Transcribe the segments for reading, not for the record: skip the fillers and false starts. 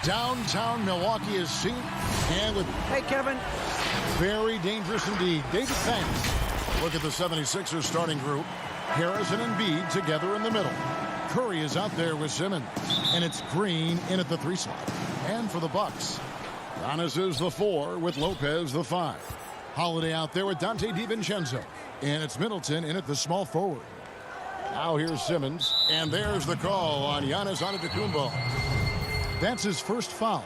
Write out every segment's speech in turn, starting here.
Downtown Milwaukee is seen, and with Hey, Kevin. very dangerous indeed. David, thanks. Look at the 76ers starting group. Harris and Embiid together in the middle. Curry is out there with Simmons, and it's Green in at the 3 slot. And for the Bucks, Giannis is the 4 with Lopez the 5. Holiday out there with Dante DiVincenzo, and it's Middleton in at the small forward. Now here's Simmons, and there's the call on Giannis Antetokounmpo. That's his first foul.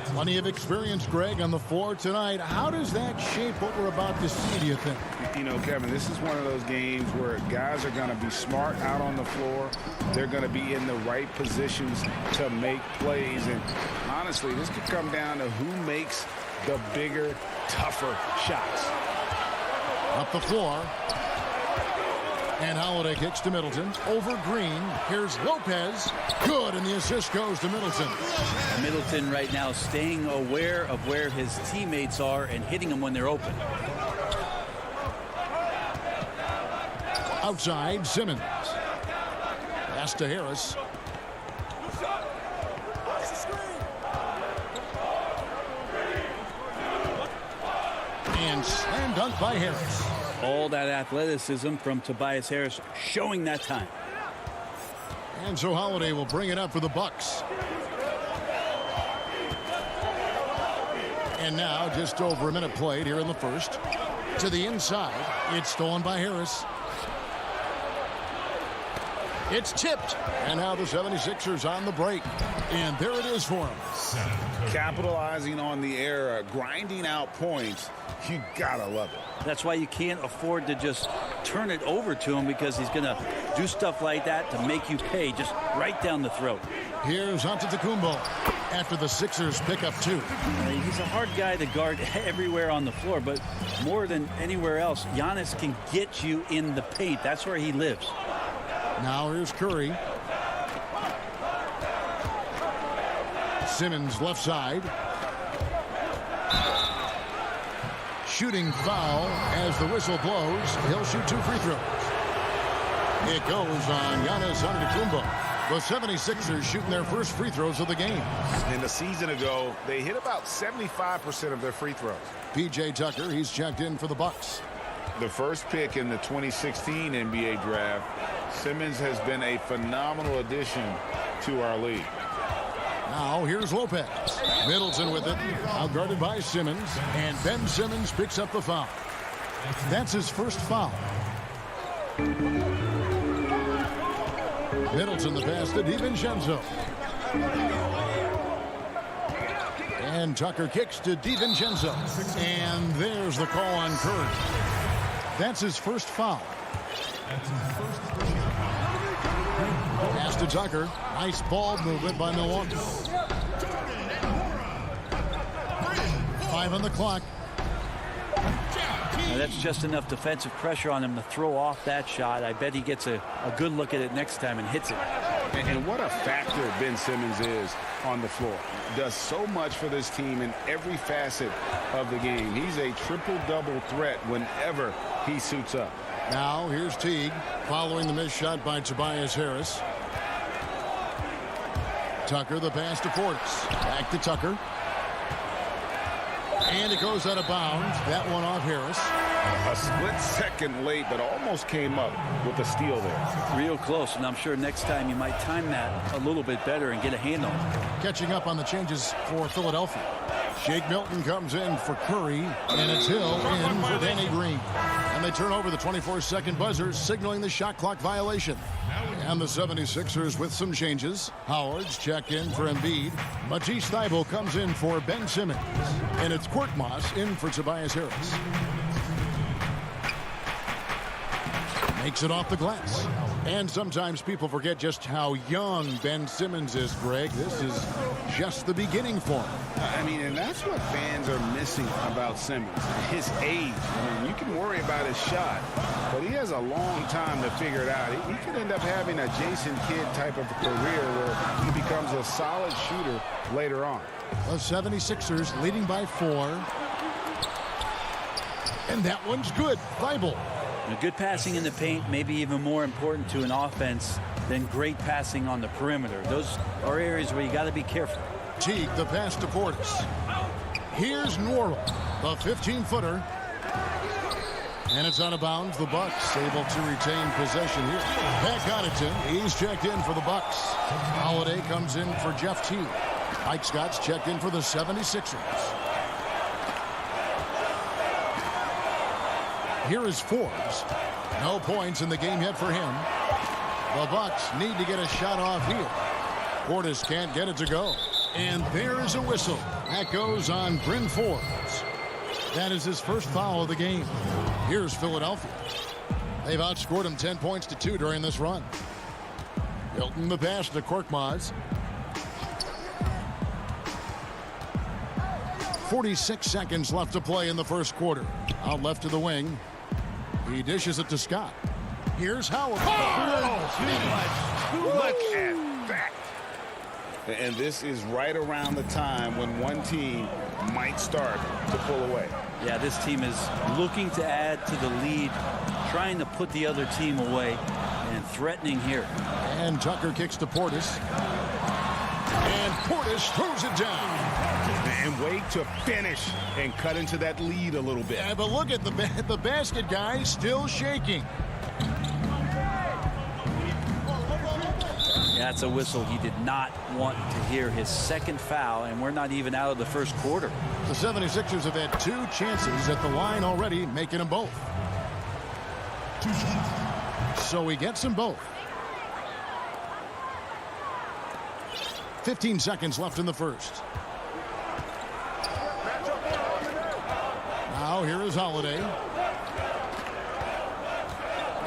Plenty of experience, Greg, on the floor tonight. How does that shape what we're about to see, do you think? You know, Kevin, this is one of those games where guys are going to be smart out on the floor. They're going to be in the right positions to make plays. And honestly, this could come down to who makes the bigger, tougher shots. Up the floor. And Holiday kicks to Middleton. Over Green. Here's Lopez. Good, and the assist goes to Middleton. Middleton right now staying aware of where his teammates are and hitting them when they're open. Outside, Simmons. Pass to Harris. And slam dunk by Harris. All that athleticism from Tobias Harris showing that time. And so Holiday will bring it up for the Bucks. And now just over a minute played here in the first. To the inside. It's stolen by Harris. It's tipped. And now the 76ers on the break. And there it is for them. Capitalizing on the error, grinding out points. You gotta love it. That's why you can't afford to just turn it over to him, because he's going to do stuff like that to make you pay just right down the throat. Here's Antetokounmpo after the Sixers pick up 2. He's a hard guy to guard everywhere on the floor, but more than anywhere else, Giannis can get you in the paint. That's where he lives. Now here's Curry. Simmons left side. Shooting foul as the whistle blows. He'll shoot 2 free throws. It goes on Giannis Antetokounmpo. The 76ers shooting their first free throws of the game. And a season ago, they hit about 75% of their free throws. P.J. Tucker, he's checked in for the Bucks. The first pick in the 2016 NBA draft, Simmons has been a phenomenal addition to our league. Now here's Lopez. Middleton with it. Out guarded by Simmons. And Ben Simmons picks up the foul. That's his first foul. Middleton the pass to DiVincenzo. And Tucker kicks to DiVincenzo. And there's the call on Curry. That's his first foul. Pass to Tucker. Nice ball movement by Milwaukee. 5 on the clock. Now that's just enough defensive pressure on him to throw off that shot. I bet he gets a good look at it next time and hits it. And what a factor Ben Simmons is on the floor. Does so much for this team in every facet of the game. He's a triple-double threat whenever he suits up. Now here's Teague following the missed shot by Tobias Harris. Tucker the pass to Portis. Back to Tucker. And it goes out of bounds. That one off Harris. A split second late, but almost came up with a steal there. Real close, and I'm sure next time you might time that a little bit better and get a hand on it. Catching up on the changes for Philadelphia. Shake Milton comes in for Curry, and it's Hill in for Danny Green. And they turn over the 24-second buzzer, signaling the shot clock violation. And the 76ers with some changes. Howard's check in for Embiid. Matisse Thybulle comes in for Ben Simmons. And it's Korkmaz in for Tobias Harris. Makes it off the glass. And sometimes people forget just how young Ben Simmons is, Greg. This is just the beginning for him. I mean, and that's what fans are missing about Simmons. His age. I mean, you can worry about his shot, but he has a long time to figure it out. He could end up having a Jason Kidd type of career where he becomes a solid shooter later on. The 76ers leading by 4. And that one's good. Thybulle. Good passing in the paint may be even more important to an offense than great passing on the perimeter. Those are areas where you got to be careful. Teague, the pass to Portis. Here's Norrell, the 15-footer. And it's out of bounds. The Bucks able to retain possession here. Pat Connaughton, he's checked in for the Bucks. Holiday comes in for Jeff Teague. Mike Scott's checked in for the 76ers. Here is Forbes. No points in the game yet for him. The Bucks need to get a shot off here. Portis can't get it to go. And there is a whistle. That goes on Bryn Forbes. That is his first foul of the game. Here's Philadelphia. They've outscored him 10 points to 2 during this run. Hilton the pass to Korkmaz. 46 seconds left to play in the first quarter. Out left to the wing. He dishes it to Scott. Here's Howard. Look at that. And this is right around the time when one team might start to pull away. Yeah, this team is looking to add to the lead, trying to put the other team away, and threatening here. And Tucker kicks to Portis. And Portis throws it down. And wait to finish and cut into that lead a little bit. Yeah, but look at the basket guy still shaking. That's a whistle he did not want to hear. His second foul, and we're not even out of the first quarter. The 76ers have had 2 chances at the line already, making them both. So he gets them both. 15 seconds left in the first. Now here is Holiday.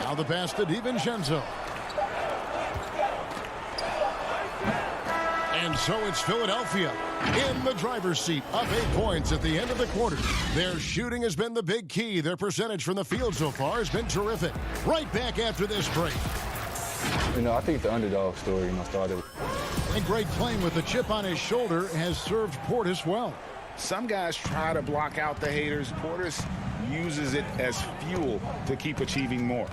Now the pass to DiVincenzo. And so it's Philadelphia in the driver's seat, up 8 points at the end of the quarter. Their shooting has been the big key. Their percentage from the field so far has been terrific. Right back after this break. I think the underdog story, started. And Greg playing with a chip on his shoulder has served Portis well. Some guys try to block out the haters. Portis uses it as fuel to keep achieving more.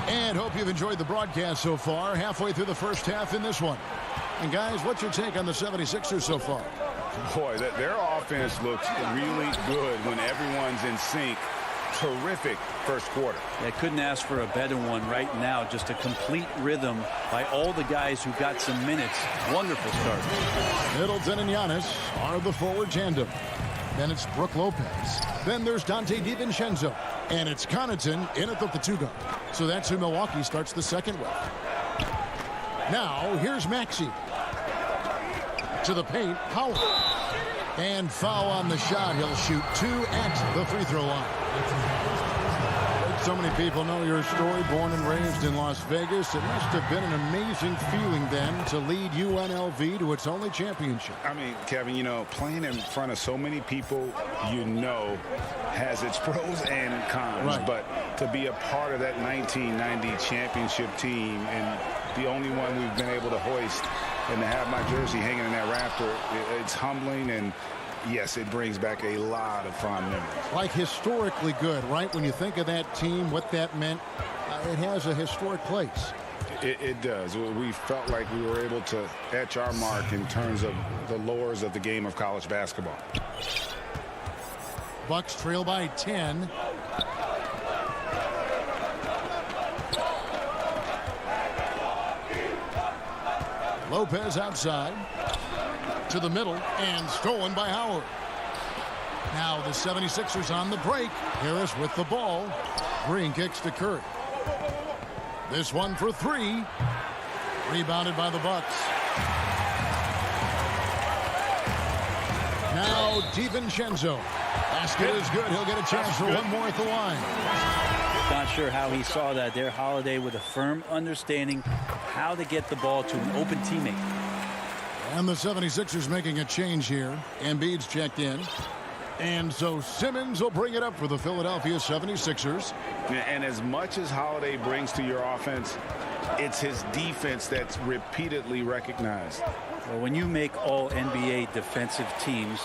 And hope you've enjoyed the broadcast so far. Halfway through the first half in this one. And guys, what's your take on the 76ers so far? Boy, their offense looks really good when everyone's in sync. Terrific first quarter. I couldn't ask for a better one right now. Just a complete rhythm by all the guys who got some minutes. Wonderful start. Middleton and Giannis are the forward tandem. Then it's Brook Lopez. Then there's Dante DiVincenzo. And it's Connaughton in at the 2 guard. So that's who Milwaukee starts the second with. Now, here's Maxey. To the paint, Howard. And foul on the shot. He'll shoot 2 at the free throw line. So many people know your story. Born and raised in Las Vegas. It must have been an amazing feeling then to lead UNLV to its only championship. I mean, Kevin, playing in front of so many people has its pros and cons. Right. But to be a part of that 1990 championship team and the only one we've been able to hoist and to have my jersey hanging in that rafter, it's humbling, and yes, it brings back a lot of fond memories. Like historically good, right? When you think of that team, what that meant, it has a historic place. It does. We felt like we were able to etch our mark in terms of the lores of the game of college basketball. Bucks trail by 10. Lopez outside. To the middle and stolen by Howard. Now the 76ers on the break. Harris with the ball. Green kicks to Curry. This one for 3. Rebounded by the Bucks. Now DiVincenzo. Basket is good. He'll get a chance for one more at the line. Not sure how he saw that there. Holiday with a firm understanding how to get the ball to an open teammate. And the 76ers making a change here. Embiid's checked in. And so Simmons will bring it up for the Philadelphia 76ers. And as much as Holiday brings to your offense, it's his defense that's repeatedly recognized. Well, when you make all NBA defensive teams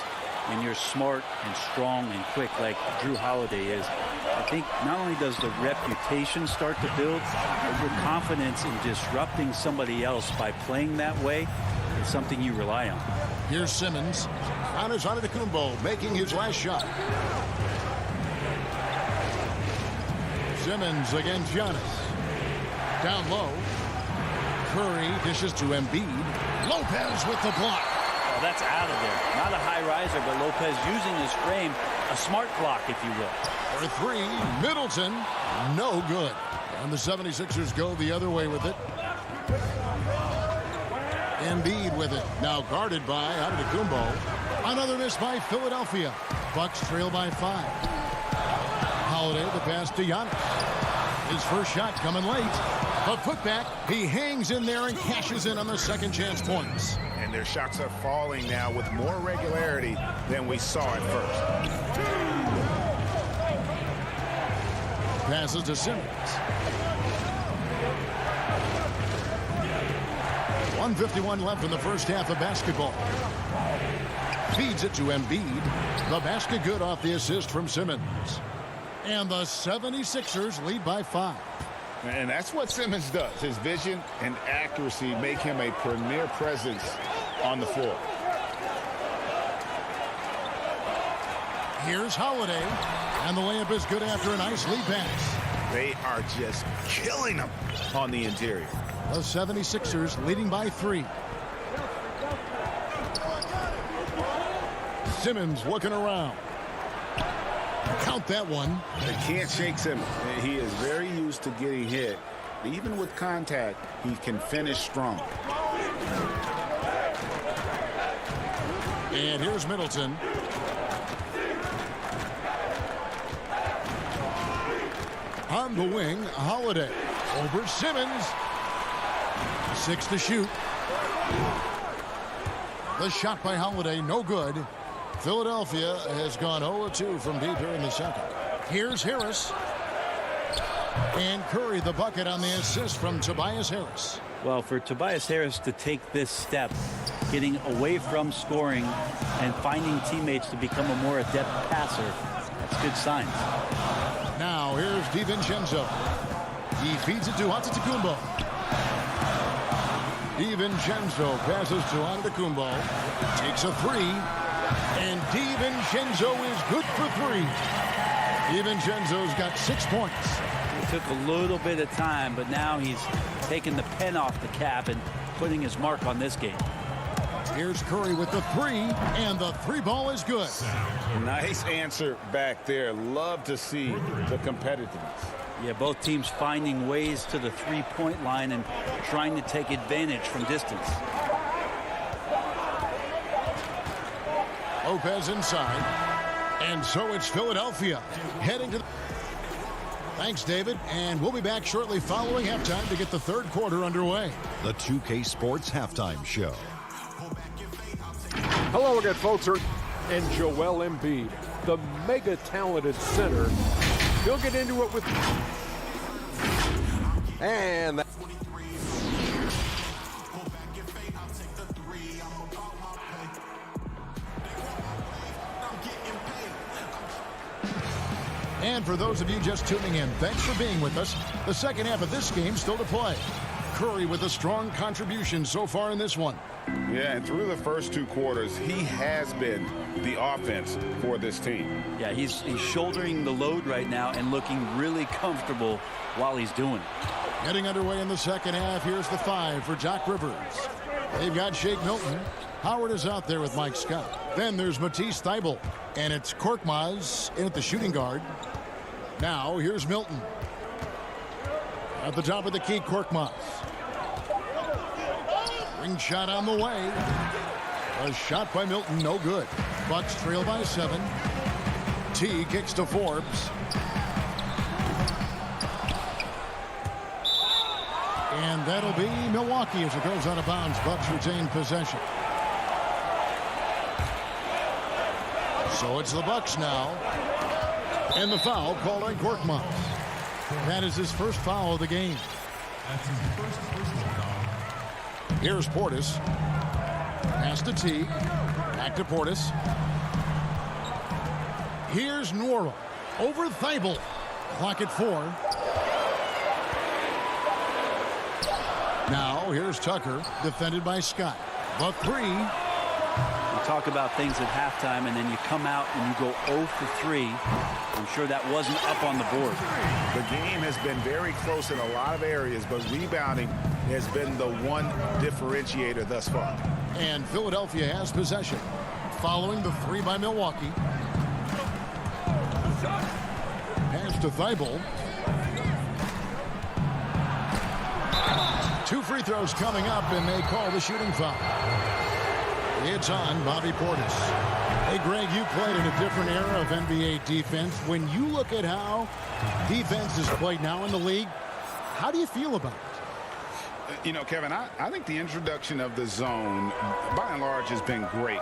and you're smart and strong and quick like Drew Holiday is, I think not only does the reputation start to build, but your confidence in disrupting somebody else by playing that way is something you rely on. Here's Simmons. Giannis Antetokounmpo making his last shot. Simmons against Giannis. Down low. Curry dishes to Embiid. Lopez with the block. Oh, that's out of there. Not a high riser, but Lopez using his frame, a smart block, if you will. For three, Middleton, no good. And the 76ers go the other way with it. Embiid with it, now guarded by Antetokounmpo. Another miss by Philadelphia. Bucks trail by 5. Holiday the pass to Giannis. His first shot coming late. A putback. He hangs in there and cashes in on the second chance points. And their shots are falling now with more regularity than we saw at first. Passes to Simmons. 1:51 left in the first half of basketball. Feeds it to Embiid. The basket good off the assist from Simmons. And the 76ers lead by 5. And that's what Simmons does. His vision and accuracy make him a premier presence on the floor. Here's Holiday. And the layup is good after a nice lead pass. They are just killing them on the interior. The 76ers leading by 3. Simmons looking around. Count that one. They can't shake Simmons. He is very used to getting hit. Even with contact, he can finish strong. And here's Middleton. On the wing, Holiday. Over Simmons. 6 to shoot. The shot by Holiday, no good. Philadelphia has gone 0-2 from deep here in the second. Here's Harris. And Curry the bucket on the assist from Tobias Harris. Well, for Tobias Harris to take this step, getting away from scoring and finding teammates to become a more adept passer, that's good signs. Now here's DiVincenzo. He feeds it to Antetokounmpo. DiVincenzo passes to Antetokounmpo. Takes a 3. And DiVincenzo is good for 3. DiVincenzo's got 6 points. It took a little bit of time, but now he's taking the pen off the cap and putting his mark on this game. Here's Curry with the 3, and the 3 ball is good. Nice answer back there. Love to see the competitiveness. Yeah, both teams finding ways to the three-point line and trying to take advantage from distance. Lopez inside. And so it's Philadelphia heading to the... Thanks, David. And we'll be back shortly following halftime to get the third quarter underway. The 2K Sports Halftime Show. Hello again, folks. And Joel Embiid, the mega-talented center. He'll get into it with... And... And for those of you just tuning in, thanks for being with us. The second half of this game still to play. Curry with a strong contribution so far in this one. Yeah, and through the first 2 quarters, he has been the offense for this team. Yeah, he's shouldering the load right now and looking really comfortable while he's doing it. Getting underway in the second half, here's the 5 for Doc Rivers. They've got Shake Milton. Howard is out there with Mike Scott. Then there's Matisse Thybulle. And it's Korkmaz in at the shooting guard. Now, here's Milton. At the top of the key, Korkmaz. Ring shot on the way. A shot by Milton, no good. Bucks trail by 7. T kicks to Forbes. And that'll be Milwaukee as it goes out of bounds. Bucks retain possession. So it's the Bucks now. And the foul called on Korkmaz. That is his first foul of the game. That's his first personal foul. Here's Portis. Pass to T. Back to Portis. Here's Nora. Over Thybulle. Clock at 4. Now here's Tucker, defended by Scott. The 3. You talk about things at halftime, and then you come out and you go 0 for 3. I'm sure that wasn't up on the board. The game has been very close in a lot of areas, but rebounding has been the one differentiator thus far. And Philadelphia has possession. Following the 3 by Milwaukee. Pass to Thibault. 2 free throws coming up, and they call the shooting foul. It's on Bobby Portis. Hey, Greg, you played in a different era of NBA defense. When you look at how defense is played now in the league, how do you feel about it? You know, Kevin, I think the introduction of the zone, by and large, has been great.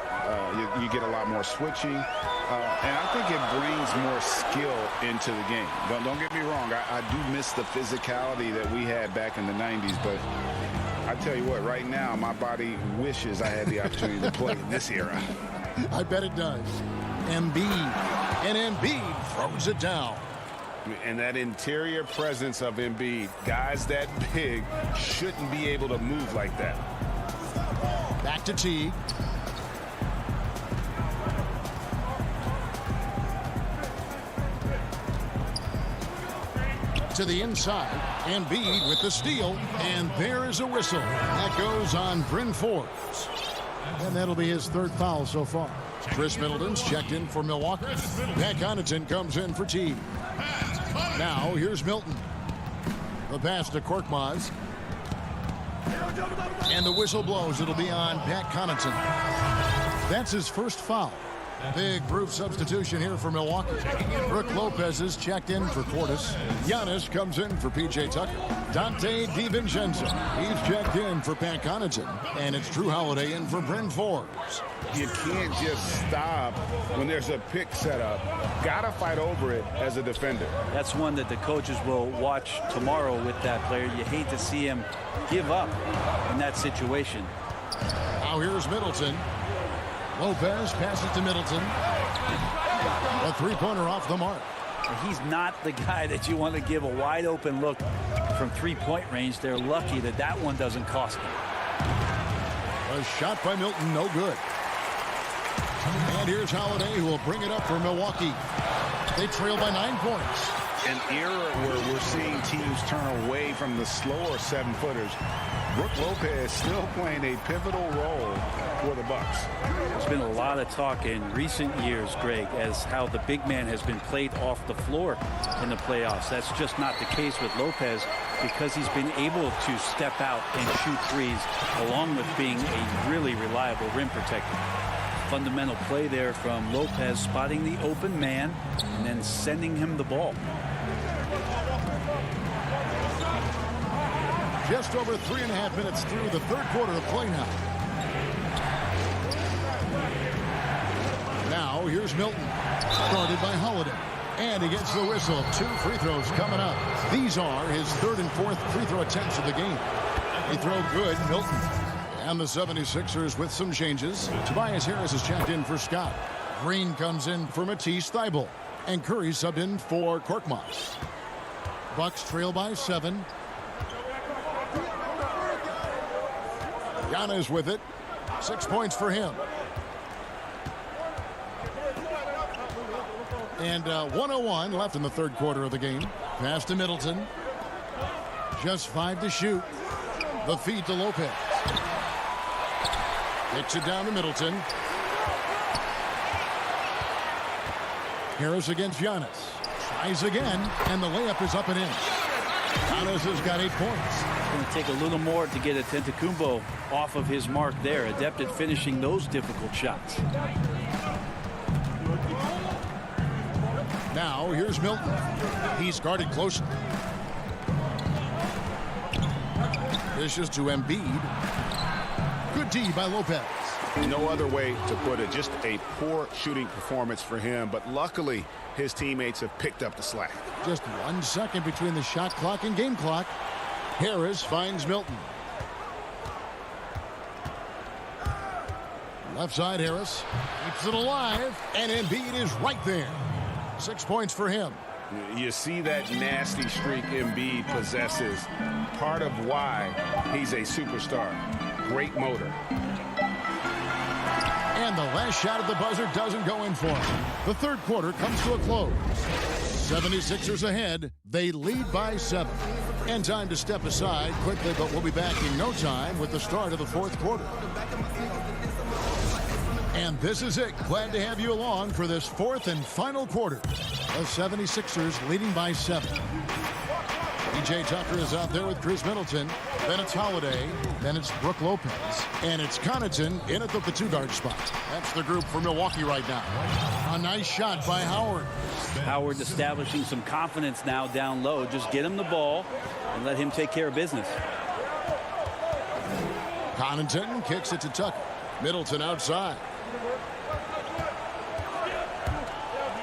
You get a lot more switching, and I think it brings more skill into the game. Don't get me wrong. I do miss the physicality that we had back in the 90s, but I tell you what, right now, my body wishes I had the opportunity to play in this era. I bet it does. Embiid, and Embiid throws it down. And that interior presence of Embiid, guys that big shouldn't be able to move like that. Back to Teague. To the inside. Embiid with the steal. And there is a whistle. That goes on Bryn Forbes. And that'll be his 3rd foul so far. Chris Middleton's checked in for Milwaukee. Pat Connaughton comes in for Teague. Now here's Milton. The pass to Korkmaz. And the whistle blows. It'll be on Pat Connaughton. That's his 1st foul. Big group substitution here for Milwaukee. Brook Lopez is checked in for Portis. Giannis comes in for P.J. Tucker. Dante DiVincenzo, he's checked in for Pat Connaughton. And it's Drew Holiday in for Bryn Forbes. You can't just stop when there's a pick set up. Gotta fight over it as a defender. That's one that the coaches will watch tomorrow with that player. You hate to see him give up in that situation. Now here's Middleton. Lopez passes to Middleton. A 3-pointer off the mark. He's not the guy that you want to give a wide open look from 3-point range. They're lucky that that one doesn't cost them. A shot by Milton, no good. And here's Holiday, who will bring it up for Milwaukee. They trail by 9 points. An era where we're seeing teams turn away from the slower 7-footers. Brook Lopez still playing a pivotal role for the Bucks. There's been a lot of talk in recent years, Greg, as how the big man has been played off the floor in the playoffs. That's just not the case with Lopez because he's been able to step out and shoot threes along with being a really reliable rim protector. Fundamental play there from Lopez, spotting the open man and then sending him the ball. Just over 3.5 minutes through the 3rd quarter of play now. Now here's Milton, guarded by Holiday. And he gets the whistle. 2 free throws coming up. These are his 3rd and 4th free throw attempts of the game. They throw good, Milton. And the 76ers with some changes. Tobias Harris is checked in for Scott. Green comes in for Matisse Thybulle. And Curry subbed in for Korkmaz. Bucks trail by 7. Giannis with it. 6 points for him. And 1:01 left in the 3rd quarter of the game. Pass to Middleton. Just 5 to shoot. The feed to Lopez. Kicks it down to Middleton. Harris against Giannis. Tries again, and the layup is up and in. Giannis has got 8 points. It's going to take a little more to get Antetokounmpo off of his mark there. Adept at finishing those difficult shots. Now here's Milton. He's guarded closely. Dishes to Embiid. Good D by Lopez. No other way to put it. Just a poor shooting performance for him. But luckily, his teammates have picked up the slack. Just 1 second between the shot clock and game clock. Harris finds Milton. Left side Harris. Keeps it alive. And Embiid is right there. 6 points for him. You see that nasty streak Embiid possesses. Part of why he's a superstar. Great motor. And the last shot at the buzzer doesn't go in for him. The third quarter comes to a close. 76ers ahead. They lead by 7. And time to step aside quickly, but we'll be back in no time with the start of the fourth quarter. And this is it. Glad to have you along for this fourth and final quarter. The 76ers leading by 7. P.J. Tucker is out there with Chris Middleton. Then it's Holiday. Then it's Brook Lopez. And it's Connaughton in at the two-guard spot. That's the group for Milwaukee right now. A nice shot by Howard. Howard establishing some confidence now down low. Just get him the ball and let him take care of business. Connaughton kicks it to Tucker. Middleton outside.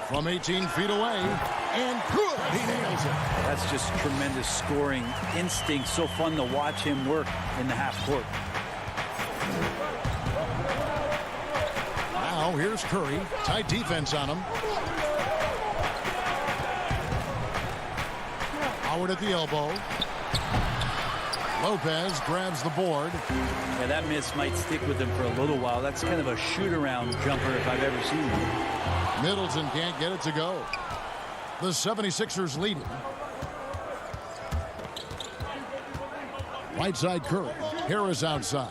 From 18 feet away. And good. He nails it. That's just tremendous scoring instinct. So fun to watch him work in the half court. Now here's Curry. Tight defense on him. Howard at the elbow. Lopez grabs the board. Yeah, that miss might stick with him for a little while. That's kind of a shoot-around jumper if I've ever seen one. Middleton can't get it to go. The 76ers leading. Right side Curry. Harris outside.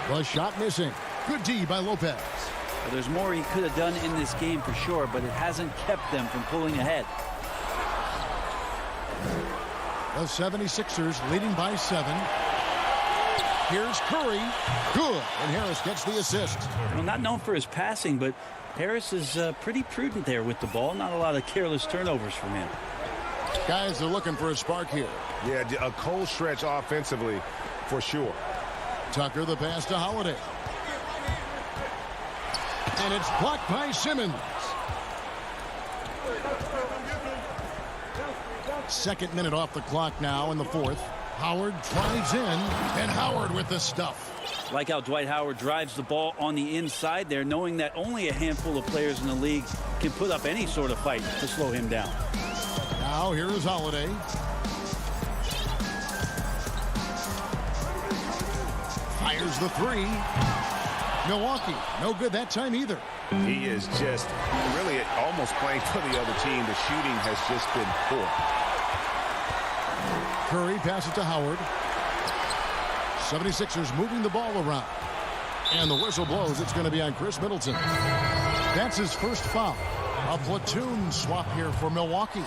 The shot missing. Good D by Lopez. Well, there's more he could have done in this game for sure, but it hasn't kept them from pulling ahead. The 76ers leading by 7. Here's Curry. Good. And Harris gets the assist. Well, not known for his passing, but Harris is pretty prudent there with the ball. Not a lot of careless turnovers from him. Guys are looking for a spark here. Yeah, a cold stretch offensively for sure. Tucker the pass to Holiday. And it's blocked by Simmons. Second minute off the clock now in the fourth. Howard drives in, and Howard with the stuff. Like how Dwight Howard drives the ball on the inside there, knowing that only a handful of players in the league can put up any sort of fight to slow him down. Now here is Holiday. Fires the three. Milwaukee, no good that time either. He is just really almost playing for the other team. The shooting has just been poor. Curry passes to Howard. 76ers moving the ball around. And the whistle blows. It's going to be on Chris Middleton. That's his first foul. A platoon swap here for Milwaukee.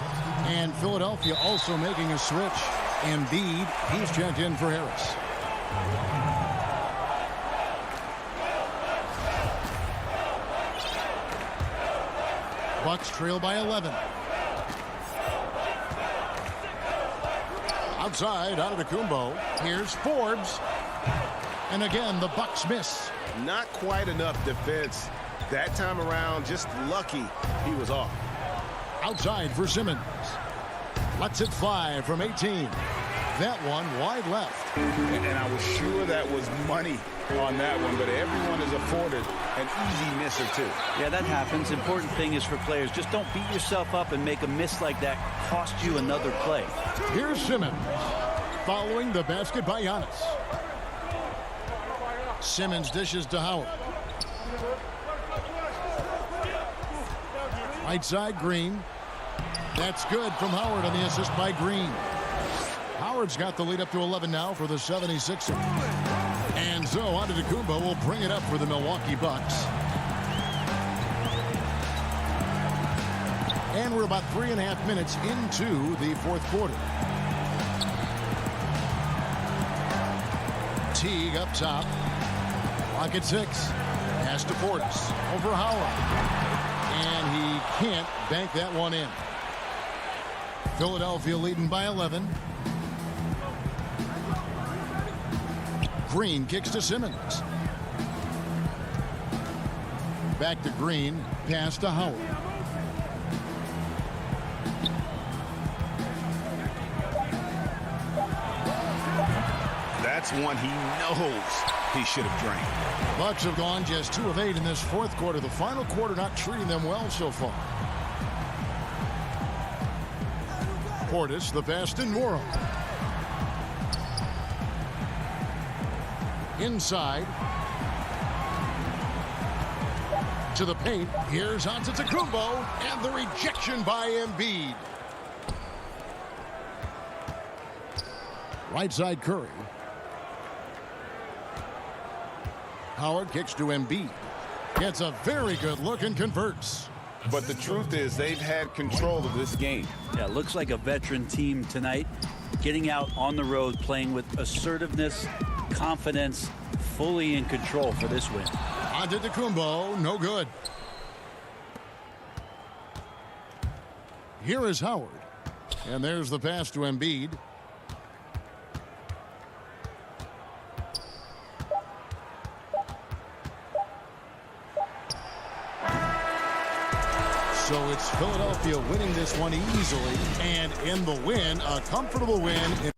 And Philadelphia also making a switch. Embiid, he's checked in for Harris. Bucks trail by 11. Outside, Antetokounmpo. Here's Forbes. And again, the Bucks miss. Not quite enough defense. That time around, just lucky he was off. Outside for Simmons. Lets it fly from 18. That one wide left. And I was sure that was money on that one, but everyone is afforded an easy miss or two. Yeah, that happens. Important thing is for players, just don't beat yourself up and make a miss like that cost you another play. Here's Simmons. Following the basket by Giannis. Simmons dishes to Howard. Right side, Green. That's good from Howard on the assist by Green. Howard's got the lead up to 11 now for the 76ers. And so Antetokounmpo will bring it up for the Milwaukee Bucks. And we're about 3.5 minutes into the fourth quarter. Teague up top. Clock at 6. Pass to Portis. Over Howard. And he can't bank that one in. Philadelphia leading by 11. Green kicks to Simmons. Back to Green. Pass to Howard. That's one he knows he should have drained. Bucks have gone just 2 of 8 in this fourth quarter. The final quarter not treating them well so far. Portis, the pass to Morrow. Inside. To the paint. Here's Antetokounmpo. And the rejection by Embiid. Right side Curry. Howard kicks to Embiid. Gets a very good look and converts. But the truth is they've had control of this game. Yeah, looks like a veteran team tonight. Getting out on the road, playing with assertiveness, confidence, fully in control for this win. Antetokounmpo, no good. Here is Howard. And there's the pass to Embiid. So it's Philadelphia winning this one easily. And in the win, a comfortable win.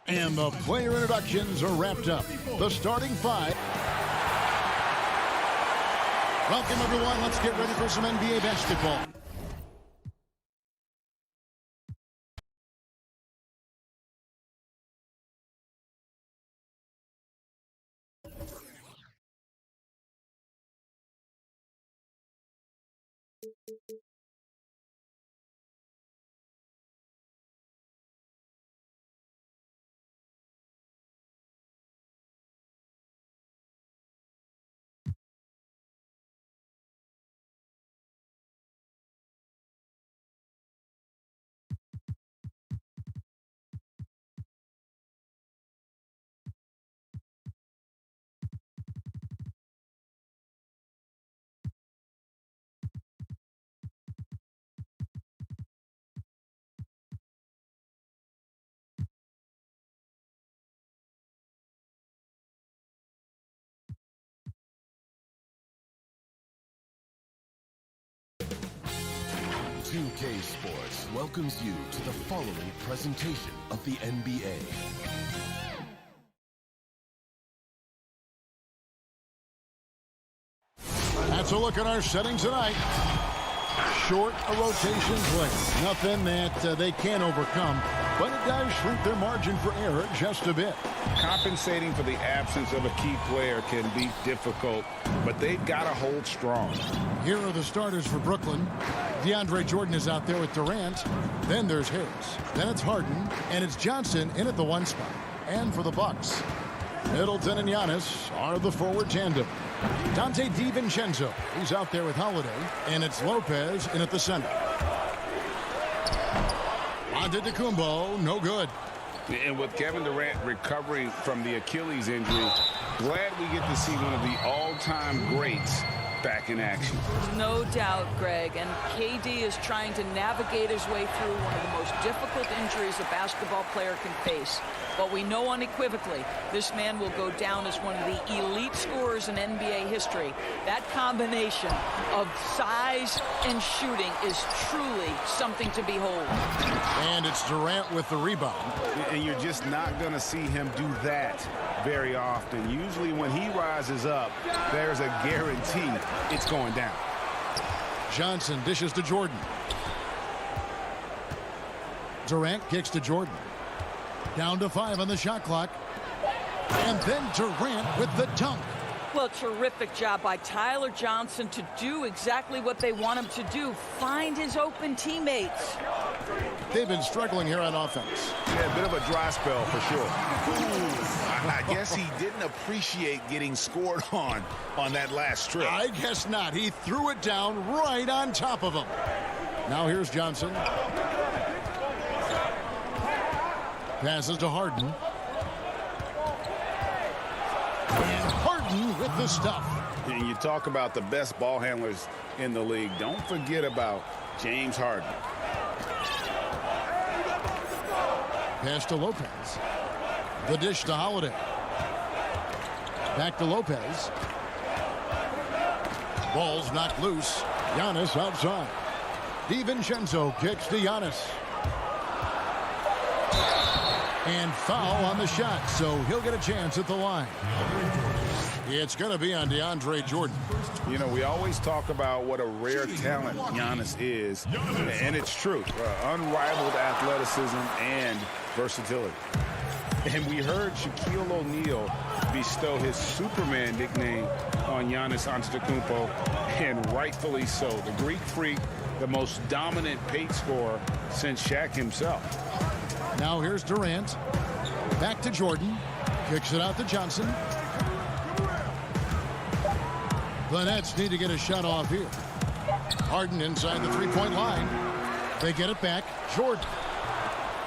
And the player introductions are wrapped up. The starting five. Welcome, everyone. Let's get ready for some NBA basketball. CLA Sports welcomes you to the following presentation of the NBA. That's a look at our setting tonight. Short a rotation play. Nothing that they can't overcome. but it does shrink their margin for error just a bit. Compensating for the absence of a key player can be difficult, but they've got to hold strong. Here are the starters for Brooklyn. DeAndre Jordan is out there with Durant. Then there's Harris. Then it's Harden, and it's Johnson in at the 1 spot. And for the Bucks, Middleton and Giannis are the forward tandem. Dante DiVincenzo, he's out there with Holiday, and it's Lopez in at the center. Antetokounmpo, no good. And with Kevin Durant recovering from the Achilles injury, glad we get to see one of the all-time greats back in action. No doubt, Greg. And KD is trying to navigate his way through one of the most difficult injuries a basketball player can face. But we know unequivocally this man will go down as one of the elite scorers in NBA history. That combination of size and shooting is truly something to behold. And it's Durant with the rebound. And you're just not going to see him do that very often. Usually when he rises up, there's a guarantee it's going down. Johnson dishes to Jordan. Durant kicks to Jordan. Down to 5 on the shot clock. And then Durant with the dunk. Well, terrific job by Tyler Johnson to do exactly what they want him to do. Find his open teammates. They've been struggling here on offense. Yeah, a bit of a dry spell for sure. I guess he didn't appreciate getting scored on that last trip. I guess not. He threw it down right on top of him. Now here's Johnson. Passes to Harden. And Harden with the stuff. And you talk about the best ball handlers in the league. Don't forget about James Harden. Pass to Lopez. The dish to Holiday. Back to Lopez. Ball's knocked loose. Giannis outside. DiVincenzo kicks to Giannis. And foul on the shot, so he'll get a chance at the line. It's going to be on DeAndre Jordan. You know, we always talk about what a rare talent Giannis is, and it's true. Unrivaled athleticism and versatility. And we heard Shaquille O'Neal bestow his Superman nickname on Giannis Antetokounmpo, and rightfully so. The Greek Freak, the most dominant paint scorer since Shaq himself. Now here's Durant. Back to Jordan. Kicks it out to Johnson. The Nets need to get a shot off here. Harden inside the three-point line. They get it back. Jordan.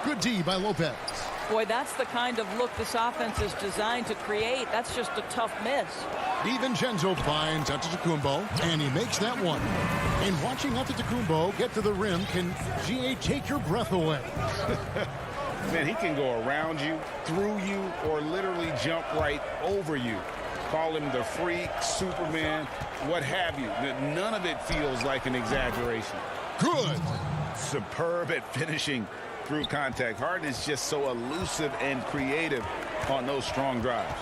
Good D by Lopez. Boy, that's the kind of look this offense is designed to create. That's just a tough miss. DiVincenzo finds Antetokounmpo, and he makes that one. And watching Antetokounmpo get to the rim can, GA, take your breath away. Man, he can go around you, through you, or literally jump right over you. Call him the freak, Superman, what have you. None of it feels like an exaggeration. Good. Superb at finishing through contact. Harden is just so elusive and creative on those strong drives.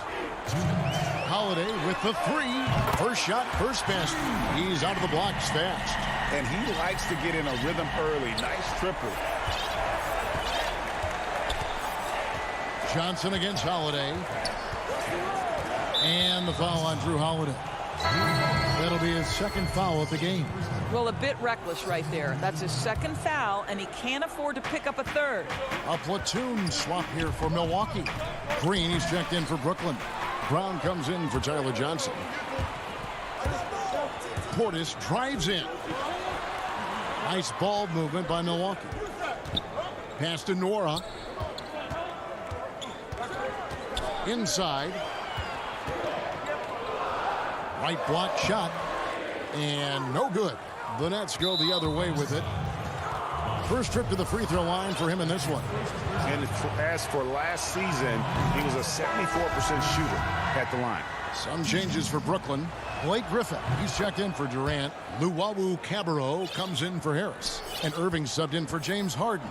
Holiday with the three. First shot, first basket. He's out of the blocks fast. And he likes to get in a rhythm early. Nice triple. Johnson against Holiday. And the foul on Drew Holiday. That'll be his second foul of the game. Well, a bit reckless right there. That's his second foul, and he can't afford to pick up a third. A platoon swap here for Milwaukee. Green, he's checked in for Brooklyn. Brown comes in for Tyler Johnson. Portis drives in. Nice ball movement by Milwaukee. Pass to Nora. Inside. Right block shot. And no good. The Nets go the other way with it. First trip to the free throw line for him in this one. And as for last season, he was a 74% shooter at the line. Some changes for Brooklyn. Blake Griffin, he's checked in for Durant. Luwawu Cabarrot comes in for Harris. And Irving subbed in for James Harden.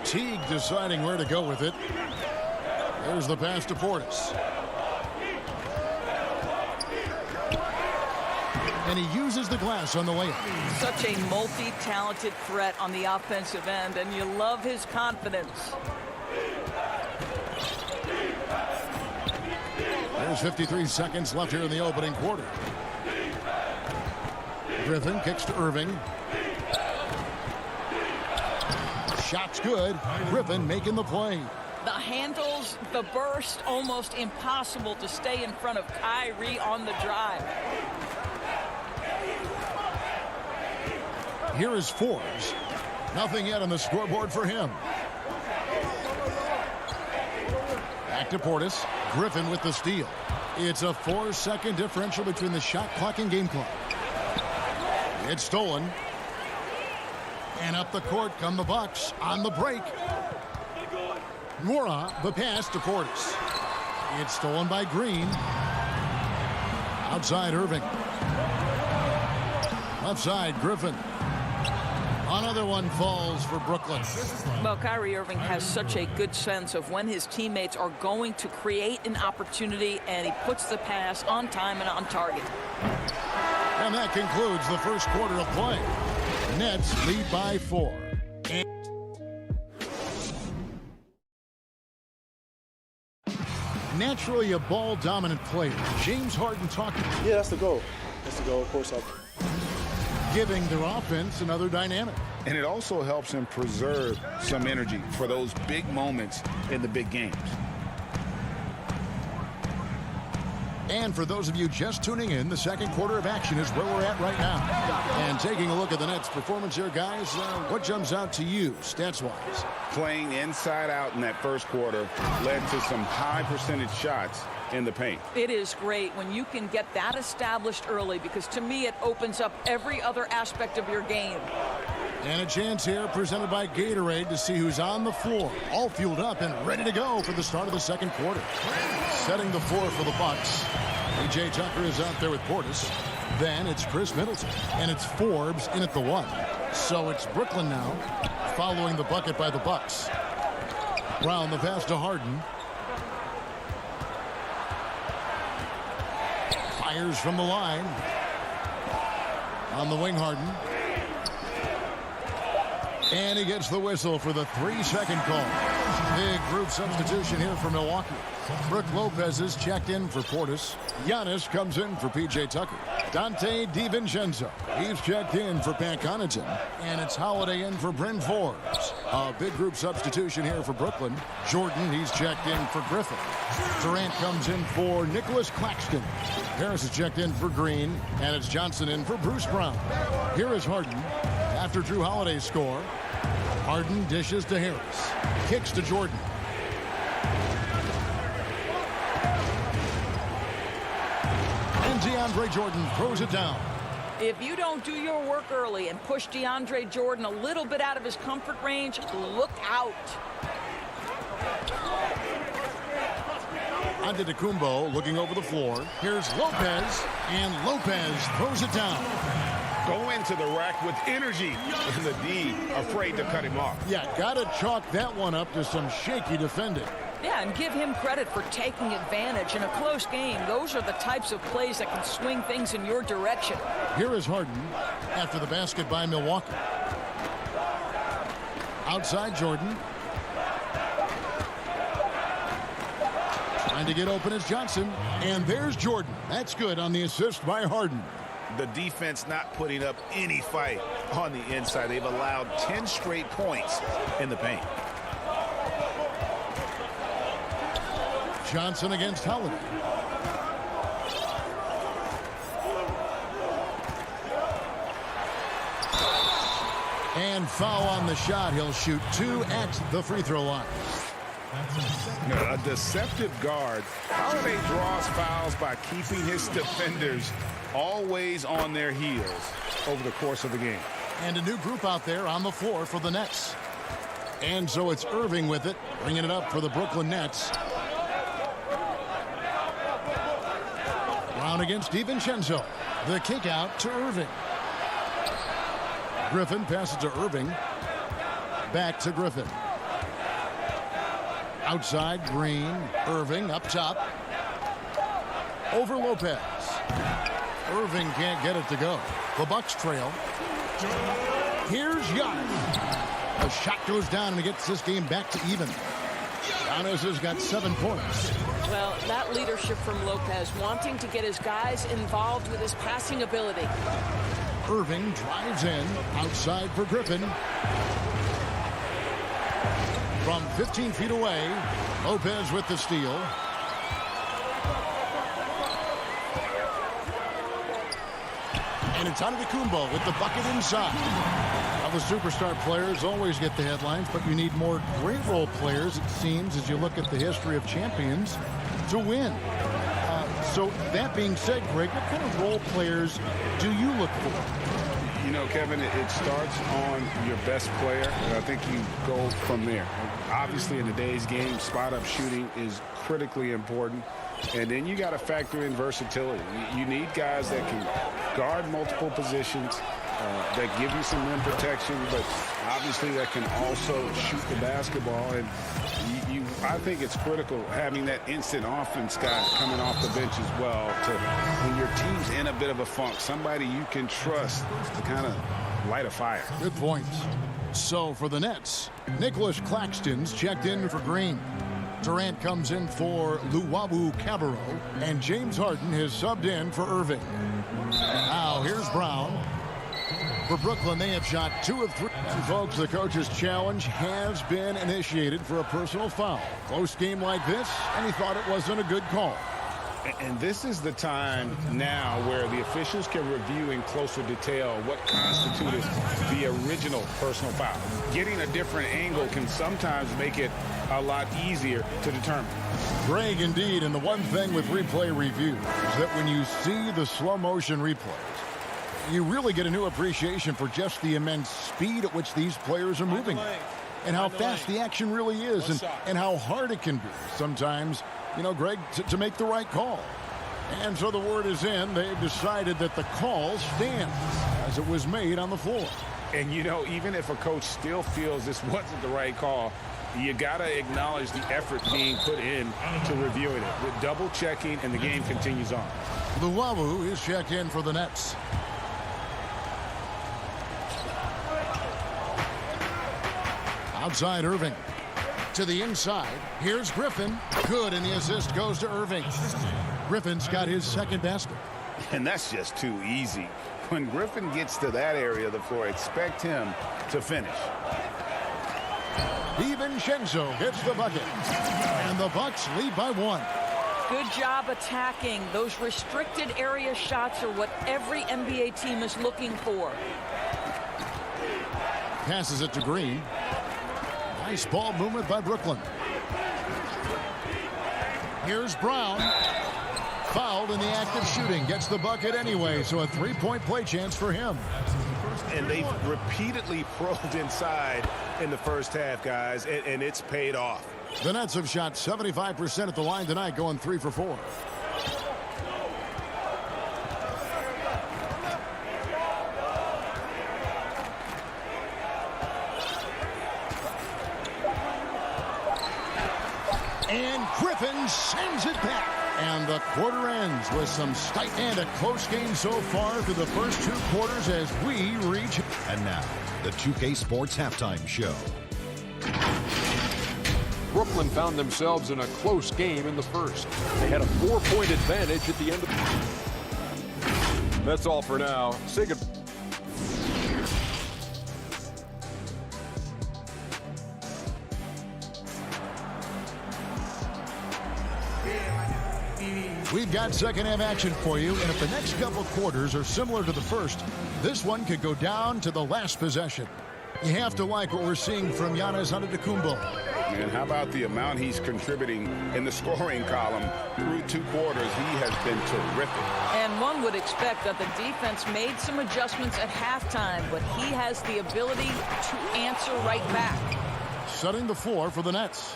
Teague deciding where to go with it. There's the pass to Portis. and he uses the glass on the way up. Such a multi-talented threat on the offensive end, and you love his confidence. There's 53 seconds left here in the opening quarter. Griffin kicks to Irving. Shot's good. Griffin making the play. The handles, the burst, almost impossible to stay in front of Kyrie on the drive. Here is Forbes. Nothing yet on the scoreboard for him. Back to Portis. Griffin with the steal. It's a 4-second differential between the shot clock and game clock. It's stolen. And up the court come the Bucks on the break. Mora, the pass to Portis. It's stolen by Green. Outside Irving. Left side Griffin. Another one falls for Brooklyn. Well, Kyrie Irving has such a good sense of when his teammates are going to create an opportunity, and he puts the pass on time and on target. And that concludes the first quarter of play. Nets lead by 4. Naturally a ball-dominant player, James Harden talking. Yeah, that's the goal. That's the goal, of course. Giving their offense another dynamic. And it also helps him preserve some energy for those big moments in the big games. And for those of you just tuning in, the second quarter of action is where we're at right now. And taking a look at the Nets' performance here, guys, what jumps out to you, stats-wise? Playing inside out in that first quarter led to some high percentage shots in the paint. It is great when you can get that established early, because to me it opens up every other aspect of your game. And a chance here presented by Gatorade to see who's on the floor, all fueled up and ready to go for the start of the second quarter. Setting the floor for the Bucks. P.J. Tucker is out there with Portis. Then it's Chris Middleton, and it's Forbes in at the 1. So it's Brooklyn now, following the bucket by the Bucks. Brown the pass to Harden. Fires from the line. On the wing, Harden. And he gets the whistle for the 3-second call. Big group substitution here for Milwaukee. Brook Lopez is checked in for Portis. Giannis comes in for P.J. Tucker. Dante DiVincenzo, he's checked in for Pat Connaughton. And it's Holiday in for Bryn Forbes. A big group substitution here for Brooklyn. Jordan, he's checked in for Griffin. Durant comes in for Nicholas Claxton. Harris is checked in for Green. And it's Johnson in for Bruce Brown. Here is Harden. After Drew Holiday's score, Harden dishes to Harris. Kicks to Jordan. And DeAndre Jordan throws it down. If you don't do your work early and push DeAndre Jordan a little bit out of his comfort range, look out. Antetokounmpo looking over the floor. Here's Lopez, and Lopez throws it down. Go into the rack with energy, and the D afraid to cut him off. Yeah, gotta chalk that one up to some shaky defending. Yeah, and give him credit for taking advantage in a close game. Those are the types of plays that can swing things in your direction. Here is Harden after the basket by Milwaukee. Outside Jordan. Trying to get open is Johnson. And there's Jordan. That's good on the assist by Harden. The defense not putting up any fight on the inside. They've allowed 10 straight points in the paint. Johnson against Holiday. And foul on the shot. He'll shoot 2 at the free throw line. A deceptive guard. Holiday draws fouls by keeping his defenders always on their heels over the course of the game. And a new group out there on the floor for the Nets. And so it's Irving with it, bringing it up for the Brooklyn Nets. Brown against DiVincenzo. The kick out to Irving. Griffin passes to Irving. Back to Griffin. Outside, Green. Irving up top. Over Lopez. Irving can't get it to go. The Bucks trail. Here's Giannis. The shot goes down and he gets this game back to even. Giannis has got 7 points. Well, that leadership from Lopez, wanting to get his guys involved with his passing ability. Irving drives in, outside for Griffin. From 15 feet away, Lopez with the steal. And it's Antetokounmpo with the bucket inside. Now, the superstar players always get the headlines, but you need more great role players, it seems, as you look at the history of champions, to win. So that being said, Greg, what kind of role players do you look for? You know, Kevin, it starts on your best player, and I think you go from there. Obviously, in today's game, spot-up shooting is critically important. And then you got to factor in versatility. You need guys that can guard multiple positions, that give you some rim protection, but obviously that can also shoot the basketball. And I think it's critical having that instant offense guy coming off the bench as well to when your team's in a bit of a funk, somebody you can trust to kind of light a fire. Good points. So for the Nets, Nicholas Claxton's checked in for Green. Durant comes in for Luwawu-Cabarrot, and James Harden has subbed in for Irving. Now here's Brown. For Brooklyn, they have shot 2 of 3. And folks, the coach's challenge has been initiated for a personal foul. Close game like this, and he thought it wasn't a good call. And this is the time now where the officials can review in closer detail what constituted the original personal foul. Getting a different angle can sometimes make it a lot easier to determine. Greg, indeed, and the one thing with replay review is that when you see the slow motion replays, you really get a new appreciation for just the immense speed at which these players are moving and how fast the action really is and how hard it can be sometimes, you know, Greg, to make the right call. And so the word is in. They've decided that the call stands as it was made on the floor. And, you know, even if a coach still feels this wasn't the right call, you got to acknowledge the effort being put in to reviewing it with double checking, and the game continues on. Luwawu is checked in for the Nets. Outside Irving. To the inside. Here's Griffin. Good, and the assist goes to Irving. Griffin's got his second basket. And that's just too easy. When Griffin gets to that area of the floor, expect him to finish. DiVincenzo gets the bucket. And the Bucks lead by 1. Good job attacking. Those restricted area shots are what every NBA team is looking for. Passes it to Green. Nice ball movement by Brooklyn. Here's Brown. Fouled in the act of shooting. Gets the bucket anyway, so a 3-point play chance for him. And they've repeatedly probed inside in the first half, guys, and it's paid off. The Nets have shot 75% at the line tonight, going 3 for 4. And Griffin sends it back. And the quarter ends with some and a close game so far through the first 2 quarters as we reach. And now, the 2K Sports Halftime Show. Brooklyn found themselves in a close game in the first. They had a 4-point advantage at the end of That's all for now. Say goodbye. We've got second half action for you, and if the next couple quarters are similar to the first, this one could go down to the last possession. You have to like what we're seeing from Giannis Antetokounmpo. Man, how about the amount he's contributing in the scoring column through 2 quarters? He has been terrific. And one would expect that the defense made some adjustments at halftime, but he has the ability to answer right back. Setting the floor for the Nets.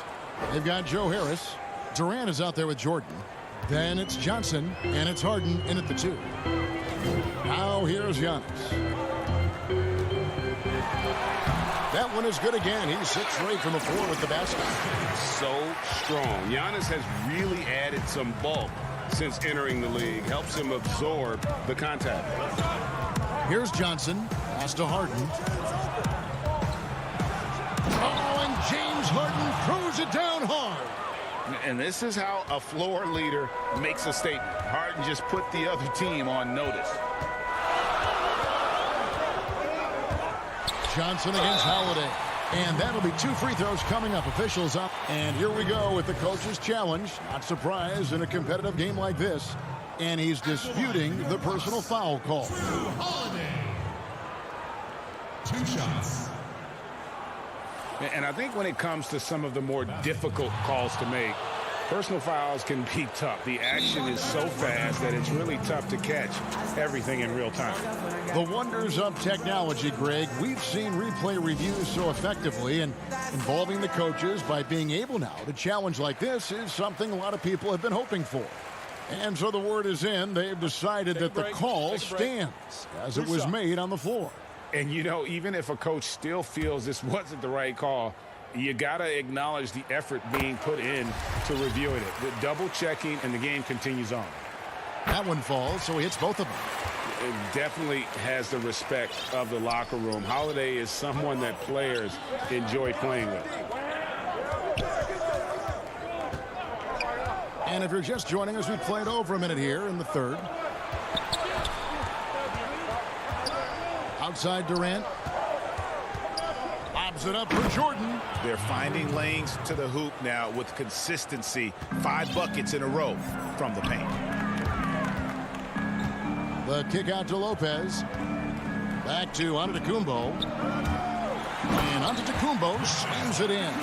They've got Joe Harris. Durant is out there with Jordan. Then it's Johnson, and it's Harden in at the 2. Now here's Giannis. That one is good again. He's 6 for 8 from the floor with the basket. So strong. Giannis has really added some bulk since entering the league. Helps him absorb the contact. Here's Johnson. Pass to Harden. Oh, and James Harden throws it down hard. And this is how a floor leader makes a statement. Harden just put the other team on notice. Johnson against Holiday. And that'll be 2 free throws coming up. Officials up. And here we go with the coach's challenge. Not surprised in a competitive game like this. And he's disputing the personal foul call. Holiday. 2 shots. And I think when it comes to some of the more difficult calls to make, personal fouls can be tough. The action is so fast that it's really tough to catch everything in real time. The wonders of technology, Greg. We've seen replay reviews so effectively, and involving the coaches by being able now to challenge like this is something a lot of people have been hoping for. And so the word is in. They've decided that the call stands as it was made on the floor. And, you know, even if a coach still feels this wasn't the right call, you got to acknowledge the effort being put in to reviewing it. The double checking, and the game continues on. That one falls, so he hits both of them. It definitely has the respect of the locker room. Holiday is someone that players enjoy playing with. And if you're just joining us, we played over a minute here in the third. Outside Durant. Lobs it up for Jordan. They're finding lanes to the hoop now with consistency. 5 buckets in a row from the paint. The kick out to Lopez. Back to Antetokounmpo. And Antetokounmpo slams it in.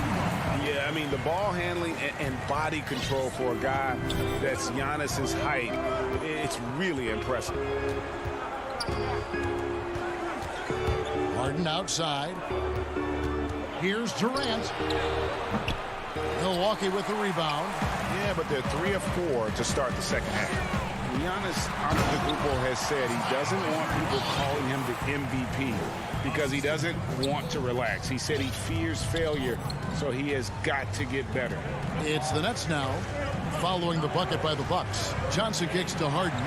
Yeah, I mean, the ball handling and body control for a guy that's Giannis's height, it's really impressive. Harden outside. Here's Durant. Milwaukee with the rebound. Yeah, but they're 3 of 4 to start the second half. Giannis Antetokounmpo has said he doesn't want people calling him the MVP because he doesn't want to relax. He said he fears failure, so he has got to get better. It's the Nets now, following the bucket by the Bucks. Johnson kicks to Harden.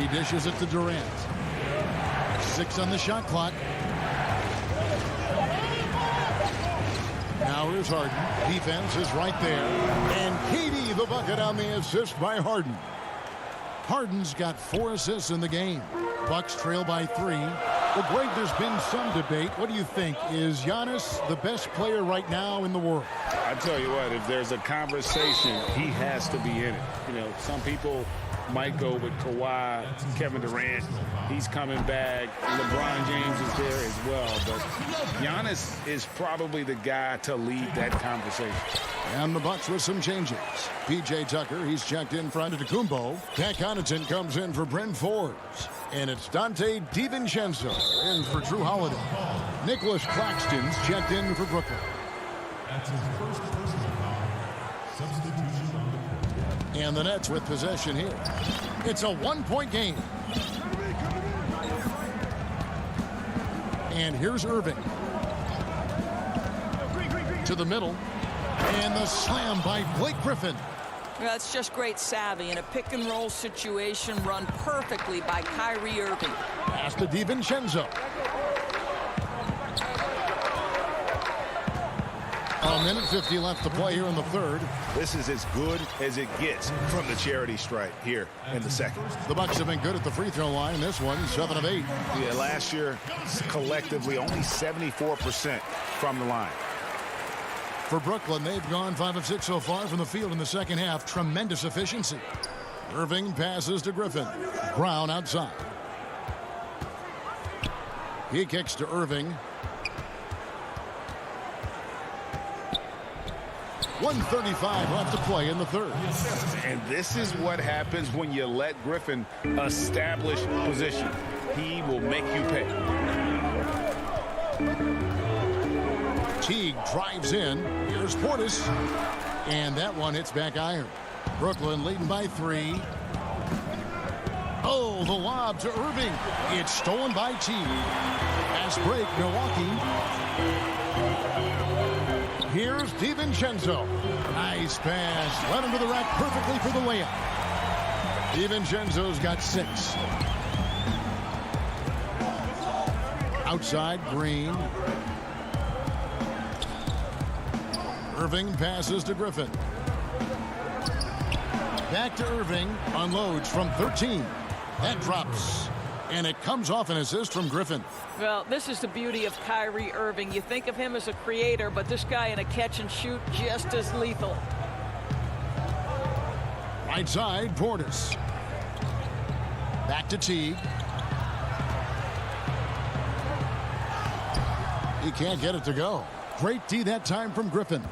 He dishes it to Durant. 6 on the shot clock. Now here's Harden. Defense is right there. And KD the bucket on the assist by Harden. Harden's got 4 assists in the game. Bucks trail by 3. Well, Greg, there's been some debate. What do you think? Is Giannis the best player right now in the world? I tell you what, if there's a conversation, he has to be in it. You know, some people might go with Kawhi, Kevin Durant. He's coming back. LeBron James is there as well. But Giannis is probably the guy to lead that conversation. And the Bucks with some changes. P.J. Tucker, he's checked in for Antetokounmpo. Pat Connaughton comes in for Bryn Forbes. And it's Dante DiVincenzo in for Drew Holiday. Nicholas Claxton's checked in for Brooklyn. That's his first personal foul. Substitution on the court. And the Nets with possession here. It's a 1-point game. And here's Irving. To the middle. And the slam by Blake Griffin. That's just great savvy in a pick-and-roll situation run perfectly by Kyrie Irving. Pass to DiVincenzo. A minute 50 left to play here in the third. This is as good as it gets from the charity stripe here in the second. The Bucks have been good at the free throw line. This one, 7 of 8. Yeah, last year, collectively, only 74% from the line. For Brooklyn, they've gone 5 of 6 so far from the field in the second half. Tremendous efficiency. Irving passes to Griffin. Brown outside. He kicks to Irving. 1:35 left to play in the third. And this is what happens when you let Griffin establish position. He will make you pay. Teague drives in. Here's Portis. And that one hits back iron. Brooklyn leading by 3. Oh, the lob to Irving. It's stolen by Teague. Fast break, Milwaukee. Here's DiVincenzo. Nice pass. Led him to the rack perfectly for the layup. DiVincenzo's got 6. Outside, Green. Irving passes to Griffin. Back to Irving. Unloads from 13. That drops. And it comes off an assist from Griffin. Well, this is the beauty of Kyrie Irving. You think of him as a creator, but this guy in a catch and shoot just as lethal. Right side, Portis. Back to Teague. He can't get it to go. Great D that time from Griffin.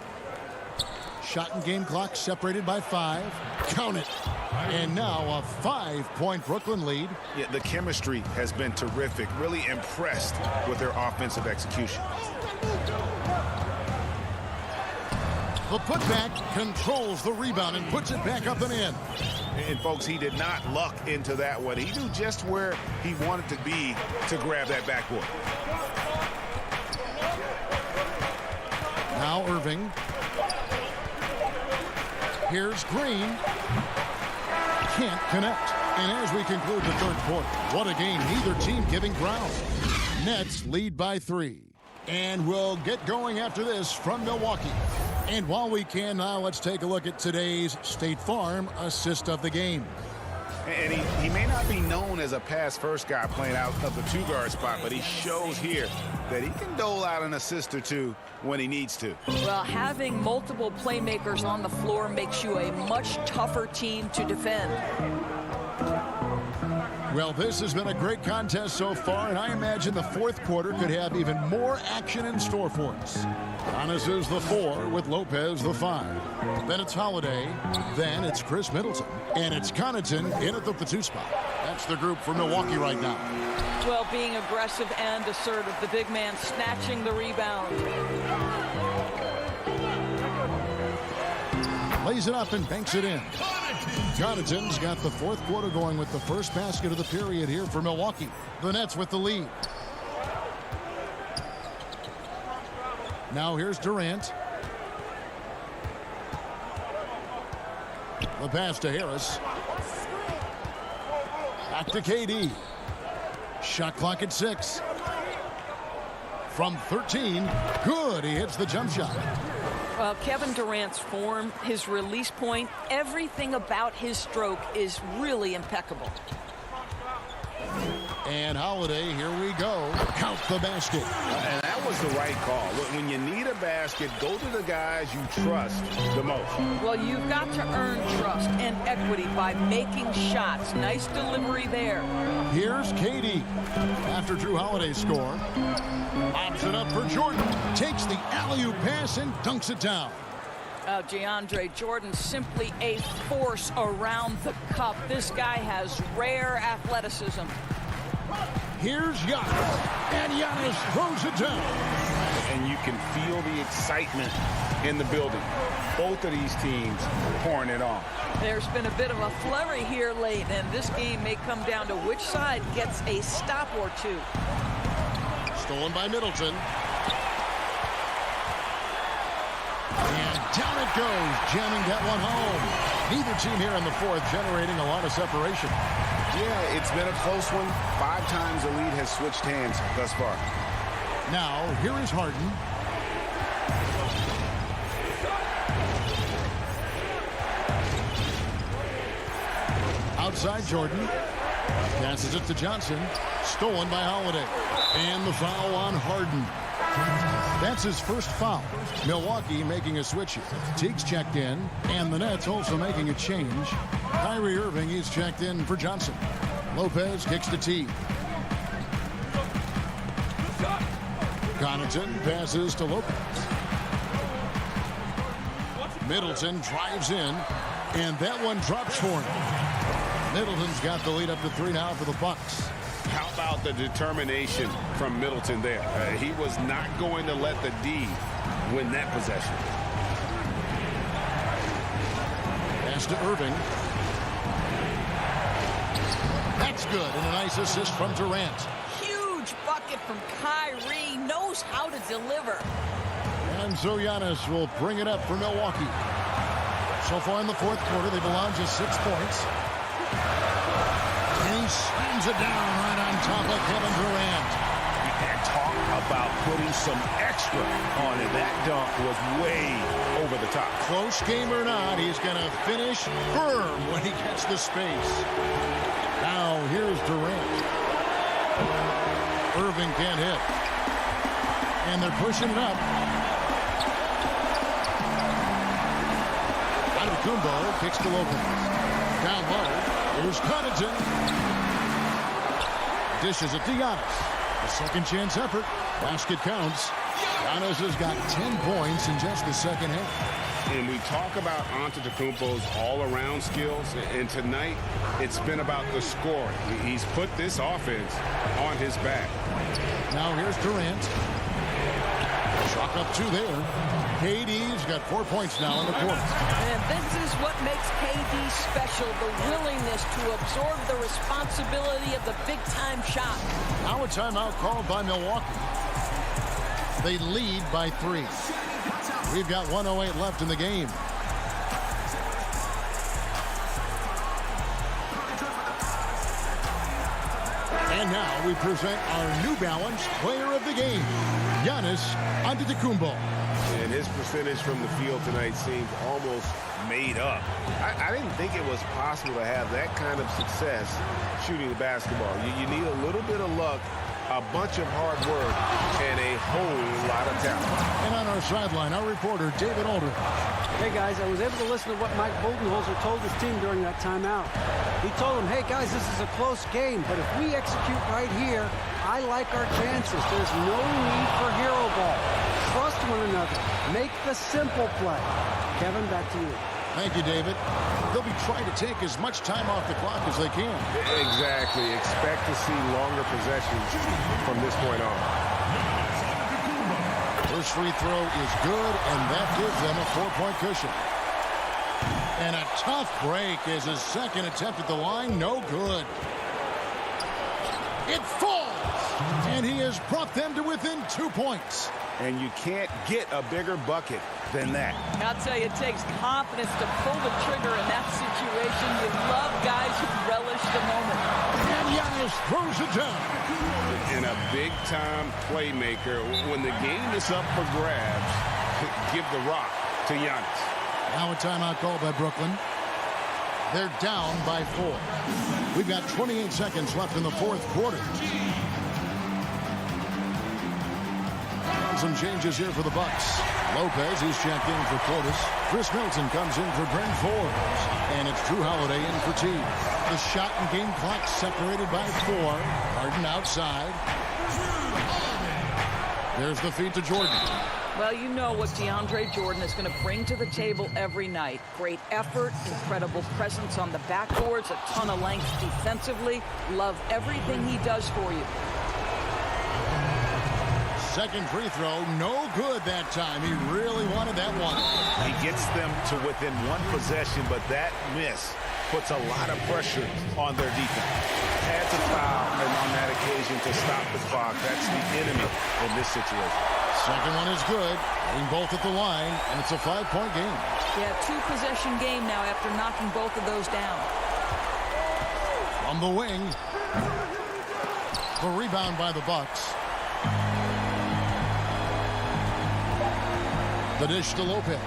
Shot and game clock separated by 5. Count it. And now a 5-point Brooklyn lead. Yeah, the chemistry has been terrific. Really impressed with their offensive execution. The putback controls the rebound and puts it back up and in. And folks, he did not luck into that one. He knew just where he wanted to be to grab that backboard. Now Irving. Here's Green. Can't connect. And as we conclude the third quarter, what a game. Neither team giving ground. Nets lead by 3. And we'll get going after this from Milwaukee. And while we can now, let's take a look at today's State Farm assist of the game. And he may not be known as a pass-first guy playing out of the 2-guard spot, but he shows here that he can dole out an assist or two when he needs to. Well, having multiple playmakers on the floor makes you a much tougher team to defend. Well, this has been a great contest so far, and I imagine the fourth quarter could have even more action in store for us. Giannis is the 4 with Lopez the 5. Then it's Holiday. Then it's Chris Middleton. And it's Connaughton in at the 2 spot. That's the group for Milwaukee right now. Well, being aggressive and assertive. The big man snatching the rebound. Lays it up and banks it in. Connaughton's got the fourth quarter going with the first basket of the period here for Milwaukee. The Nets with the lead. Now here's Durant. The pass to Harris. Back to KD. Shot clock at 6. From 13. Good. He hits the jump shot. Well, Kevin Durant's form, his release point, everything about his stroke is really impeccable. And Holiday, here we go. Count the basket. And that was the right call. When you need a basket, go to the guys you trust the most. Well, you've got to earn trust and equity by making shots. Nice delivery there. Here's KD. After Drew Holiday's score. Lobs it up for Jordan. Takes the alley-oop pass and dunks it down. DeAndre Jordan, simply a force around the cup. This guy has rare athleticism. Here's Giannis. And Giannis throws it down. And you can feel the excitement in the building. Both of these teams pouring it on. There's been a bit of a flurry here late, and this game may come down to which side gets a stop or two. Stolen by Middleton. And down it goes, jamming that one home. Neither team here in the fourth generating a lot of separation. Yeah, it's been a close one. 5 times the lead has switched hands thus far. Now, here is Harden. Outside Jordan. Passes it to Johnson. Stolen by Holiday. And the foul on Harden. That's his first foul. Milwaukee making a switch here. Teague's checked in, and the Nets also making a change. Kyrie Irving is checked in for Johnson. Lopez kicks to Teague. Connaughton passes to Lopez. Middleton drives in, and that one drops for him. Middleton's got the lead up to 3 now for the Bucks. How about the determination from Middleton there? He was not going to let the D win that possession. Pass to Irving. That's good, and a nice assist from Durant. Huge bucket from Kyrie. Knows how to deliver. And so Giannis will bring it up for Milwaukee. So far in the fourth quarter, they belong just 6 points. And he slams it down right on top of Kevin Durant. And talk about putting some extra on it. That dunk was way over the top. Close game or not, he's going to finish firm when he gets the space. Now here's Durant. Irving can't hit. And they're pushing it up. Kumbo kicks to Lopez. Down low. Here's Connaughton. Dishes it to Giannis. A second chance effort. Basket counts. Giannis has got 10 points in just the second half. And we talk about Antetokounmpo's all-around skills, and tonight it's been about the scoring. He's put this offense on his back. Now here's Durant. Chalk up 2 there. KD's got 4 points now in the quarter. And this is what makes KD special, the willingness to absorb the responsibility of the big-time shot. Now a timeout called by Milwaukee. They lead by 3. We've got 1:08 left in the game. And now we present our New Balance Player of the Game, Giannis Antetokounmpo. And his percentage from the field tonight seems almost made up. I didn't think it was possible to have that kind of success shooting the basketball. You need a little bit of luck, a bunch of hard work, and a whole lot of talent. And on our sideline, our reporter, David Aldridge. Hey, guys, I was able to listen to what Mike Budenholzer told his team during that timeout. He told them, hey, guys, this is a close game, but if we execute right here, I like our chances. There's no need for hero ball. Trust one another. Make the simple play. Kevin, back to you. Thank you, David. They'll be trying to take as much time off the clock as they can. Exactly. Expect to see longer possessions from this point on. First free throw is good, and that gives them a 4-point cushion. And a tough break is his second attempt at the line. No good. It falls, and he has brought them to within 2 points. And you can't get a bigger bucket than that. I'll tell you, it takes confidence to pull the trigger in that situation. You love guys who relish the moment. And Giannis throws it down. And a big-time playmaker. When the game is up for grabs, give the rock to Giannis. Now a timeout called by Brooklyn. They're down by 4. We've got 28 seconds left in the fourth quarter. Some changes here for the Bucks. Lopez is checked in for Portis. Chris Middleton comes in for Brent Forbes. And it's Drew Holiday in for T. The shot and game clock separated by 4. Harden outside. There's the feed to Jordan. Well, you know what DeAndre Jordan is going to bring to the table every night. Great effort, incredible presence on the backboards, a ton of length defensively. Love everything he does for you. Second free throw, no good that time. He really wanted that one. He gets them to within 1 possession, but that miss puts a lot of pressure on their defense. Had to foul, and on that occasion to stop the clock. That's the enemy in this situation. Second one is good. Getting both at the line, and it's a 5-point game. Yeah, 2-possession game now after knocking both of those down. From the wing. The rebound by the Bucks. The dish to Lopez.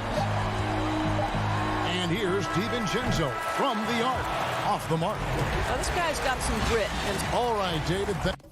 And here's DiVincenzo from the arc. Off the mark. Now, this guy's got some grit. All right, David. Thank you.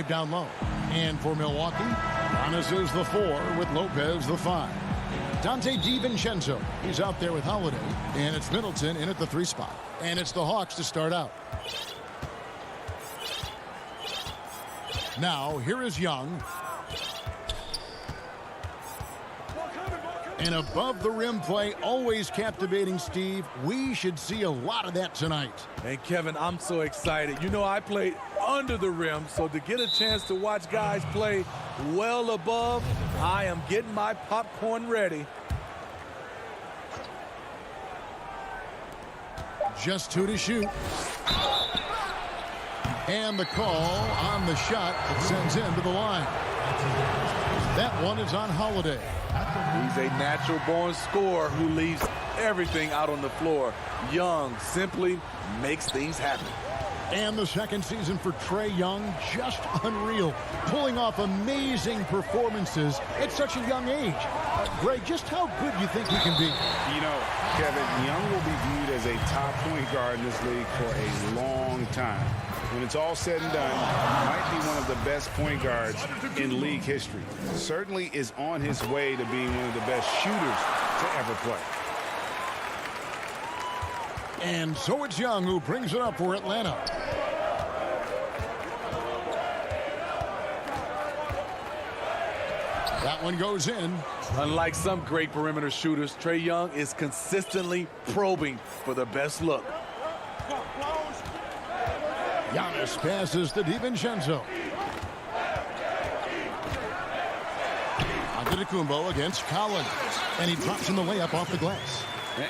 Down low. And for Milwaukee, Giannis is the 4 with Lopez the 5. Dante DiVincenzo, he's out there with Holiday. And it's Middleton in at the 3 spot. And it's the Hawks to start out. Now, here is Young. And above the rim play, always captivating, Steve. We should see a lot of that tonight. And Kevin, I'm so excited. You know, I played under the rim, so to get a chance to watch guys play well above, I am getting my popcorn ready. Just 2 to shoot. And the call on the shot that sends him to the line. That one is on Holiday. He's a natural-born scorer who leaves everything out on the floor. Young simply makes things happen. And the second season for Trae Young, just unreal. Pulling off amazing performances at such a young age. Greg, just how good do you think he can be? You know, Kevin, Young will be viewed as a top point guard in this league for a long time. When it's all said and done, he might be one of the best point guards in league history. Certainly is on his way to being one of the best shooters to ever play. And so it's Young who brings it up for Atlanta. That one goes in. Unlike some great perimeter shooters, Trae Young is consistently probing for the best look. Giannis passes to DiVincenzo. Antetokounmpo against Collins. And he drops in the layup off the glass.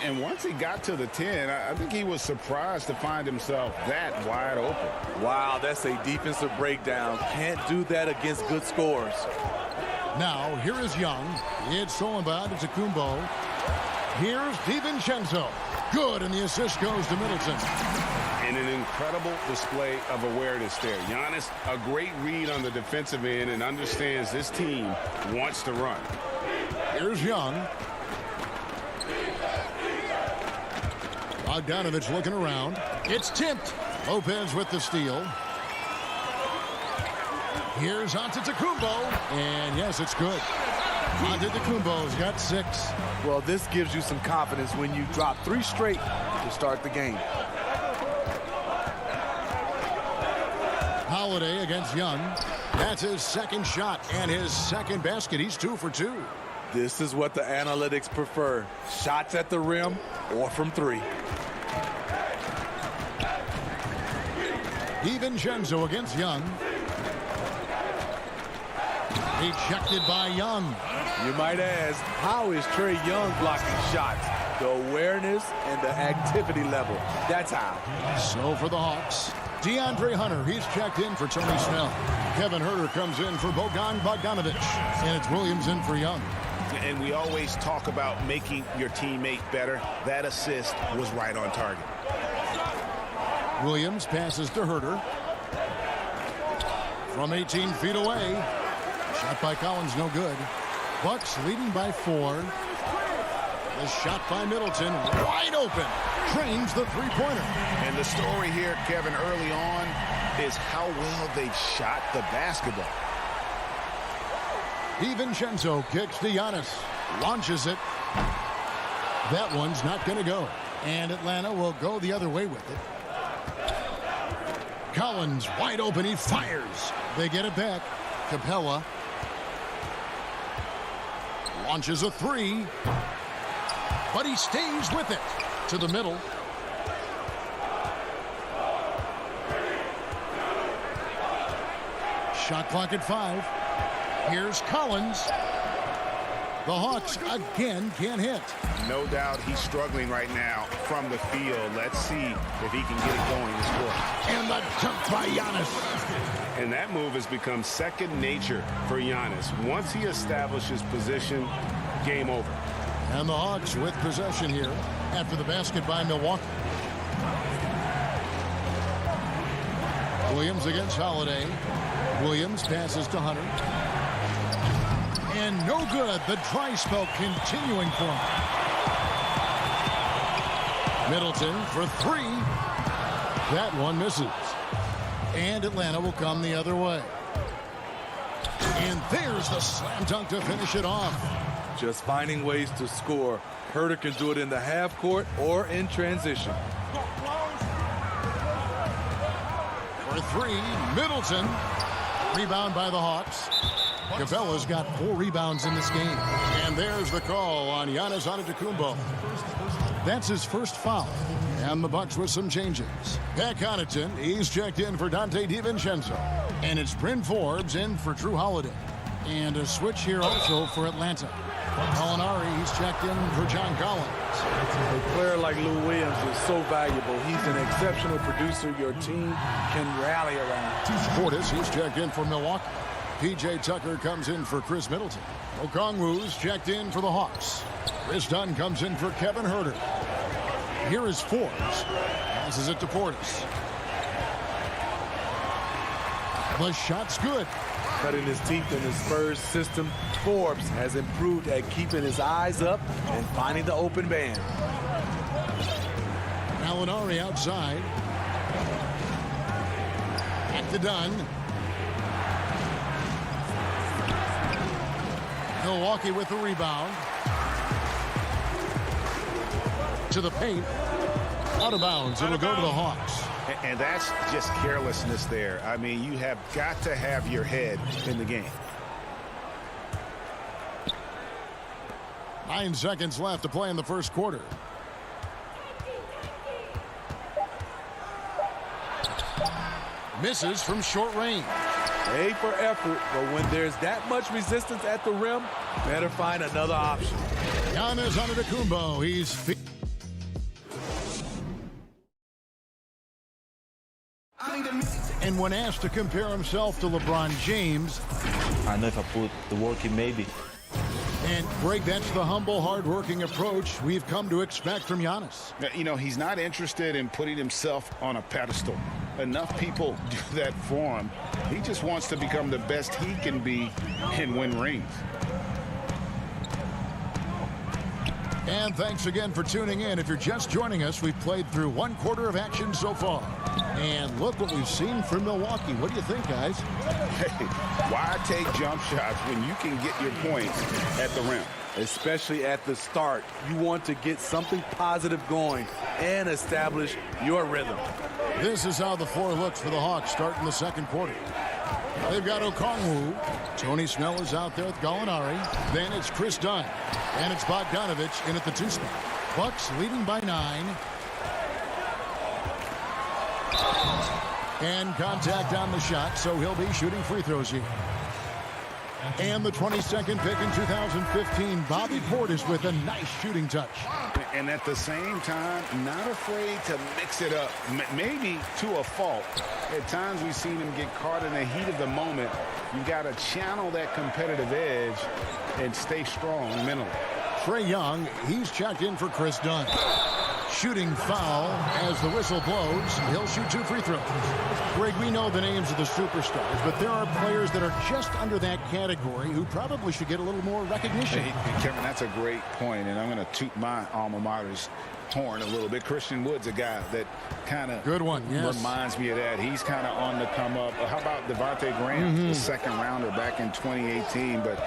And once he got to the 10, I think he was surprised to find himself that wide open. Wow, that's a defensive breakdown. Can't do that against good scorers. Now, here is Young. It's stolen by Antetokounmpo. Here's DiVincenzo. Good, and the assist goes to Middleton. And an incredible display of awareness there. Giannis, a great read on the defensive end and understands this team wants to run. Here's Young. Bogdanovich looking around. It's tipped. Lopez with the steal. Here's Antetokounmpo. And yes, it's good. Antetokounmpo's got 6. Well, this gives you some confidence when you drop 3 straight to start the game. Holiday against Young. That's his second shot and his second basket. He's 2 for 2. This is what the analytics prefer. Shots at the rim or from 3. DiVincenzo against Young. Ejected by Young. You might ask, how is Trae Young blocking shots? The awareness and the activity level. That's how. So for the Hawks, DeAndre Hunter, he's checked in for Tony Snell. Kevin Huerter comes in for Bogdanovich. And it's Williams in for Young. And we always talk about making your teammate better. That assist was right on target. Williams passes to Huerter. From 18 feet away. Shot by Collins, no good. Bucks leading by 4. The shot by Middleton, wide open. Trains the three-pointer. And the story here, Kevin, early on is how well they've shot the basketball. DiVincenzo kicks to Giannis. Launches it. That one's not going to go. And Atlanta will go the other way with it. Collins wide open. He fires. They get it back. Capella launches a 3. But he stays with it. To the middle. Shot clock at 5. Here's Collins. The Hawks again can't hit. No doubt he's struggling right now from the field. Let's see if he can get it going this quarter. And the jump by Giannis. And that move has become second nature for Giannis. Once he establishes position, game over. And the Hawks with possession here after the basket by Milwaukee. Williams against Holiday. Williams passes to Hunter. And no good. The dry spell continuing for him. Middleton for 3. That one misses. And Atlanta will come the other way. And there's the slam dunk to finish it off. Just finding ways to score. Huerter can do it in the half court or in transition. For 3, Middleton. Rebound by the Hawks. Capella's got 4 rebounds in this game. And there's the call on Giannis Antetokounmpo. That's his first foul. And the Bucks with some changes. Pat Connaughton, he's checked in for Dante DiVincenzo. And it's Bryn Forbes in for Drew Holiday. And a switch here also for Atlanta. Molinari, he's checked in for John Collins. A player like Lou Williams is so valuable. He's an exceptional producer your team can rally around. Portis, he's checked in for Milwaukee. P.J. Tucker comes in for Chris Middleton. Okongwu's checked in for the Hawks. Chris Dunn comes in for Kevin Huerter. Here is Forbes. Passes it to Portis. The shot's good. Cutting his teeth in the Spurs system, Forbes has improved at keeping his eyes up and finding the open man. Molinari outside. Back to Dunn. Milwaukee with the rebound. To the paint. Out of bounds. It'll go to the Hawks. And that's just carelessness there. I mean, you have got to have your head in the game. 9 seconds left to play in the first quarter. Misses from short range. A for effort, but when there's that much resistance at the rim, better find another option. Giannis Antetokounmpo, he's... And when asked to compare himself to LeBron James... I know if I put the work in, maybe. And, Greg, that's the humble, hard-working approach we've come to expect from Giannis. You know, he's not interested in putting himself on a pedestal. Enough people do that for him. He just wants to become the best he can be and win rings. And thanks again for tuning in. If you're just joining us, we've played through 1 quarter of action so far. And look what we've seen from Milwaukee. What do you think, guys? Hey, why take jump shots when you can get your points at the rim? Especially at the start. You want to get something positive going and establish your rhythm. This is how the floor looks for the Hawks starting the second quarter. They've got Okongwu. Tony Snell is out there with Gallinari. Then it's Chris Dunn. And it's Bogdanovich in at the 2 spot. Bucks leading by 9. And contact on the shot, so he'll be shooting free throws here. And the 22nd pick in 2015, Bobby Portis with a nice shooting touch. And at the same time, not afraid to mix it up, maybe to a fault. At times we've seen him get caught in the heat of the moment. You got to channel that competitive edge and stay strong mentally. Trae Young, he's checked in for Chris Dunn. Shooting foul as the whistle blows. He'll shoot 2 free throws. Greg, we know the names of the superstars, but there are players that are just under that category who probably should get a little more recognition. Hey, Kevin, that's a great point, and I'm going to toot my alma mater's horn a little bit. Christian Wood's a guy that kind of reminds me of that. He's kind of on the come up. How about Devontae Graham, the second rounder back in 2018, but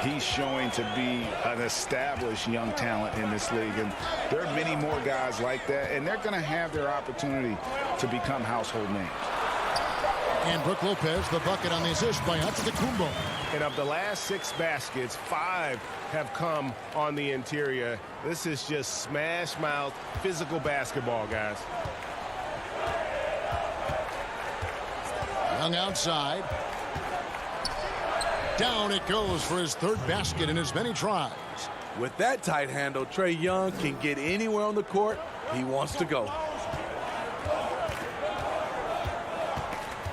he's showing to be an established young talent in this league. And there are many more guys like that, and they're going to have their opportunity to become household names. And Brook Lopez, the bucket on the assist by Antetokounmpo. And of the last 6 baskets, 5 have come on the interior. This is just smash mouth, physical basketball, guys. Young outside. Down it goes for his 3rd basket in as many tries. With that tight handle, Trae Young can get anywhere on the court he wants to go.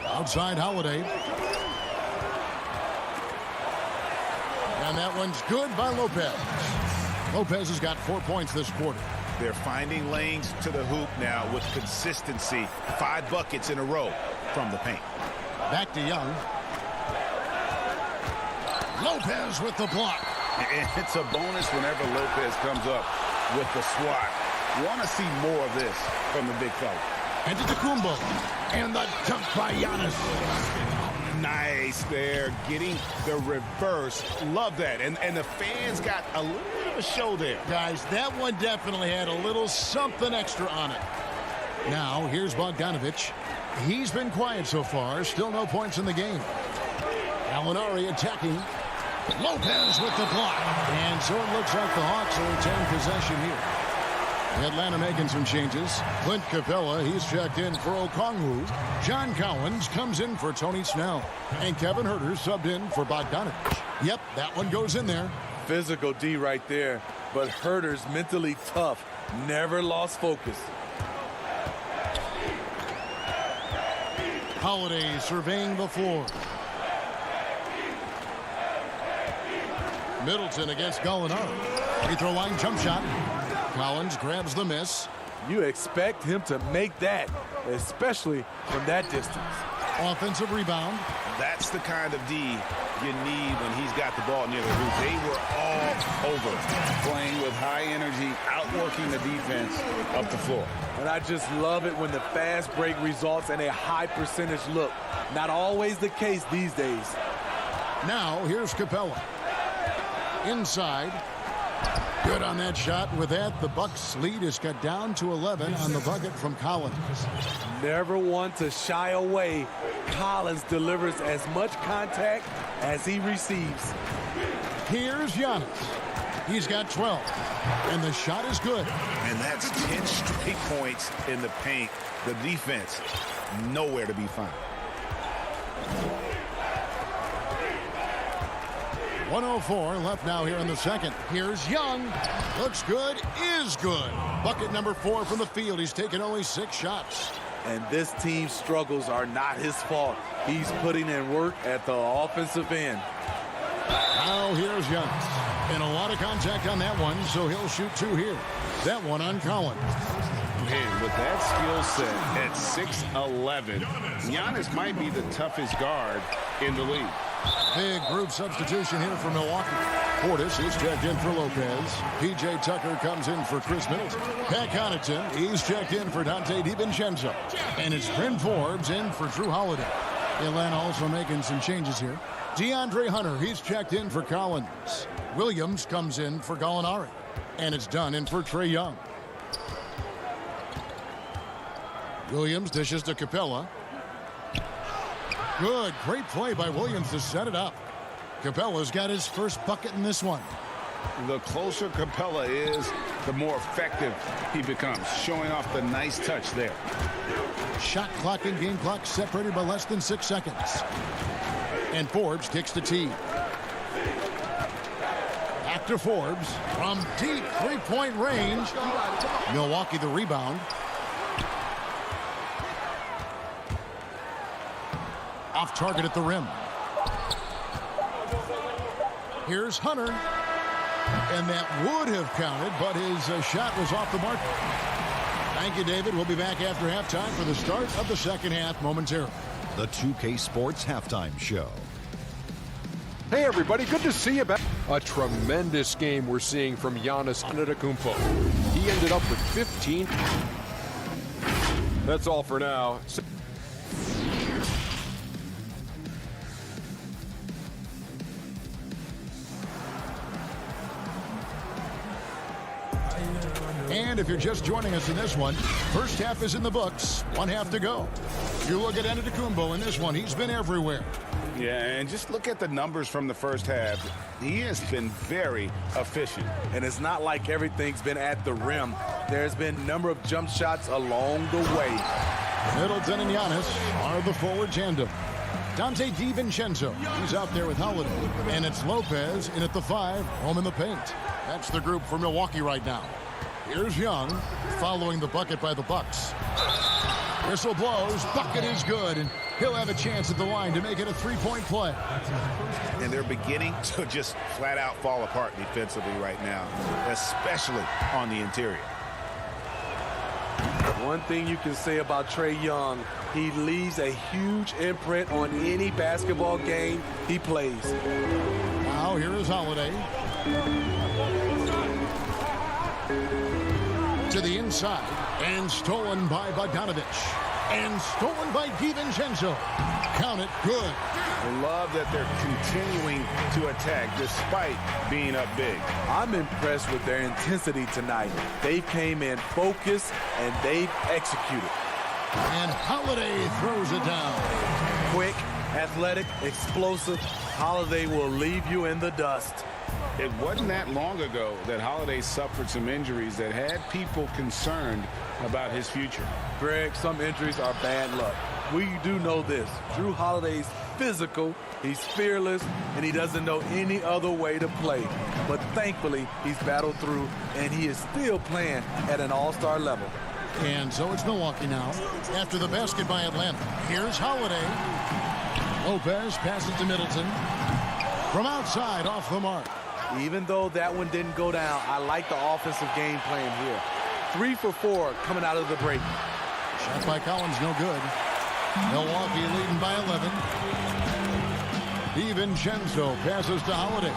Outside Holiday. And that one's good by Lopez. Lopez has got 4 points this quarter. They're finding lanes to the hoop now with consistency. 5 buckets in a row from the paint. Back to Young. Lopez with the block. And it's a bonus whenever Lopez comes up with the swat. Want to see more of this from the big fella. Antetokounmpo. And the dunk by Giannis. Nice there, getting the reverse. Love that. And the fans got a little bit of a show there. Guys, that one definitely had a little something extra on it. Now, here's Bogdanovich. He's been quiet so far. Still no points in the game. Gallinari attacking. Lopez with the block. And so it looks like the Hawks will retain possession here. Atlanta making some changes. Clint Capella, he's checked in for Okongwu. John Collins comes in for Tony Snell. And Kevin Huerter subbed in for Bogdanovich. Yep, that one goes in there. Physical D right there, but Huerter's mentally tough. Never lost focus. Holiday surveying the floor. Middleton against Gallinari. Free throw line jump shot. Collins grabs the miss. You expect him to make that, especially from that distance. Offensive rebound. That's the kind of D you need when he's got the ball near the hoop. They were all over, playing with high energy, outworking the defense up the floor. And I just love it when the fast break results in a high percentage look. Not always the case these days. Now here's Capella. Inside. Good on that shot. With that, the Bucks' lead is cut down to 11 on the bucket from Collins. Never want to shy away. Collins delivers as much contact as he receives. Here's Giannis. He's got 12. And the shot is good. And that's 10 straight points in the paint. The defense, nowhere to be found. 1:04 left now here in the second. Here's Young. Looks good, is good. Bucket number 4 from the field. He's taken only 6 shots. And this team's struggles are not his fault. He's putting in work at the offensive end. Now here's Young. And a lot of contact on that one, so he'll shoot 2 here. That one on Collins. Man, with that skill set at 6'11", Giannis might be the toughest guard in the league. Big group substitution here for Milwaukee. Portis is checked in for Lopez. P.J. Tucker comes in for Chris Middleton. Pat Connaughton, he's checked in for Dante DiVincenzo. And it's Bryn Forbes in for Drew Holiday. Atlanta also making some changes here. DeAndre Hunter, he's checked in for Collins. Williams comes in for Gallinari. And it's Dunn in for Trae Young. Williams dishes to Capella. Good, great play by Williams to set it up. Capella's got his first bucket in this one. The closer Capella is, the more effective he becomes, showing off the nice touch there. Shot clock and game clock separated by less than 6 seconds. And Forbes kicks the tee. Back to Forbes from deep three-point range. Milwaukee the rebound. Off target at the rim. Here's Hunter. And that would have counted, but his shot was off the mark. Thank you, David. We'll be back after halftime for the start of the second half momentarily. The 2K Sports Halftime Show. Hey, everybody. Good to see you back. A tremendous game we're seeing from Giannis Antetokounmpo. He ended up with 15. That's all for now. And if you're just joining us in this one, first half is in the books. 1 half to go. You look at Antetokounmpo in this one. He's been everywhere. Yeah, and just look at the numbers from the first half. He has been very efficient. And it's not like everything's been at the rim. There's been a number of jump shots along the way. Middleton and Giannis are the forward tandem. Dante DiVincenzo, he's out there with Holiday. And it's Lopez in at the 5, home in the paint. That's the group for Milwaukee right now. Here's Young, following the bucket by the Bucks. Whistle blows, bucket is good, and he'll have a chance at the line to make it a three-point play. And they're beginning to just flat out fall apart defensively right now, especially on the interior. One thing you can say about Trae Young, he leaves a huge imprint on any basketball game he plays. Now here is Holiday. To the inside, and stolen by Bogdanovich. And stolen by DiVincenzo. Count it, good. I love that they're continuing to attack despite being up big. I'm impressed with their intensity tonight. They came in focused and they've executed. And Holiday throws it down. Quick, athletic, explosive. Holiday will leave you in the dust. It wasn't that long ago that Holiday suffered some injuries that had people concerned about his future. Greg, some injuries are bad luck. We do know this. Drew Holiday's physical, he's fearless, and he doesn't know any other way to play. But thankfully, he's battled through, and he is still playing at an all-star level. And so it's Milwaukee now. After the basket by Atlanta, here's Holiday. Lopez passes to Middleton. From outside, off the mark. Even though that one didn't go down, I like the offensive game plan here. 3 for 4 coming out of the break. Shot by Collins, no good. Milwaukee leading by 11. DiVincenzo passes to Holiday.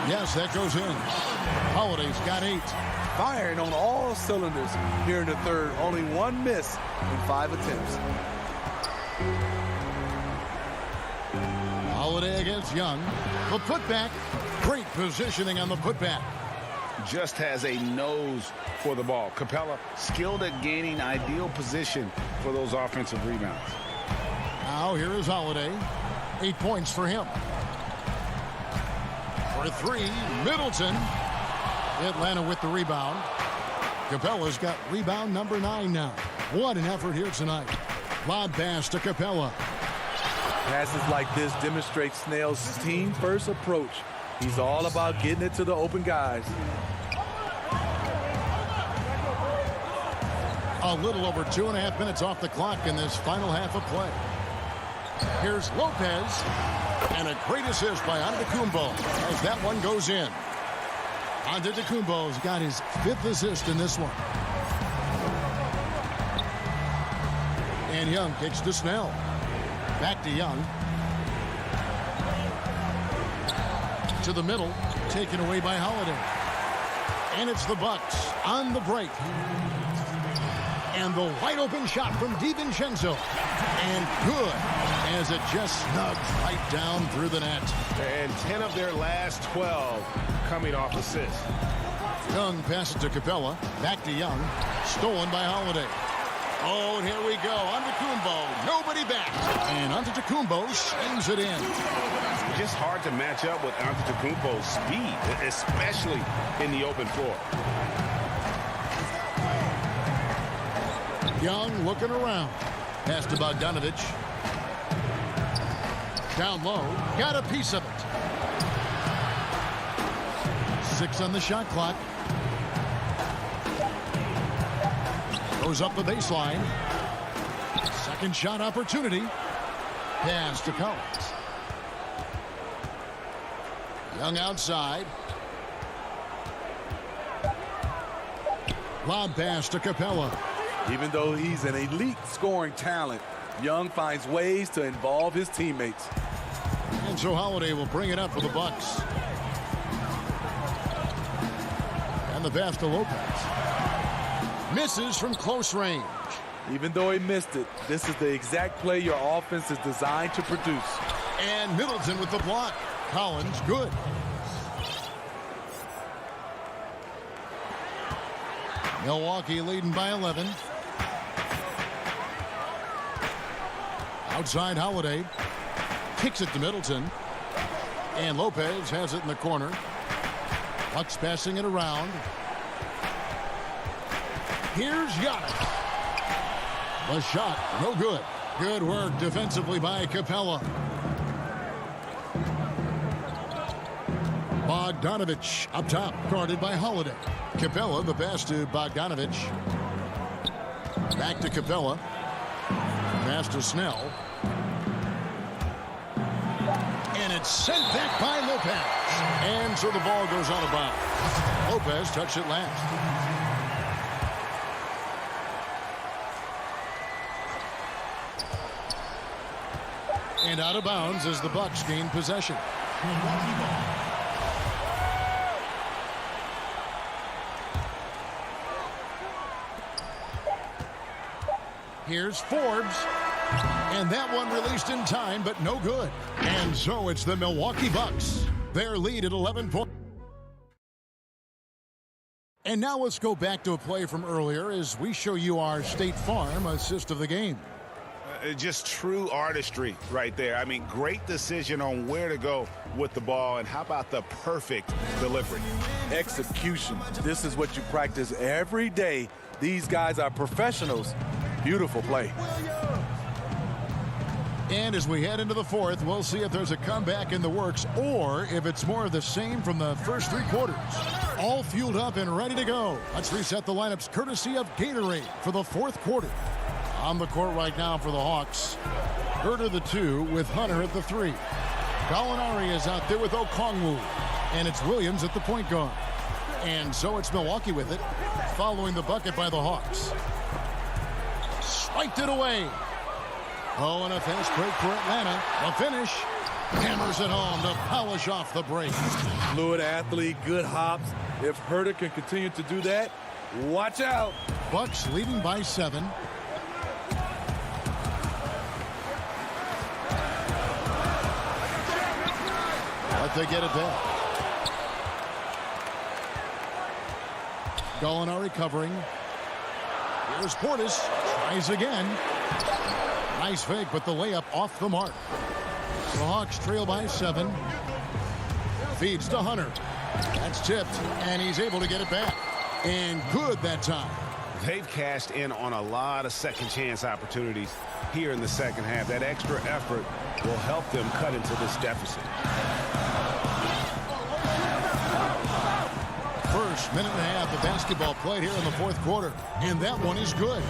Yes, that goes in. Holiday's got 8. Firing on all cylinders here in the third. Only one miss in 5 attempts. Holiday against Young. The putback. Great positioning on the putback. Just has a nose for the ball. Capella skilled at gaining ideal position for those offensive rebounds. Now here is Holiday. 8 points for him. For 3, Middleton. Atlanta with the rebound. Capella's got rebound number 9 now. What an effort here tonight. Lob pass to Capella. Passes like this demonstrate Snell's team-first approach. He's all about getting it to the open guys. A little over 2.5 minutes off the clock in this final half of play. Here's Lopez. And a great assist by Antetokounmpo as that one goes in. Antetokounmpo's got his 5th assist in this one. And Young kicks to Snell. Back to Young. To the middle, taken away by Holiday. And it's the Bucks on the break. And the wide open shot from DiVincenzo. And good, as it just snugs right down through the net. And 10 of their last 12 coming off assists. Young passes to Capella. Back to Young. Stolen by Holiday. Oh, and here we go. Antetokounmpo. Nobody back. And Antetokounmpo slings it in. Just hard to match up with Antetokounmpo's speed, especially in the open floor. Young looking around. Pass to Bogdanovich. Down low. Got a piece of it. 6 on the shot clock. Goes up the baseline. Second shot opportunity. Pass to Collins. Young outside. Lob pass to Capella. Even though he's an elite scoring talent, Young finds ways to involve his teammates. And so Holiday will bring it up for the Bucks. And the pass to Lopez. Misses from close range. Even though he missed it, this is the exact play your offense is designed to produce. And Middleton with the block. Collins, good. Milwaukee leading by 11. Outside Holiday. Kicks it to Middleton. And Lopez has it in the corner. Bucks passing it around. Here's Giannis. The shot, no good. Good work defensively by Capella. Bogdanovich up top, guarded by Holiday. Capella, the pass to Bogdanovich. Back to Capella. Pass to Snell. And it's sent back by Lopez. And so the ball goes out of bounds. Lopez touched it last. And out of bounds as the Bucks gain possession. Here's Forbes. And that one released in time, but no good. And so it's the Milwaukee Bucks. Their lead at 11 points. And now let's go back to a play from earlier as we show you our State Farm assist of the game. Just true artistry right there. I mean, great decision on where to go with the ball, and how about the perfect delivery? Execution. This is what you practice every day. These guys are professionals. Beautiful play. And as we head into the fourth, we'll see if there's a comeback in the works or if it's more of the same from the first 3 quarters. All fueled up and ready to go. Let's reset the lineups courtesy of Gatorade for the fourth quarter. On the court right now for the Hawks. Herter the 2 with Hunter at the 3. Gallinari is out there with Okongwu. And it's Williams at the point guard. And so it's Milwaukee with it, following the bucket by the Hawks. Spiked it away. Oh, and a fast break for Atlanta. The finish. Hammers it home to polish off the break. Fluid athlete, good hops. If Herter can continue to do that, watch out. Bucks leading by 7. But they get it back. Gallinari covering. Here's Portis. Tries again. Nice fake, but the layup off the mark. The Hawks trail by 7. Feeds to Hunter. That's tipped, and he's able to get it back. And good that time. They've cashed in on a lot of second chance opportunities here in the second half. That extra effort will help them cut into this deficit. First minute and a half of basketball played here in the fourth quarter. And that one is good.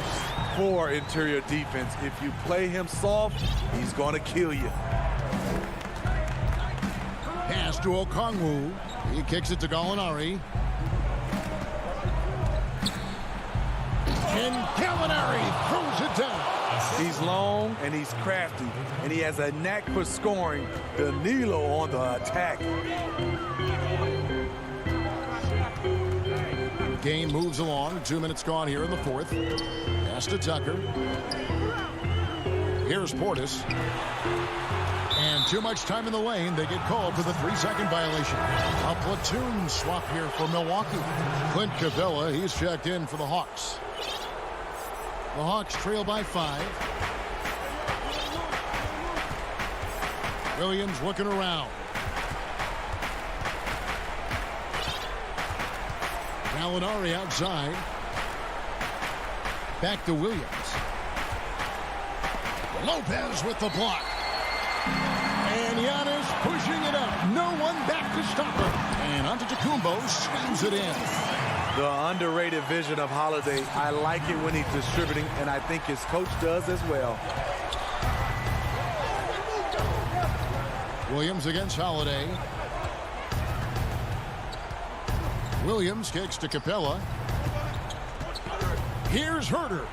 For interior defense, if you play him soft, he's going to kill you. Pass to Okongwu. He kicks it to Gallinari. And Gallinari throws it down. He's long and he's crafty, and he has a knack for scoring. Danilo on the attack. Game moves along. 2 minutes gone here in the fourth. Pass to Tucker. Here's Portis. And too much time in the lane. They get called for the 3-second violation. A platoon swap here for Milwaukee. Clint Capella, he's checked in for the Hawks. The Hawks trail by 5. Williams looking around. Gallinari outside. Back to Williams. Lopez with the block. And Giannis pushing it up. No one back to stop him. And Antetokounmpo swings it in. The underrated vision of Holiday. I like it when he's distributing, and I think his coach does as well. Williams against Holiday. Williams kicks to Capella. Here's Herter.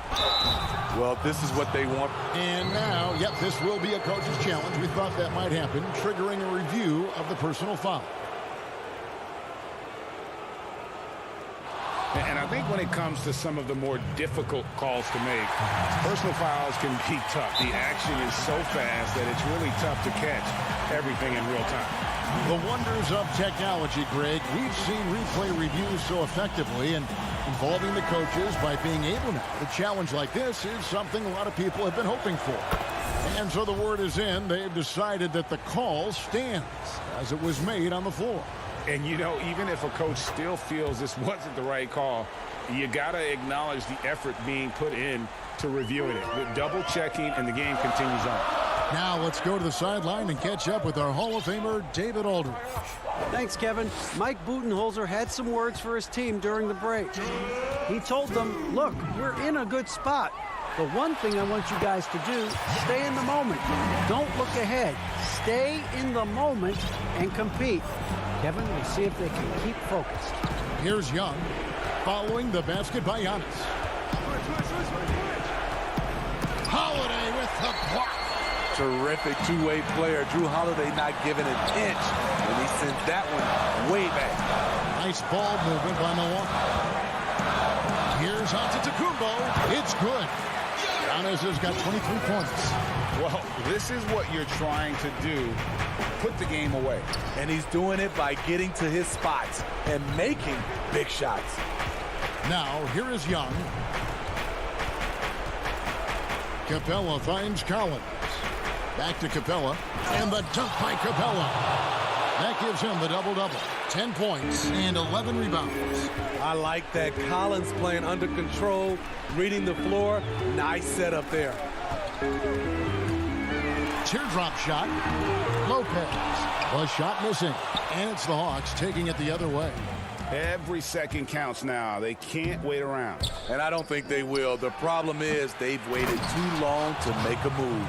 Well, this is what they want. And now, yep, this will be a coach's challenge. We thought that might happen, triggering a review of the personal foul. And I think when it comes to some of the more difficult calls to make, personal fouls can be tough. The action is so fast that it's really tough to catch everything in real time. The wonders of technology, Greg. We've seen replay reviews so effectively, and involving the coaches by being able now. A challenge like this is something a lot of people have been hoping for. And so the word is in. They've decided that the call stands as it was made on the floor. And, you know, even if a coach still feels this wasn't the right call, you got to acknowledge the effort being put in to reviewing it. With double checking, and the game continues on. Now let's go to the sideline and catch up with our Hall of Famer, David Aldridge. Thanks, Kevin. Mike Budenholzer had some words for his team during the break. He told them, look, we're in a good spot. The one thing I want you guys to do, stay in the moment. Don't look ahead. Stay in the moment and compete. Kevin, we'll see if they can keep focused. Here's Young, following the basket by Giannis. Holiday with the block. Terrific two-way player. Drew Holiday not giving an inch, and he sent that one way back. Nice ball movement by Milwaukee. Here's Antetokounmpo. It's good. Giannis has got 23 points. Well, this is what you're trying to do. Put the game away. And he's doing it by getting to his spots and making big shots. Now, here is Young. Capella finds Collins. Back to Capella. And the dunk by Capella. That gives him the double-double. 10 points and 11 rebounds. I like that. Collins playing under control, reading the floor. Nice setup there. Teardrop shot. Lopez. A shot missing. And it's the Hawks taking it the other way. Every second counts now. They can't wait around. And I don't think they will. The problem is they've waited too long to make a move.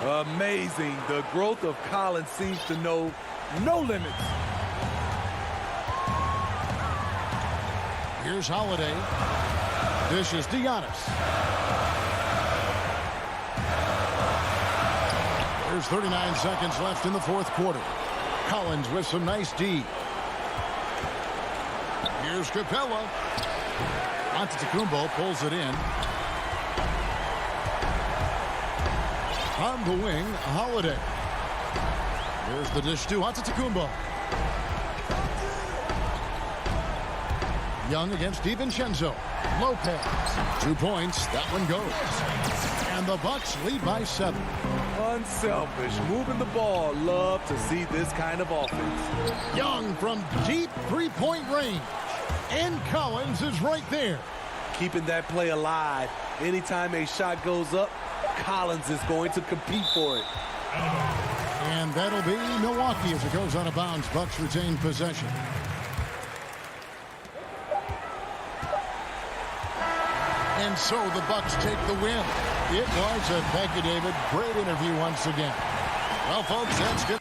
Amazing. The growth of Collins seems to know no limits. Here's Holiday. This is Giannis. There's 39 seconds left in the fourth quarter. Collins with some nice D. Here's Capella. Antetokounmpo pulls it in. On the wing, Holiday. Here's the dish to Antetokounmpo. Young against DiVincenzo. Lopez. 2 points. That one goes. And the Bucks lead by 7. Unselfish. Moving the ball. Love to see this kind of offense. Young from deep three-point range. And Collins is right there. Keeping that play alive. Anytime a shot goes up, Collins is going to compete for it. And that'll be Milwaukee as it goes out of bounds. Bucks retain possession. And so the Bucks take the win. It was a thank you, David. Great interview once again. Well, folks, that's good.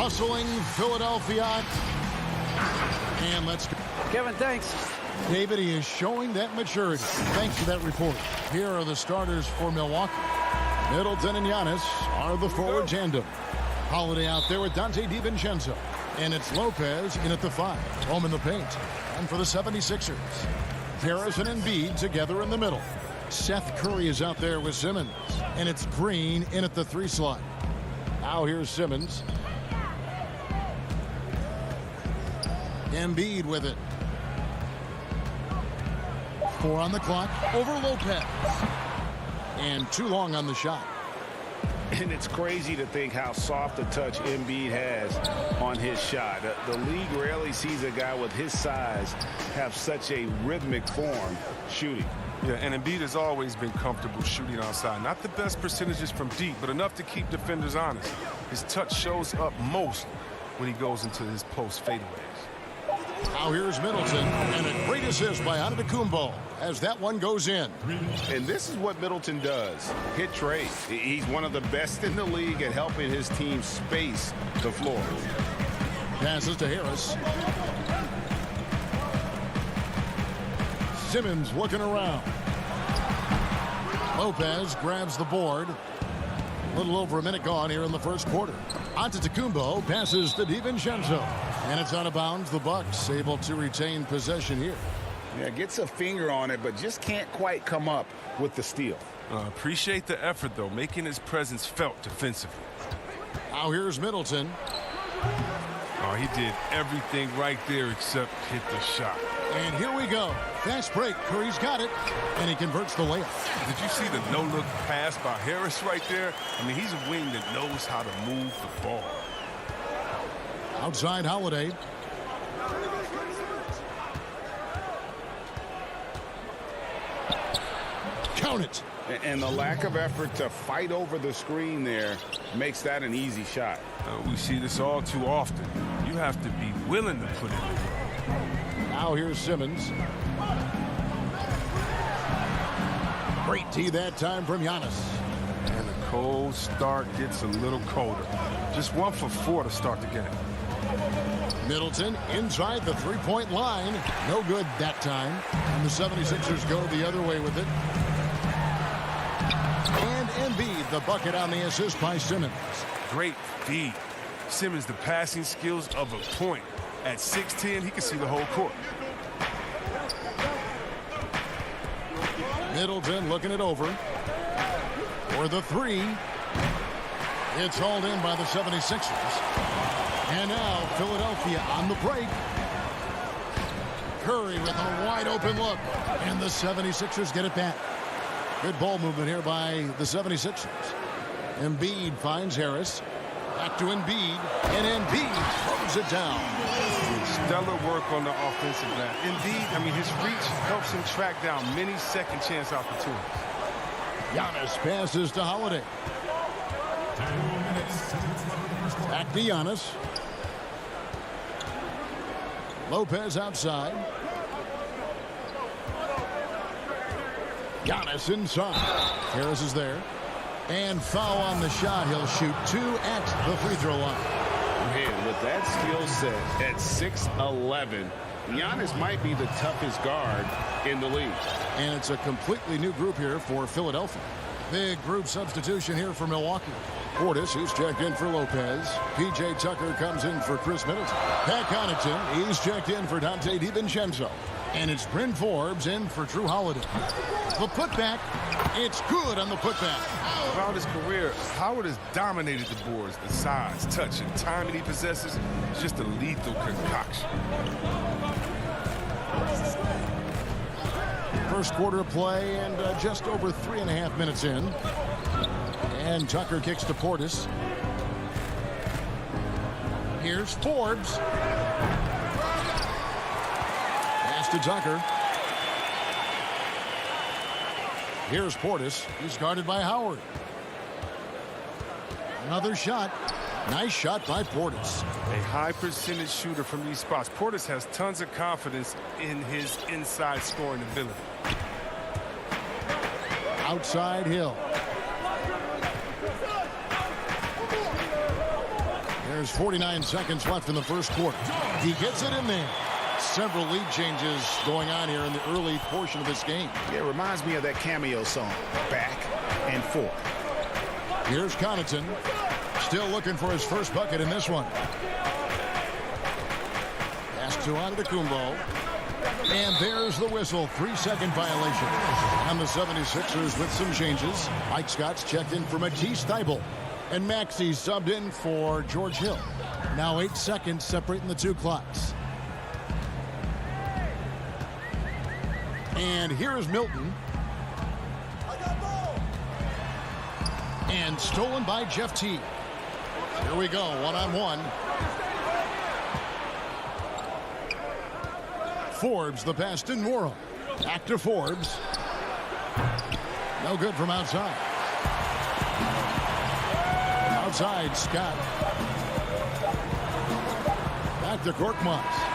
Hustling Philadelphia. And let's go. Kevin, thanks. David, he is showing that maturity. Thanks for that report. Here are the starters for Milwaukee. Middleton and Giannis are the forward tandem. Holiday out there with Dante DiVincenzo. And it's Lopez in at the 5. Home in the paint. And for the 76ers, Harrison and Embiid together in the middle. Seth Curry is out there with Simmons. And it's Green in at the 3 slot. Now here's Simmons. Embiid with it. 4 on the clock. Over Lopez. And too long on the shot. And it's crazy to think how soft a touch Embiid has on his shot. The league rarely sees a guy with his size have such a rhythmic form shooting. Yeah, and Embiid has always been comfortable shooting outside. Not the best percentages from deep, but enough to keep defenders honest. His touch shows up most when he goes into his post fadeaways. Now here's Middleton, and a great assist by Antetokounmpo as that one goes in. And this is what Middleton does. Hit trade. He's one of the best in the league at helping his team space the floor. Passes to Harris. Simmons looking around. Lopez grabs the board. A little over a minute gone here in the first quarter. Antetokounmpo passes to DiVincenzo. And it's out of bounds. The Bucks able to retain possession here. Yeah, gets a finger on it, but just can't quite come up with the steal. Appreciate the effort, though, making his presence felt defensively. Now here's Middleton. Oh, he did everything right there except hit the shot. And here we go. Fast break. Curry's got it. And he converts the layup. Did you see the no-look pass by Harris right there? I mean, he's a wing that knows how to move the ball. Outside Holiday. Count it. And the lack of effort to fight over the screen there makes that an easy shot. We see this all too often. You have to be willing to put it in the work. Now here's Simmons. Great tee that time from Giannis. And the cold start gets a little colder. Just 1 for 4 to start the game. Middleton inside the three-point line. No good that time. And the 76ers go the other way with it. And Embiid, the bucket on the assist by Simmons. Great feed. Simmons, the passing skills of a point. At 6'10", he can see the whole court. Middleton looking it over. For the three. It's hauled in by the 76ers. And now Philadelphia on the break. Curry with a wide open look. And the 76ers get it back. Good ball movement here by the 76ers. Embiid finds Harris. Back to Embiid. And Embiid throws it down. Stellar work on the offensive end. Embiid, I mean, his reach helps him track down many second chance opportunities. Giannis passes to Holiday. Back to Giannis. Lopez outside. Giannis inside. Harris is there. And foul on the shot. He'll shoot 2 at the free throw line. Man, with that skill set at 6'11", Giannis might be the toughest guard in the league. And it's a completely new group here for Philadelphia. Big group substitution here for Milwaukee. Portis, he's checked in for Lopez. P.J. Tucker comes in for Chris Middleton. Pat Connaughton, he's checked in for Dante DiVincenzo. And it's Bryn Forbes in for Drew Holiday. The putback, it's good on the putback. Throughout his career, Howard has dominated the boards. The size, touch, and timing he possesses is just a lethal concoction. First quarter of play and just over 3.5 minutes in. And Tucker kicks to Portis. Here's Forbes. Pass to Tucker. Here's Portis. He's guarded by Howard. Another shot. Nice shot by Portis. A high percentage shooter from these spots. Portis has tons of confidence in his inside scoring ability. Outside Hill. There's 49 seconds left in the first quarter. He gets it in there. Several lead changes going on here in the early portion of this game. Yeah, it reminds me of that cameo song, Back and Forth. Here's Connaughton. Still looking for his first bucket in this one. Pass to Antetokounmpo. And there's the whistle. 3-second violation. And the 76ers with some changes. Mike Scott's checked in for Matisse Thybulle. And Maxey subbed in for George Hill. Now 8 seconds separating the two clocks. And here's Milton. And stolen by Jeff Teague. Here we go, one-on-one. Forbes, the pass to Nwora. Back to Forbes. No good from outside. Outside, Scott. Back to Korkmaz.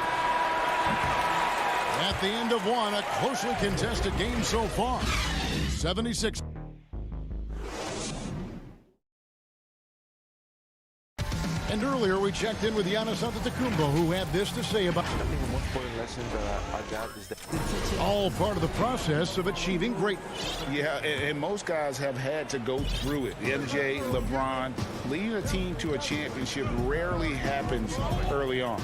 At the end of one, a closely contested game so far. 76. And earlier we checked in with Giannis Antetokounmpo, who had this to say about. I think the most important lesson that I got is that all part of the process of achieving greatness. Yeah, and most guys have had to go through it. MJ, LeBron, leading a team to a championship rarely happens early on.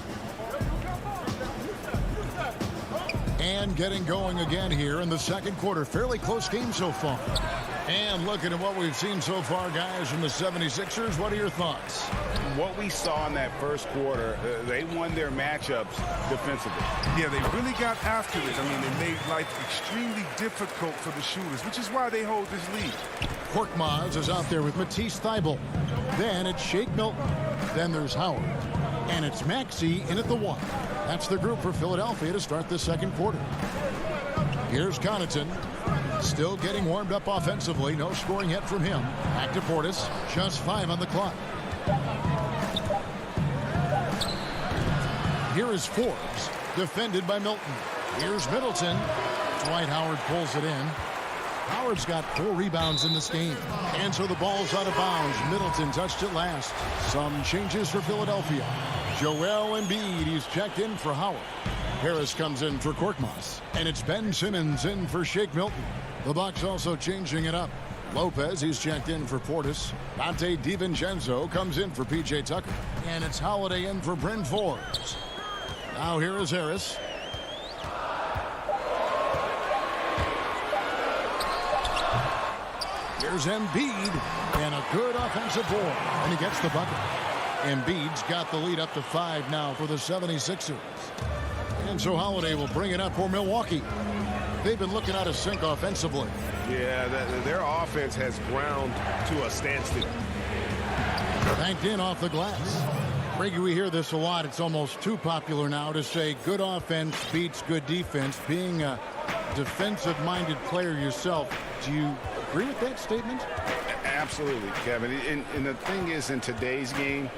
And getting going again here in the second quarter. Fairly close game so far. And looking at what we've seen so far, guys, from the 76ers, what are your thoughts? What we saw in that first quarter, they won their matchups defensively. Yeah, they really got after it. I mean, they made life extremely difficult for the shooters, which is why they hold this lead. Korkmaz is out there with Matisse Thybulle. Then it's Shake Milton. Then there's Howard. And it's Maxey in at the one. That's the group for Philadelphia to start the second quarter. Here's Connaughton. Still getting warmed up offensively. No scoring yet from him. Back to Portis. Just 5 on the clock. Here is Forbes. Defended by Milton. Here's Middleton. Dwight Howard pulls it in. Howard's got 4 rebounds in this game. And so the ball's out of bounds. Middleton touched it last. Some changes for Philadelphia. Joel Embiid, he's checked in for Howard. Harris comes in for Korkmaz. And it's Ben Simmons in for Shake Milton. The Bucks also changing it up. Lopez, he's checked in for Portis. Dante DiVincenzo comes in for P.J. Tucker. And it's Holiday in for Bryn Forbes. Now here is Harris. Here's Embiid. And a good offensive board. And he gets the bucket. Embiid's got the lead up to 5 now for the 76ers. And so Holiday will bring it up for Milwaukee. They've been looking out of sync offensively. Yeah, their offense has ground to a standstill. Banked in off the glass. Greggy, we hear this a lot. It's almost too popular now to say good offense beats good defense. Being a defensive-minded player yourself, do you agree with that statement? Absolutely, Kevin. And the thing is, in today's game,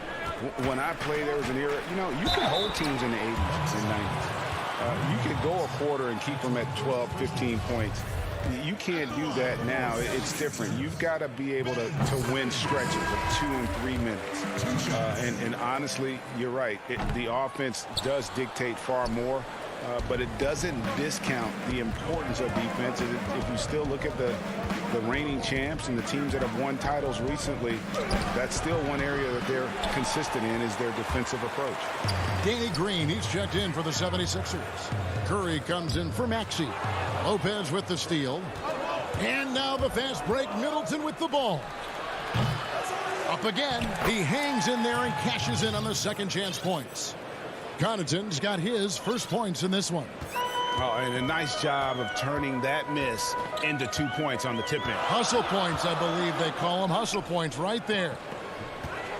when I played, there was an era, you can hold teams in the 80s and 90s. You can go a quarter and keep them at 12, 15 points. You can't do that now. It's different. You've got to be able to win stretches of 2 and 3 minutes. And honestly, you're right. The offense does dictate far more, but it doesn't discount the importance of defense. If you still look at the reigning champs and the teams that have won titles recently, that's still one area that they're consistent in is their defensive approach. Danny Green, he's checked in for the 76ers. Curry comes in for Maxey. Lopez with the steal. And now the fast break. Middleton with the ball. Up again. He hangs in there and cashes in on the second chance points. Connaughton's got his first points in this one. Oh, and a nice job of turning that miss into 2 points on the tip-in. Hustle points, I believe they call them. Hustle points right there.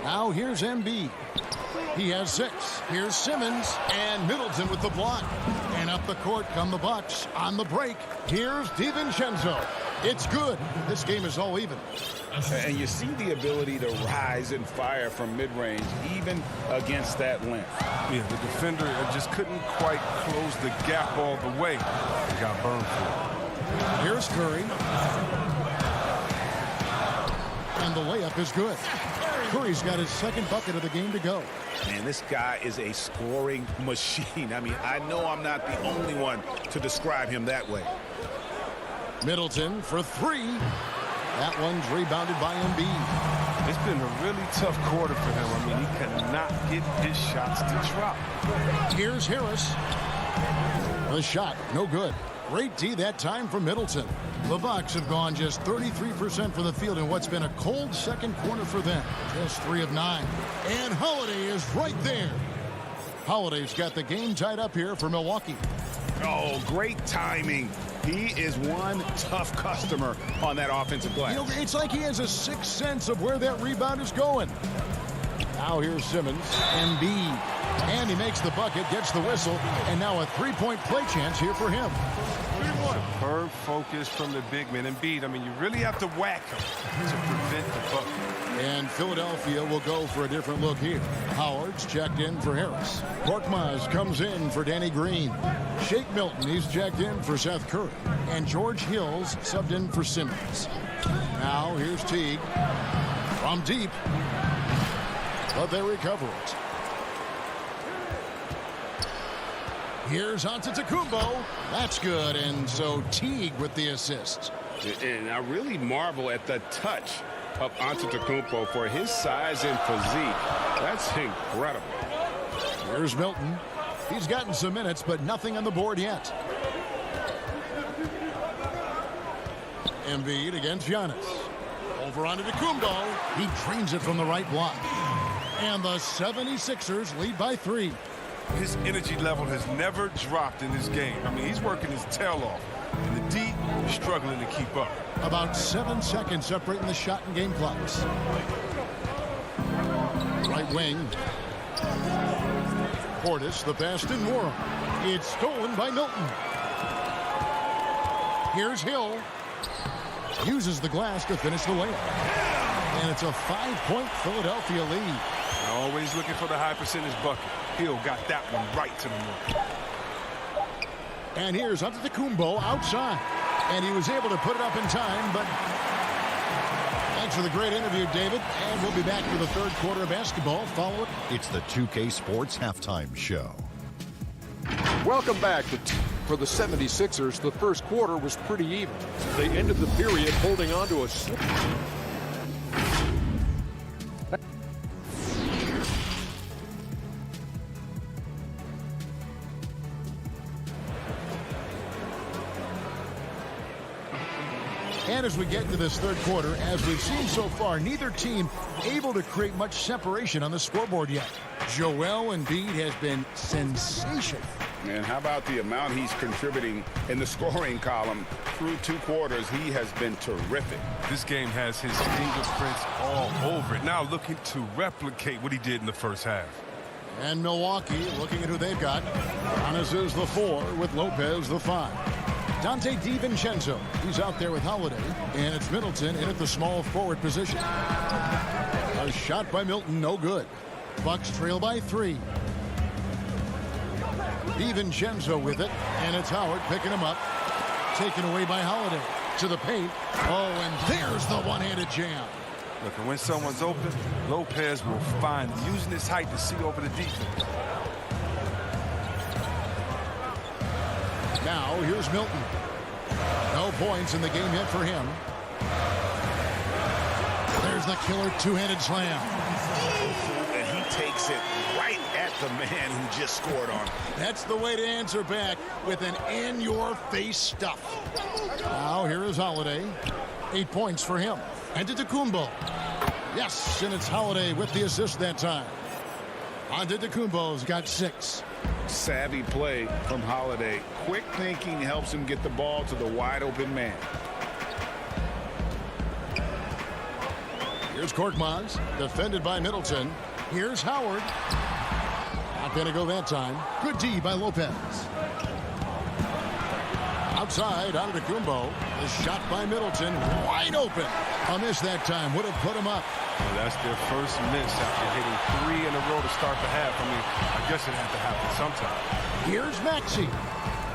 Now here's Embiid. He has 6. Here's Simmons and Middleton with the block. And up the court come the Bucks on the break. Here's DiVincenzo. It's good. This game is all even. And you see the ability to rise and fire from mid-range, even against that length. Yeah, the defender just couldn't quite close the gap all the way. He got burned for it. Here's Curry. And the layup is good. Curry's got his second bucket of the game to go. Man, this guy is a scoring machine. I mean, I know I'm not the only one to describe him that way. Middleton for 3. That one's rebounded by Embiid. It's been a really tough quarter for him. I mean, he cannot get his shots to drop. Here's Harris. The shot, no good. Great D that time from Middleton. The Bucks have gone just 33% from the field in what's been a cold second quarter for them. Just 3 of 9. And Holiday is right there. Holiday's got the game tied up here for Milwaukee. Oh, great timing. He is one tough customer on that offensive glass. It's like he has a sixth sense of where that rebound is going. Now here's Simmons. Embiid. And he makes the bucket, gets the whistle, and now a 3-point play chance here for him. Superb focus from the big man. Embiid, I mean, you really have to whack him to prevent the bucket. And Philadelphia will go for a different look here. Howard's checked in for Harris. Korkmaz comes in for Danny Green. Shake Milton, he's checked in for Seth Curry. And George Hill's subbed in for Simmons. Now here's Teague. From deep. But they recover it. Here's Antetokounmpo. That's good. And so Teague with the assist. And I really marvel at the touch of Antetokounmpo for his size and physique. That's incredible. Here's Milton. He's gotten some minutes, but nothing on the board yet. Embiid against Giannis. Over onto Antetokounmpo. He drains it from the right block. And the 76ers lead by 3. His energy level has never dropped in this game. I mean, he's working his tail off. And the D is struggling to keep up. About 7 seconds separating the shot and game clocks. Right wing. Portis, the pass to Norm. It's stolen by Milton. Here's Hill. Uses the glass to finish the layup. And it's a 5-point Philadelphia lead. Always looking for the high percentage bucket. Hill got that one right to the mark. And here's Antetokounmpo outside. And he was able to put it up in time, but for the great interview, David. And we'll be back for the third quarter of basketball following. It's the 2K Sports Halftime Show. Welcome back. For the 76ers, the first quarter was pretty even. They ended the period holding on to a slip. And as we get into this third quarter, as we've seen so far, neither team able to create much separation on the scoreboard yet. Joel Embiid has been sensational. And how about the amount he's contributing in the scoring column through 2 quarters? He has been terrific. This game has his fingerprints all over it. Now looking to replicate what he did in the first half. And Milwaukee looking at who they've got. Giannis is the 4 with Lopez the 5. Dante DiVincenzo, he's out there with Holiday. And it's Middleton in at the small forward position. A shot by Milton, no good. Bucks trail by 3. DiVincenzo with it, and it's Howard picking him up. Taken away by Holiday. To the paint. Oh, and there's the one-handed jam. Look, and when someone's open, Lopez will find him, using his height to see over the defense. Now, here's Milton. No points in the game yet for him. There's the killer two-handed slam. And he takes it right at the man who just scored on him. That's the way to answer back with an in-your-face stuff. Now, here is Holiday. 8 points for him. Antetokounmpo. Yes, and it's Holiday with the assist that time. Antetokounmpo's got 6. Savvy play from Holiday. Quick thinking helps him get the ball to the wide-open man. Here's Korkmaz, defended by Middleton. Here's Howard. Not going to go that time. Good D by Lopez. Outside, Antetokounmpo. The shot by Middleton, wide open. A miss that time, would have put him up. Well, that's their first miss after hitting 3 in a row to start the half. I mean, I guess it had to happen sometime. Here's Maxey.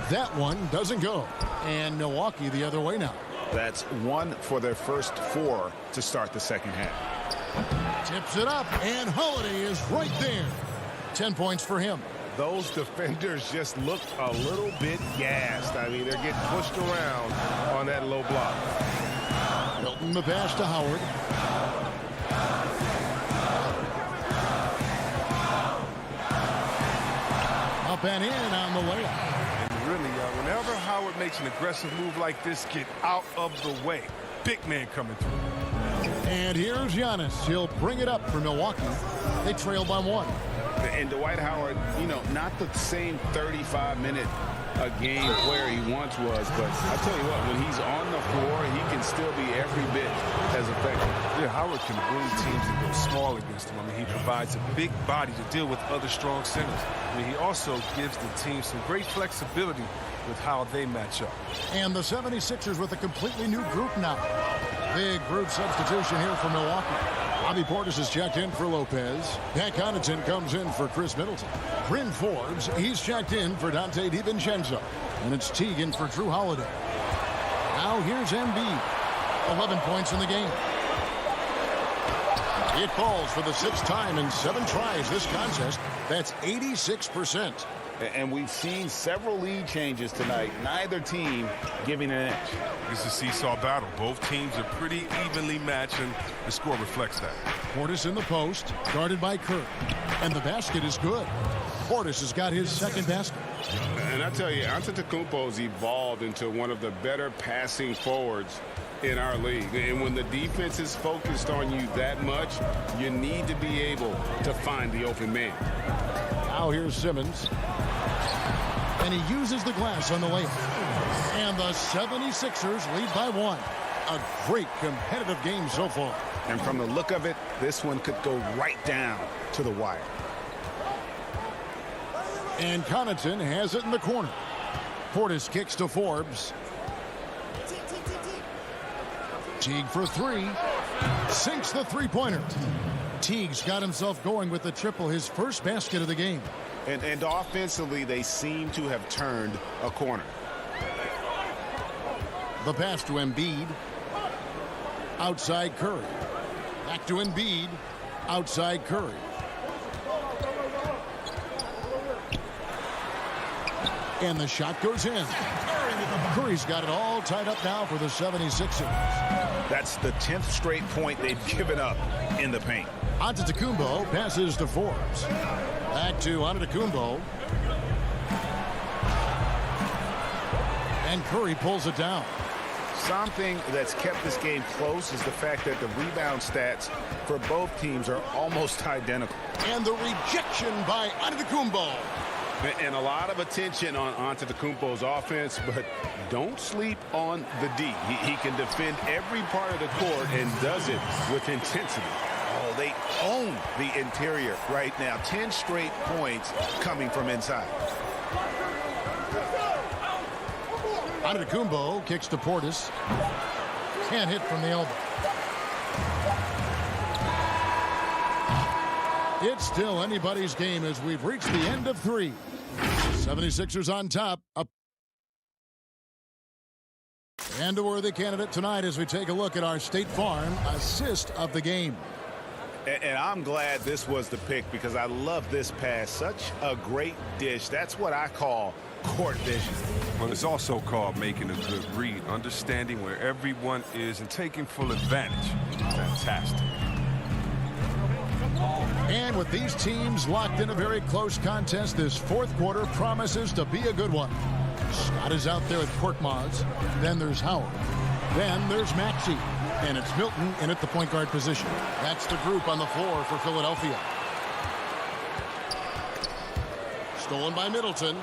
That one doesn't go. And Milwaukee the other way now. That's 1 for their first 4 to start the second half. Tips it up, and Holiday is right there. 10 points for him. Those defenders just looked a little bit gassed. I mean, they're getting pushed around on that low block. Milton the pass to Howard. Up and in on the layup. And really, whenever Howard makes an aggressive move like this, get out of the way. Big man coming through. And here's Giannis. He'll bring it up for Milwaukee. They trail by 1. And Dwight Howard, you know, not the same 35-minute a game player he once was, but I tell you what, when he's on the floor, he can still be every bit as effective. Yeah, Howard can bully teams and go small against them. I mean, he provides a big body to deal with other strong centers. I mean, he also gives the team some great flexibility with how they match up. And the 76ers with a completely new group now. Big group substitution here for Milwaukee. Bobby Portis is checked in for Lopez. Pat Connaughton comes in for Chris Middleton. Bryn Forbes, he's checked in for Dante DiVincenzo. And it's Teagan for Drew Holiday. Now here's Embiid. 11 points in the game. It falls for the 6th time in 7 tries this contest. That's 86%. And we've seen several lead changes tonight. Neither team giving an edge. It's a seesaw battle. Both teams are pretty evenly matched, and the score reflects that. Portis in the post, guarded by Kirk. And the basket is good. Portis has got his 2nd basket. And I tell you, Antetokounmpo's evolved into one of the better passing forwards in our league. And when the defense is focused on you that much, you need to be able to find the open man. Now here's Simmons. And he uses the glass on the layup. And the 76ers lead by 1. A great competitive game so far. And from the look of it, this one could go right down to the wire. And Connaughton has it in the corner. Portis kicks to Forbes. Teague for 3. Sinks the three-pointer. Teague's got himself going with the triple, his first basket of the game. And offensively, they seem to have turned a corner. The pass to Embiid. Outside Curry. Back to Embiid. Outside Curry. And the shot goes in. Curry's got it all tied up now for the 76ers. That's the 10th straight point they've given up in the paint. Antetokounmpo passes to Forbes. Back to Antetokounmpo. And Curry pulls it down. Something that's kept this game close is the fact that the rebound stats for both teams are almost identical. And the rejection by Antetokounmpo. And a lot of attention on Antetokounmpo's offense, but don't sleep on the D. He can defend every part of the court and does it with intensity. Oh, they own the interior right now. 10 straight points coming from inside. Antetokounmpo kicks to Portis. Can't hit from the elbow. It's still anybody's game as we've reached the end of 3. 76ers on top. And a worthy candidate tonight as we take a look at our State Farm assist of the game. And I'm glad this was the pick because I love this pass. Such a great dish. That's what I call court vision. Well, it's also called making a good read, understanding where everyone is and taking full advantage. Fantastic. And with these teams locked in a very close contest, this fourth quarter promises to be a good one. Scott is out there with Korkmaz. Then there's Howard. Then there's Maxey. And it's Milton in at the point guard position. That's the group on the floor for Philadelphia. Stolen by Middleton.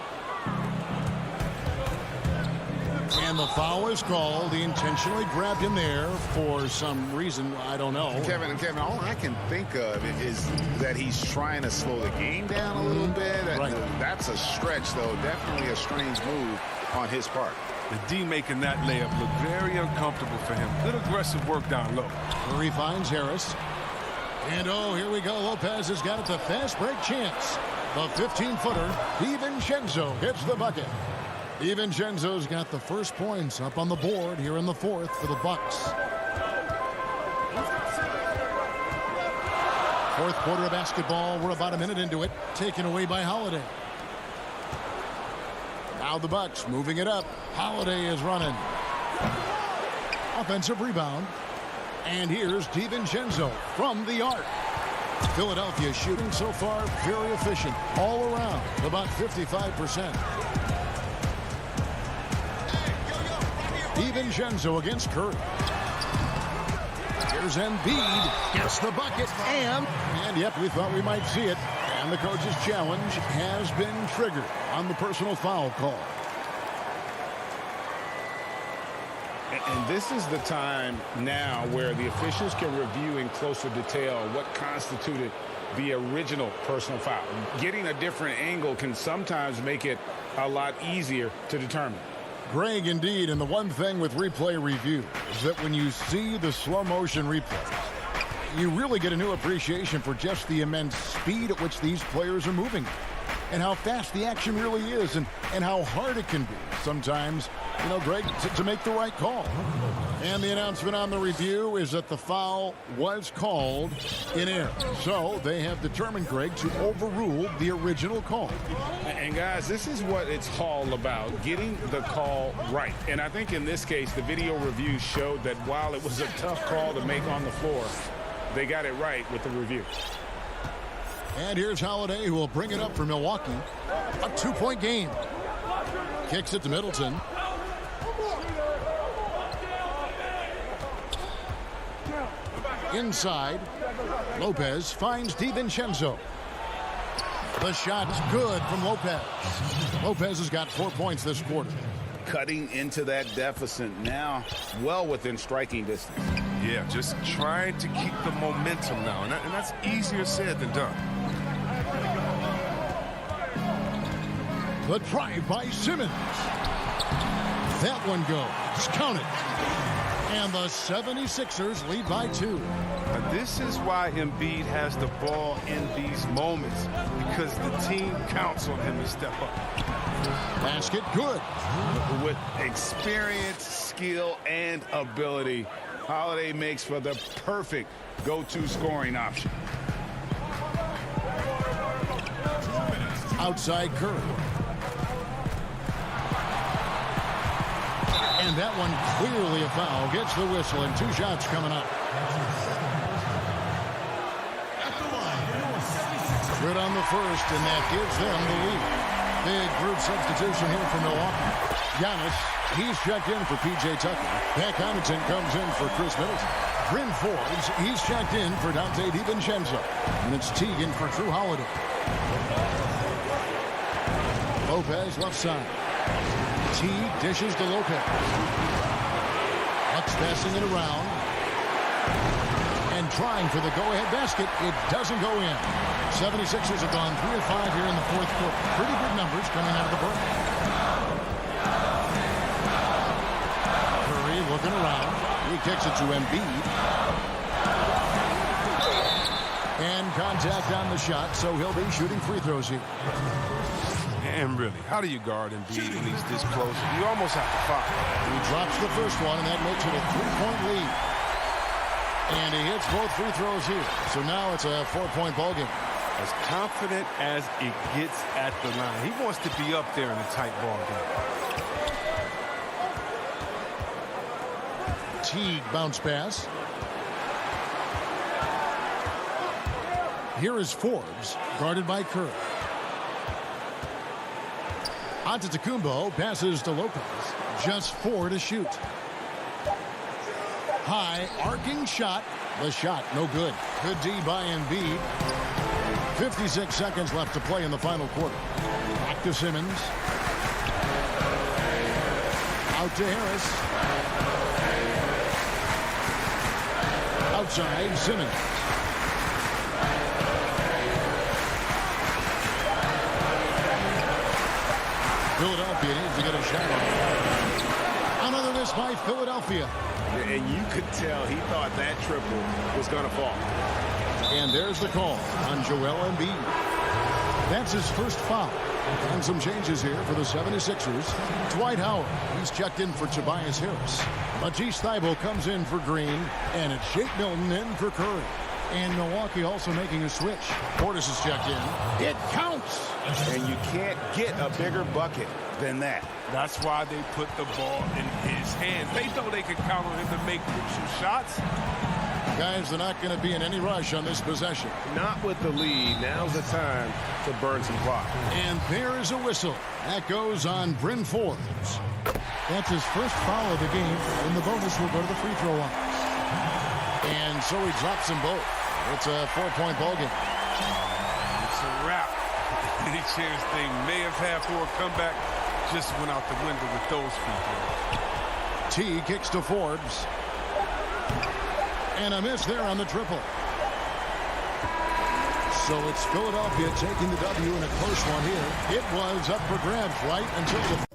And the foul is called. He intentionally grabbed him there for some reason. I don't know. Kevin, all I can think of is that he's trying to slow the game down a little bit. Right. That's a stretch, though. Definitely a strange move on his part. The D making that layup look very uncomfortable for him. Good aggressive work down low. Curry finds Harris. And oh, here we go. Lopez has got it. The fast break chance. The 15-footer, DiVincenzo hits the bucket. DiVincenzo's got the first points up on the board here in the fourth for the Bucks. Fourth quarter of basketball. We're about a minute into it. Taken away by Holiday. Now the Bucks moving it up. Holiday is running. Offensive rebound. And here's DiVincenzo from the arc. Philadelphia shooting so far very efficient all around, about 55%. DiVincenzo against Curry. Here's Embiid. Gets the bucket. And yep, we thought we might see it. And the coach's challenge has been triggered on the personal foul call. And this is the time now where the officials can review in closer detail what constituted the original personal foul. Getting a different angle can sometimes make it a lot easier to determine. Greg, indeed, and the one thing with replay review is that when you see the slow motion replay, you really get a new appreciation for just the immense speed at which these players are moving and how fast the action really is and how hard it can be sometimes, you know, Greg, to make the right call. And the announcement on the review is that the foul was called in air. So they have determined, Greg, to overrule the original call. And guys, this is what it's all about, getting the call right. And I think in this case, the video review showed that while it was a tough call to make on the floor, they got it right with the review. And here's Holiday, who will bring it up for Milwaukee. A 2-point game. Kicks it to Middleton. Inside, Lopez finds DiVincenzo. The shot's good from Lopez. Lopez has got 4 points this quarter. Cutting into that deficit now, well within striking distance. Yeah, just trying to keep the momentum now, and that's easier said than done. The drive by Simmons. That one goes. Count it. And the 76ers lead by 2. And this is why Embiid has the ball in these moments, because the team counts on him to step up. Basket good. With experience, skill, and ability, Holiday makes for the perfect go-to scoring option. Outside Curry. And that one clearly a foul. Gets the whistle and 2 shots coming up. Good on the first, and that gives them the lead. Big group substitution here for Milwaukee. Giannis, he's checked in for P.J. Tucker. Pat Connaughton comes in for Chris Middleton. Bryn Forbes, he's checked in for Dante DiVincenzo. And it's Teagan for Drew Holiday. Lopez left side. T dishes to Lopez. Bucks passing it around. And trying for the go-ahead basket. It doesn't go in. 76ers have gone 3 of 5 here in the fourth quarter. Pretty good numbers coming out of the break. Curry looking around. He kicks it to Embiid. And contact on the shot, so he'll be shooting free throws here. And really, how do you guard Embiid when he's this close? You almost have to foul. He drops the first one, and that makes it a 3-point lead. And he hits both free throws here. So now it's a 4-point ball game. As confident as it gets at the line. He wants to be up there in a tight ball game. Teague bounce pass. Here is Forbes, guarded by Curry. Antetokounmpo passes to Lopez. Just 4 to shoot. High arcing shot. The shot no good. Good D by Embiid. 56 seconds left to play in the final quarter. Back to Simmons. Out to Harris. Outside Simmons. Philadelphia needs to get a shot on. Another miss by Philadelphia. And you could tell he thought that triple was going to fall. And there's the call on Joel Embiid. That's his first foul. And some changes here for the 76ers. Dwight Howard, he's checked in for Tobias Harris. Matisse Thybulle comes in for Green. And it's Shake Milton in for Curry. And Milwaukee also making a switch. Portis is checked in. It counts! And you can't get a bigger bucket than that. That's why they put the ball in his hands. They know they can count on him to make crucial shots. Guys, they're not going to be in any rush on this possession. Not with the lead. Now's the time to burn some clock. And there is a whistle. That goes on Bryn Forbes. That's his first foul of the game, and the bonus will go to the free throw line. And so he drops them both. It's a 4-point ball game. It's a wrap. Any chance they may have had for a comeback just went out the window with those free throws. T kicks to Forbes. And a miss there on the triple. So it's Philadelphia taking the W in a close one here. It was up for grabs right until the...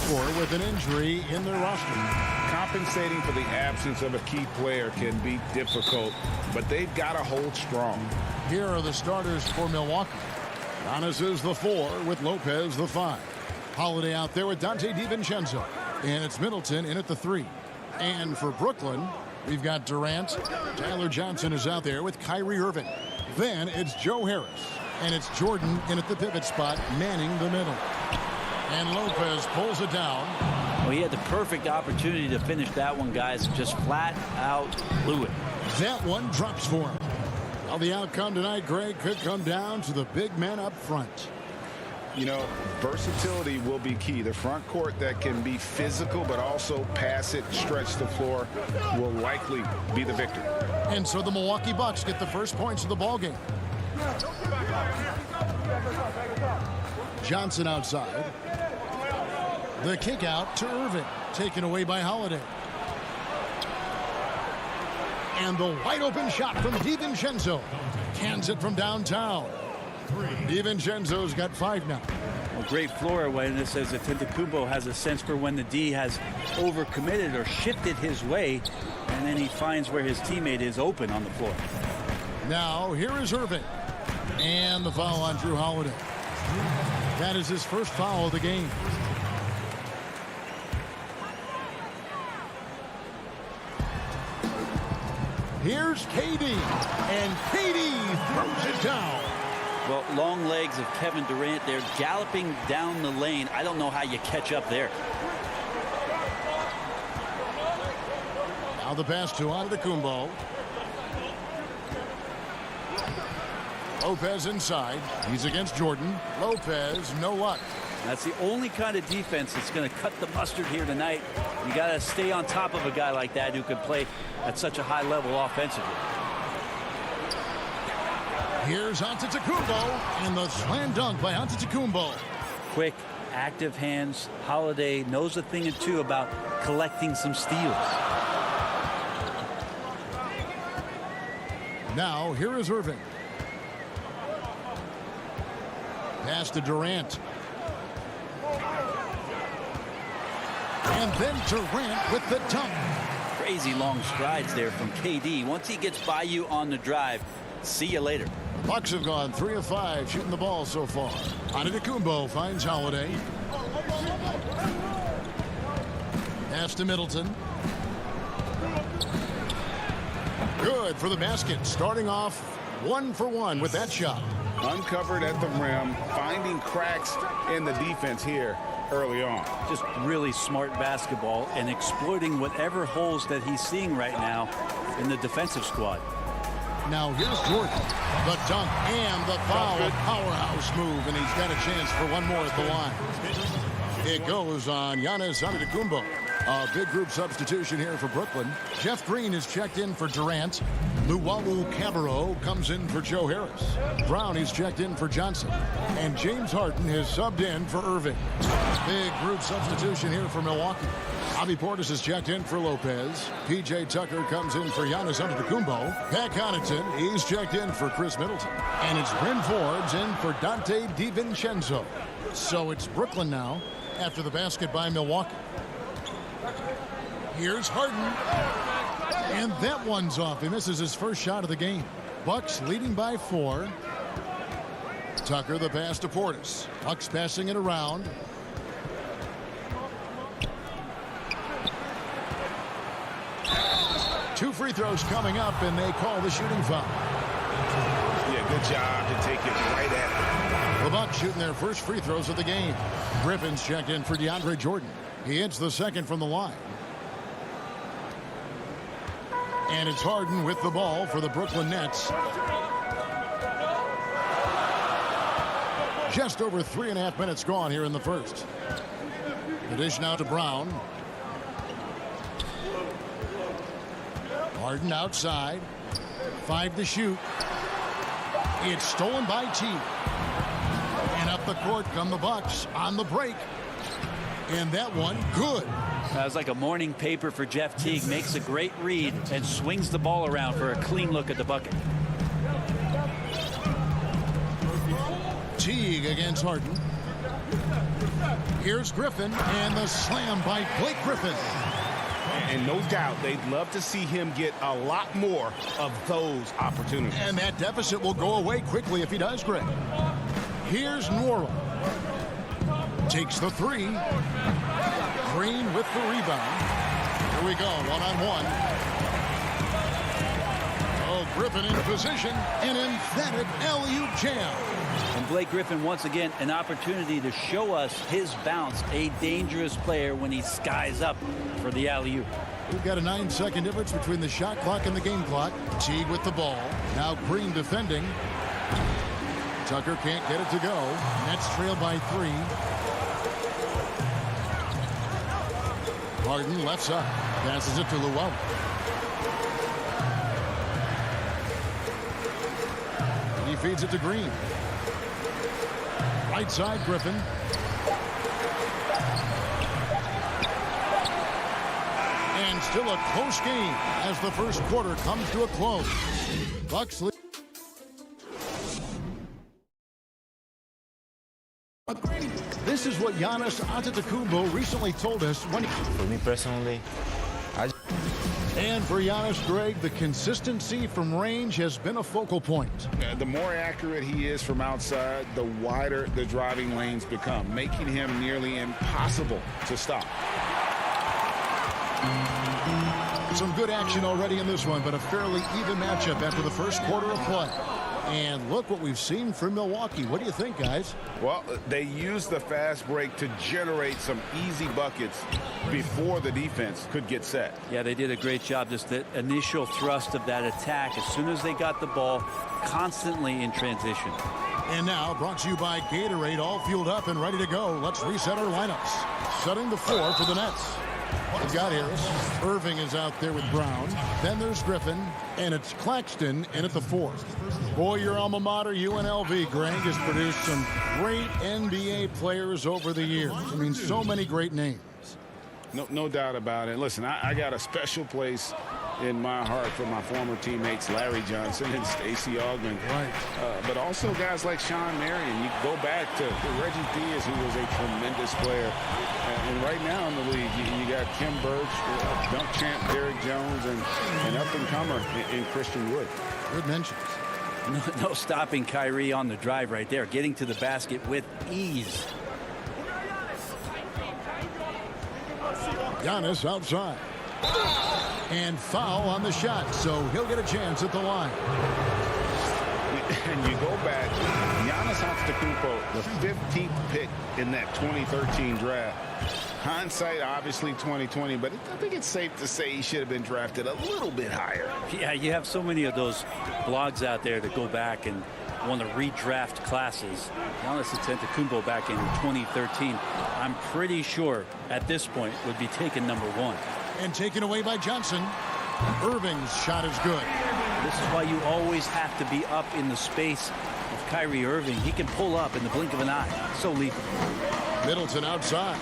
for with an injury in their roster. Compensating for the absence of a key player can be difficult, but they've got to hold strong. Here are the starters for Milwaukee. Giannis is the 4 with Lopez the 5. Holiday out there with Dante DiVincenzo. And it's Middleton in at the 3. And for Brooklyn, we've got Durant. Tyler Johnson is out there with Kyrie Irving. Then it's Joe Harris. And it's Jordan in at the pivot spot, manning the middle. And Lopez pulls it down. Well, he had the perfect opportunity to finish that one, guys. Just flat out blew it. That one drops for him. Well, the outcome tonight, Greg, could come down to the big man up front. You know, versatility will be key. The front court that can be physical but also pass it, stretch the floor will likely be the victor. And so the Milwaukee Bucks get the first points of the ballgame. Johnson outside. The kick out to Irving, taken away by Holiday. And the wide open shot from DiVincenzo. Cans it from downtown. DiVincenzo's got 5 now. Well, great floor awareness as Antetokounmpo has a sense for when the D has overcommitted or shifted his way, and then he finds where his teammate is open on the floor. Now here is Irving. And the foul on Drew Holiday. That is his first foul of the game. Here's KD. And KD throws it down. Well, long legs of Kevin Durant there galloping down the lane. I don't know how you catch up there. Now the pass to Antetokounmpo. Lopez inside. He's against Jordan. Lopez, no luck. That's the only kind of defense that's going to cut the mustard here tonight. You got to stay on top of a guy like that who can play at such a high level offensively. Here's Antetokounmpo, and the slam dunk by Antetokounmpo. Quick, active hands. Holiday knows a thing or two about collecting some steals. Now, here is Irving. Pass to Durant. And then Durant with the dunk. Crazy long strides there from KD. Once he gets by you on the drive, see you later. Bucks have gone 3 of 5 shooting the ball so far. Antetokounmpo finds Holiday. Pass to Middleton. Good for the basket. Starting off 1 for 1 with that shot. Uncovered at the rim, finding cracks in the defense here early on. Just really smart basketball and exploiting whatever holes that he's seeing right now in the defensive squad. Now here's Jordan. The dunk and the foul. Powerhouse move, and he's got a chance for one more at the line. It goes on Giannis Antetokounmpo. A big group substitution here for Brooklyn. Jeff Green is checked in for Durant. Luwawu Cabarro comes in for Joe Harris. Brown is checked in for Johnson. And James Harden has subbed in for Irving. Big group substitution here for Milwaukee. Bobby Portis is checked in for Lopez. P.J. Tucker comes in for Giannis Antetokounmpo. Pat Connaughton, he's checked in for Chris Middleton. And it's Bryn Forbes in for Dante DiVincenzo. So it's Brooklyn now after the basket by Milwaukee. Here's Harden. And that one's off. He misses his first shot of the game. Bucks leading by 4. Tucker the pass to Portis. Bucks passing it around. Two free throws coming up, and they call the shooting foul. Yeah, good job to take it right at The Bucks shooting their first free throws of the game. Griffin's checked in for DeAndre Jordan. He hits the second from the line. And it's Harden with the ball for the Brooklyn Nets. Just over 3.5 minutes gone here in the first. The dish now to Brown. Harden outside. 5 to shoot. It's stolen by T. And up the court come the Bucks on the break. And that one, good. That was like a morning paper for Jeff Teague. Makes a great read and swings the ball around for a clean look at the bucket. Teague against Harden. Here's Griffin, and the slam by Blake Griffin. And no doubt, they'd love to see him get a lot more of those opportunities. And that deficit will go away quickly if he does, Greg. Here's Norrell. Takes the three. Green with the rebound. Here we go, one-on-one. Oh, Griffin in position. An emphatic alley-oop jam. And Blake Griffin, once again, an opportunity to show us his bounce. A dangerous player when he skies up for the alley-oop. We've got a 9-second difference between the shot clock and the game clock. Teague with the ball. Now Green defending. Tucker can't get it to go. Nets trail by 3. Harden left side. Passes it to Llewellyn. He feeds it to Green. Right side, Griffin. And still a close game as the first quarter comes to a close. Bucks lead. This is what Giannis Antetokounmpo recently told us when he... For me personally, And for Giannis, Greg, the consistency from range has been a focal point. The more accurate he is from outside, the wider the driving lanes become, making him nearly impossible to stop. Some good action already in this one, but a fairly even matchup after the first quarter of play. And look what we've seen from Milwaukee. What do you think, guys? Well, they used the fast break to generate some easy buckets before the defense could get set. Yeah, they did a great job. Just the initial thrust of that attack, as soon as they got the ball, constantly in transition. And now, brought to you by Gatorade, all fueled up and ready to go. Let's reset our lineups. Setting the floor for the Nets. We've got Harris. Irving is out there with Brown. Then there's Griffin. And it's Claxton in at the 4. Boy, your alma mater, UNLV, Greg, has produced some great NBA players over the years. I mean, so many great names. No doubt about it. Listen, I got a special place in my heart for my former teammates Larry Johnson and Stacey Augmon. Right. But also guys like Sean Marion. You go back to Reggie Diaz, who was a tremendous player. And right now in the league, you got Kim Birch, dunk champ Derrick Jones, and up-and-comer in Christian Wood. Good mentions. No stopping Kyrie on the drive right there, getting to the basket with ease. Giannis outside. And foul on the shot, so he'll get a chance at the line. And you go back, Giannis Antetokounmpo, the 15th pick in that 2013 draft. Hindsight, obviously 2020, but I think it's safe to say he should have been drafted a little bit higher. Yeah, you have so many of those blogs out there to go back and want to redraft classes. Giannis Antetokounmpo back in 2013, I'm pretty sure at this point would be taken number 1. And taken away by Johnson. Irving's shot is good. This is why you always have to be up in the space of Kyrie Irving. He can pull up in the blink of an eye. So lethal. Middleton outside.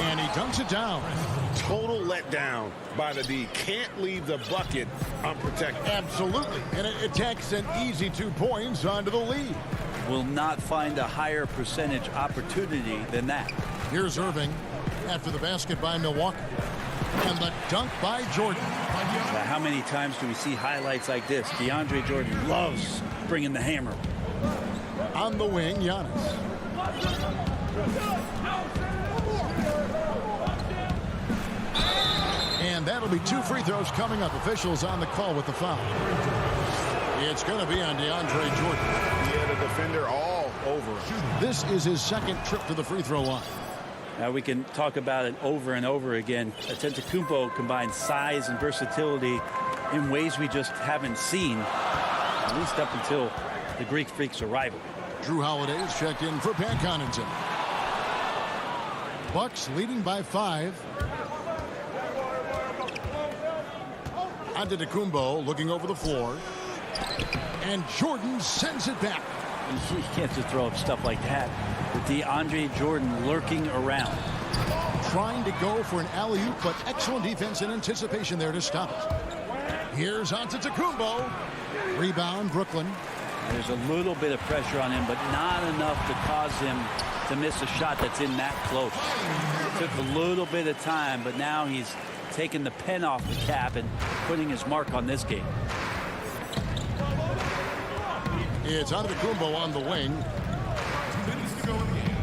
And he dunks it down. Total letdown by the D. Can't leave the bucket unprotected. Absolutely. And it takes an easy 2 points onto the lead. Will not find a higher percentage opportunity than that. Here's Irving after the basket by Milwaukee. And the dunk by Jordan. Now, how many times do we see highlights like this? DeAndre Jordan loves bringing the hammer. On the wing, Giannis. And that'll be 2 free throws coming up. Officials on the call with the foul. It's going to be on DeAndre Jordan. Yeah, the defender all over. This is his second trip to the free throw line. Now we can talk about it over and over again. Antetokounmpo combines size and versatility in ways we just haven't seen, at least up until the Greek Freak's arrival. Drew Holiday's checked in for Pat Connaughton. Bucks leading by 5. Antetokounmpo looking over the floor. And Jordan sends it back. You can't just throw up stuff like that. With DeAndre Jordan lurking around. Trying to go for an alley-oop, but excellent defense and anticipation there to stop it. Here's Antetokounmpo. Rebound, Brooklyn. There's a little bit of pressure on him, but not enough to cause him to miss a shot that's in that close. It took a little bit of time, but now he's taking the pen off the cap and putting his mark on this game. It's Antetokounmpo on the wing. 2 minutes to go in the game.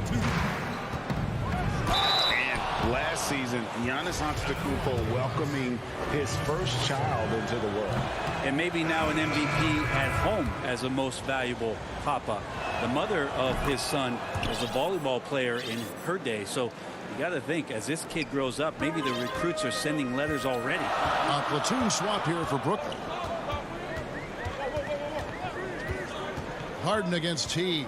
And last season, Giannis Antetokounmpo welcoming his first child into the world. And maybe now an MVP at home as a most valuable papa. The mother of his son was a volleyball player in her day. So you got to think, as this kid grows up, maybe the recruits are sending letters already. A platoon swap here for Brooklyn. Harden against T.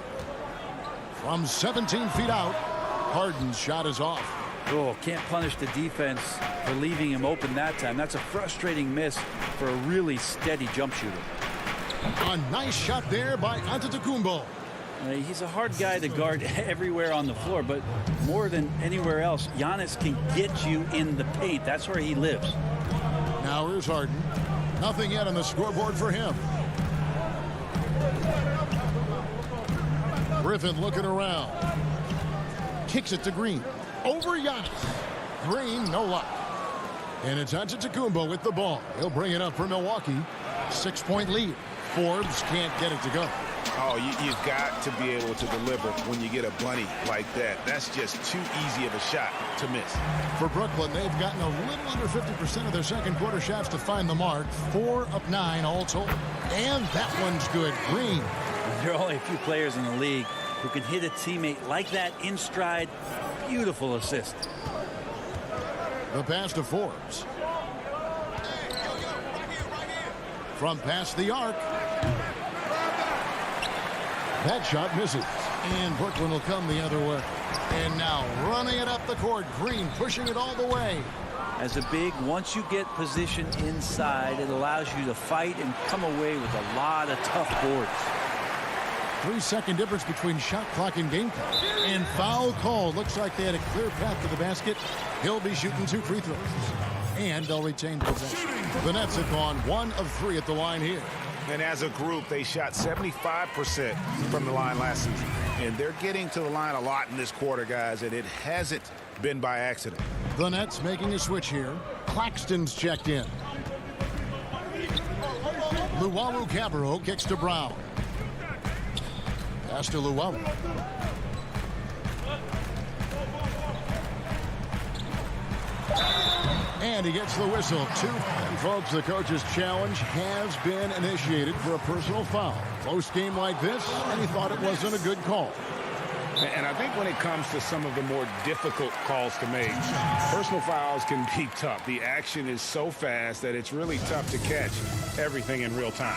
From 17 feet out, Harden's shot is off. Oh, can't punish the defense for leaving him open that time. That's a frustrating miss for a really steady jump shooter. A nice shot there by Antetokounmpo. He's a hard guy to guard everywhere on the floor, but more than anywhere else, Giannis can get you in the paint. That's where he lives. Now here's Harden. Nothing yet on the scoreboard for him. Griffin looking around. Kicks it to Green. Over Giannis. Green, no luck. And it's Antetokounmpo with the ball. He'll bring it up for Milwaukee. 6-point lead. Forbes can't get it to go. Oh, you've got to be able to deliver when you get a bunny like that. That's just too easy of a shot to miss. For Brooklyn, they've gotten a little under 50% of their second quarter shots to find the mark. 4 of 9 all told. And that one's good. Green. There are only a few players in the league who can hit a teammate like that in stride. Beautiful assist. The pass to Forbes. From past the arc. That shot misses. And Brooklyn will come the other way. And now running it up the court. Green pushing it all the way. As a big, once you get positioned inside, it allows you to fight and come away with a lot of tough boards. 3-second difference between shot clock and game clock. And foul call. Looks like they had a clear path to the basket. He'll be shooting 2 free throws. And they'll retain possession. The Nets have gone 1 of 3 at the line here. And as a group, they shot 75% from the line last season. And they're getting to the line a lot in this quarter, guys, and it hasn't been by accident. The Nets making a switch here. Claxton's checked in. Luwawu-Cabarrot kicks to Brown. Pass to Luwawu. And he gets the whistle. 2. And folks, the coach's challenge has been initiated for a personal foul. Close game like this, and he thought it wasn't a good call. And I think when it comes to some of the more difficult calls to make, personal fouls can be tough. The action is so fast that it's really tough to catch everything in real time.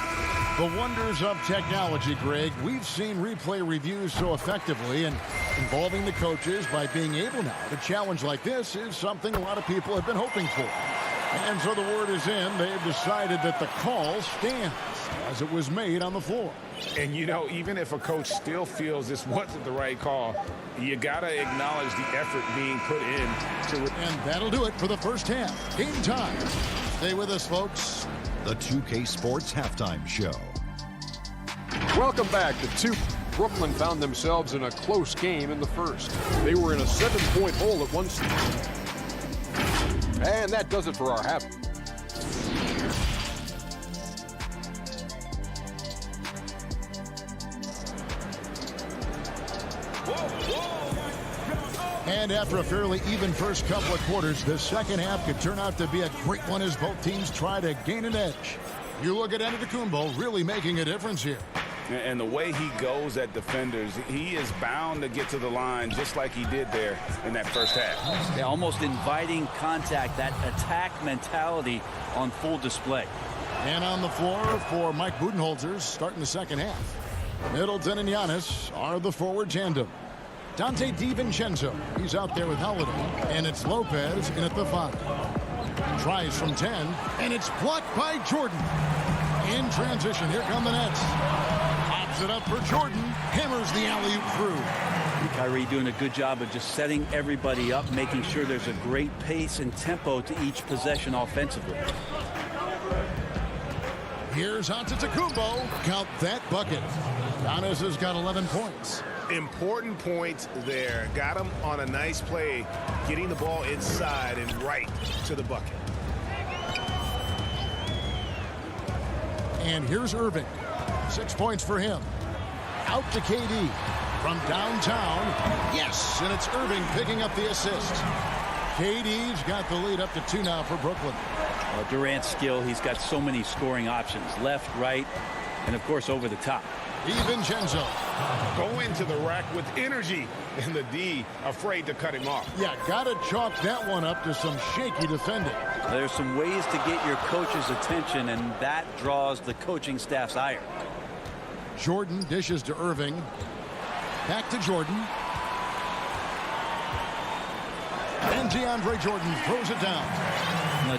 The wonders of technology, Greg. We've seen replay reviews so effectively, and involving the coaches by being able now to challenge like this is something a lot of people have been hoping for. And so the word is in. They've decided that the call stands as it was made on the floor. And, you know, even if a coach still feels this wasn't the right call, you got to acknowledge the effort being put in. And that'll do it for the first half. Game time. Stay with us, folks. The 2K Sports Halftime Show. Welcome back to 2. Brooklyn found themselves in a close game in the first. They were in a 7-point hole at one stage. And that does it for our half. And after a fairly even first couple of quarters, the second half could turn out to be a great one as both teams try to gain an edge. You look at Antetokounmpo really making a difference here. And the way he goes at defenders, he is bound to get to the line just like he did there in that first half. Yeah, almost inviting contact, that attack mentality on full display. And on the floor for Mike Budenholzer starting the second half. Middleton and Giannis are the forward tandem. Dante DiVincenzo, he's out there with Holiday. And it's Lopez in at the 5. Tries from 10, and it's blocked by Jordan. In transition, here come the Nets. Pops it up for Jordan, hammers the alley-oop through. Kyrie doing a good job of just setting everybody up, making sure there's a great pace and tempo to each possession offensively. Here's Antetokounmpo. Count that bucket. Giannis has got 11 points. Important points there. Got him on a nice play, getting the ball inside and right to the bucket. And here's Irving. 6 points for him. Out to KD. From downtown. Yes, and it's Irving picking up the assist. KD's got the lead up to 2 now for Brooklyn. Durant's skill, he's got so many scoring options. Left, right, and of course over the top. DiVincenzo. Go into the rack with energy. And the D afraid to cut him off. Yeah, got to chalk that one up to some shaky defending. There's some ways to get your coach's attention, and that draws the coaching staff's ire. Jordan dishes to Irving. Back to Jordan. And DeAndre Jordan throws it down.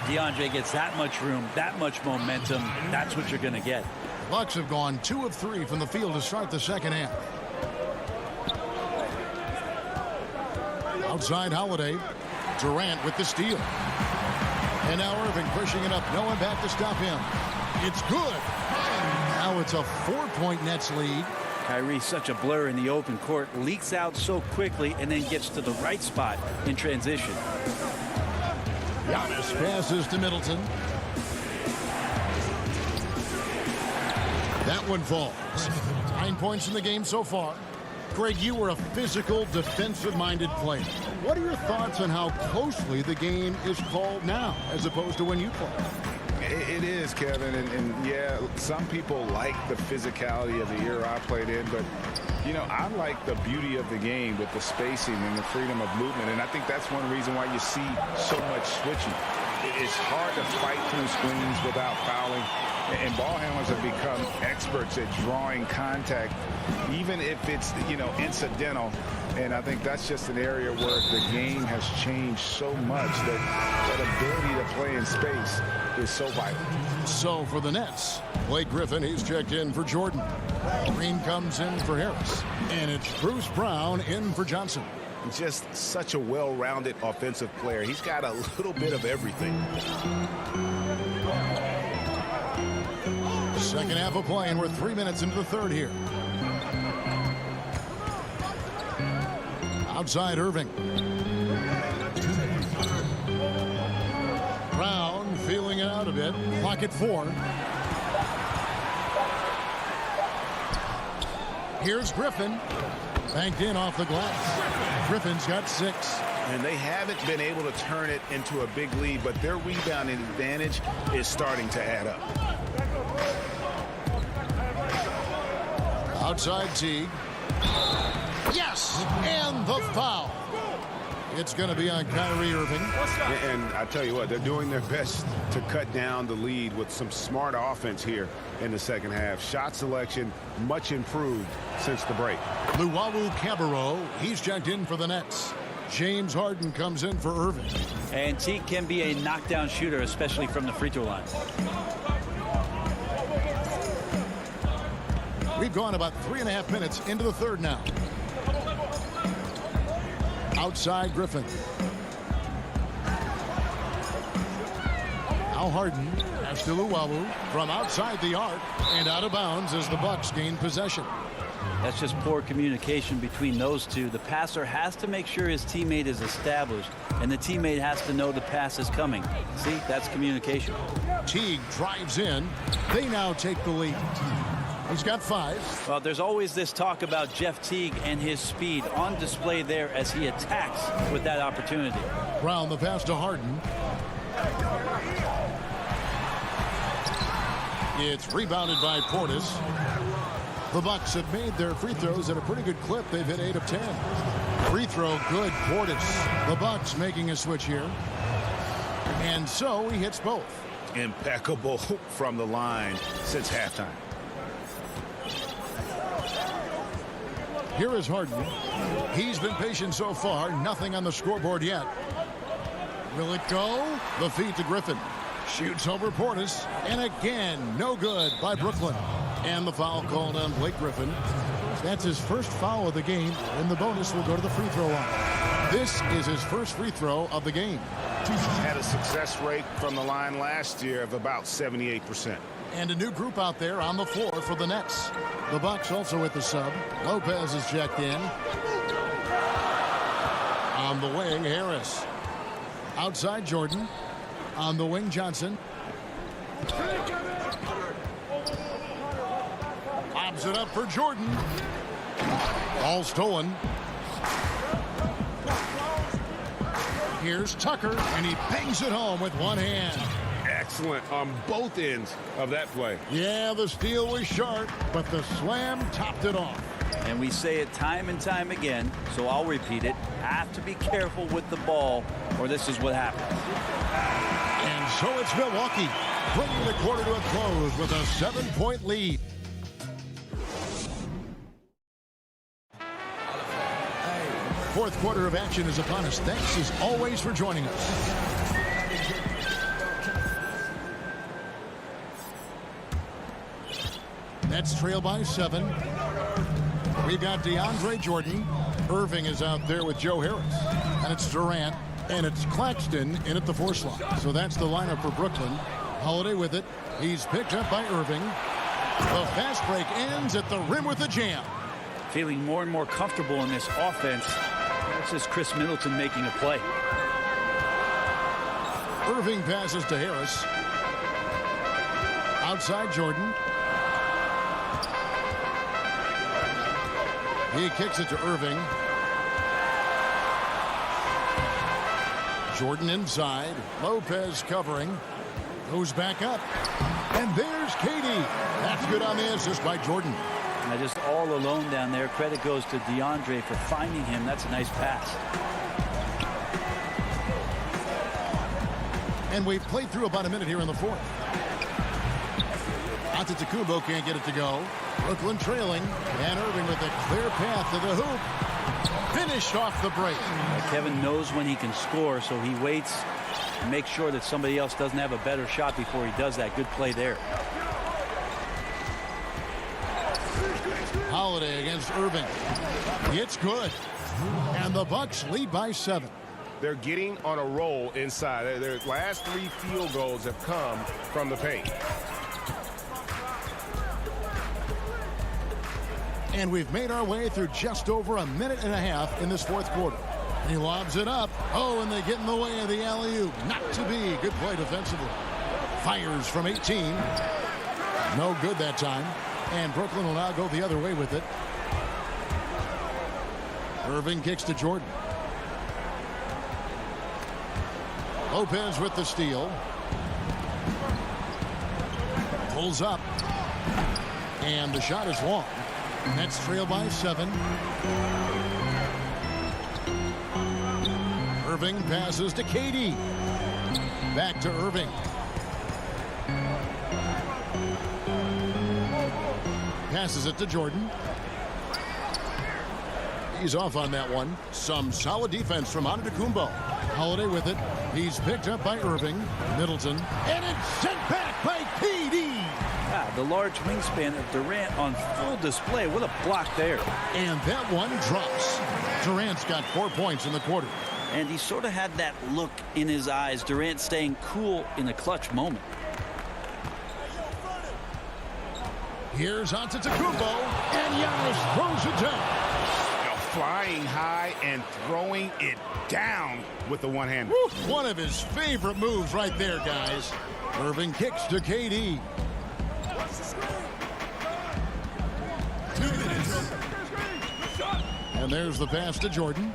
DeAndre gets that much room, that much momentum. That's what you're going to get. Bucks have gone 2 of 3 from the field to start the second half. Outside Holiday. Durant with the steal. And now Irving pushing it up. No one back to stop him. It's good. Now it's a 4-point Nets lead. Kyrie's such a blur in the open court, leaks out so quickly and then gets to the right spot in transition. Giannis passes to Middleton. That one falls. 9 points in the game so far. Greg, you were a physical, defensive-minded player. What are your thoughts on how closely the game is called now as opposed to when you played? It is, Kevin, and yeah, some people like the physicality of the era I played in, but, you know, I like the beauty of the game with the spacing and the freedom of movement, and I think that's one reason why you see so much switching. It's hard to fight through screens without fouling, and ball handlers have become experts at drawing contact, even if it's, you know, incidental. And I think that's just an area where the game has changed so much that that ability to play in space is so vital. So for the Nets, Blake Griffin, he's checked in for Jordan. Green comes in for Harris. And it's Bruce Brown in for Johnson. Just such a well-rounded offensive player. He's got a little bit of everything. Second half of play, and we're 3 minutes into the third here. Outside Irving. Brown feeling it out a bit. Clock at 4. Here's Griffin. Banked in off the glass. Griffin's got 6. And they haven't been able to turn it into a big lead, but their rebounding advantage is starting to add up. Outside Teague. Yes! And the foul. It's going to be on Kyrie Irving. And I tell you what, they're doing their best to cut down the lead with some smart offense here in the second half. Shot selection much improved since the break. Luwawu Cabarro, he's checked in for the Nets. James Harden comes in for Irving. And Teague can be a knockdown shooter, especially from the free throw line. We've gone about 3.5 minutes into the third now. Outside Griffin. Now Harden pass to Luwawu from outside the arc and out of bounds as the Bucks gain possession. That's just poor communication between those two. The passer has to make sure his teammate is established, and the teammate has to know the pass is coming. See, that's communication. Teague drives in. They now take the lead. He's got 5. Well, there's always this talk about Jeff Teague and his speed on display there as he attacks with that opportunity. Brown the pass to Harden. It's rebounded by Portis. The Bucks have made their free throws at a pretty good clip. They've hit 8 of 10. Free throw good, Portis. The Bucks making a switch here. And so he hits both. Impeccable from the line since halftime. Here is Harden. He's been patient so far. Nothing on the scoreboard yet. Will it go? The feed to Griffin. Shoots over Portis. And again, no good by Brooklyn. And the foul called on Blake Griffin. That's his first foul of the game. And the bonus will go to the free throw line. This is his first free throw of the game. Had a success rate from the line last year of about 78%. And a new group out there on the floor for the Nets. The Bucks also with the sub. Lopez is checked in. On the wing, Harris. Outside, Jordan. On the wing, Johnson. Lobs it up for Jordan. Ball stolen. Here's Tucker, and he bangs it home with one hand. Excellent on both ends of that play. Yeah, the steal was sharp, but the slam topped it off. And we say it time and time again, so I'll repeat it. Have to be careful with the ball, or this is what happens. And so it's Milwaukee, bringing the quarter to a close with a 7-point lead. Fourth quarter of action is upon us. Thanks as always for joining us. Nets trail by 7. We've got DeAndre Jordan. Irving is out there with Joe Harris. And it's Durant. And it's Claxton in at the 4 slot. So that's the lineup for Brooklyn. Holiday with it. He's picked up by Irving. The fast break ends at the rim with a jam. Feeling more and more comfortable in this offense. That's just Chris Middleton making a play. Irving passes to Harris. Outside Jordan. He kicks it to Irving. Jordan inside. Lopez covering. Goes back up. And there's Katie. That's good on the assist by Jordan. Just all alone down there. Credit goes to DeAndre for finding him. That's a nice pass. And we've played through about a minute here in the fourth. Antetokounmpo can't get it to go. Brooklyn trailing. And Irving with a clear path to the hoop. Finished off the break. Kevin knows when he can score, so he waits and makes sure that somebody else doesn't have a better shot before he does that. Good play there. Holiday against Irving. It's good. And the Bucks lead by 7. They're getting on a roll inside. Their last 3 field goals have come from the paint. And we've made our way through just over a minute and a half in this fourth quarter. He lobs it up. Oh, and they get in the way of the alley-oop. Not to be. Good play defensively. Fires from 18. No good that time. And Brooklyn will now go the other way with it. Irving kicks to Jordan. Lopez with the steal. Pulls up. And the shot is long. Nets trail by 7. Irving passes to KD. Back to Irving. Passes it to Jordan. He's off on that one. Some solid defense from Antetokounmpo. Holiday with it. He's picked up by Irving. Middleton. And it's sent back by KD. The large wingspan of Durant on full display. What a block there. And that one drops. Durant's got 4 points in the quarter. And he sort of had that look in his eyes. Durant staying cool in a clutch moment. Here's Antetokounmpo, and Giannis throws it down. Flying high and throwing it down with the one hand. One of his favorite moves right there, guys. Irving kicks to KD. And there's the pass to Jordan.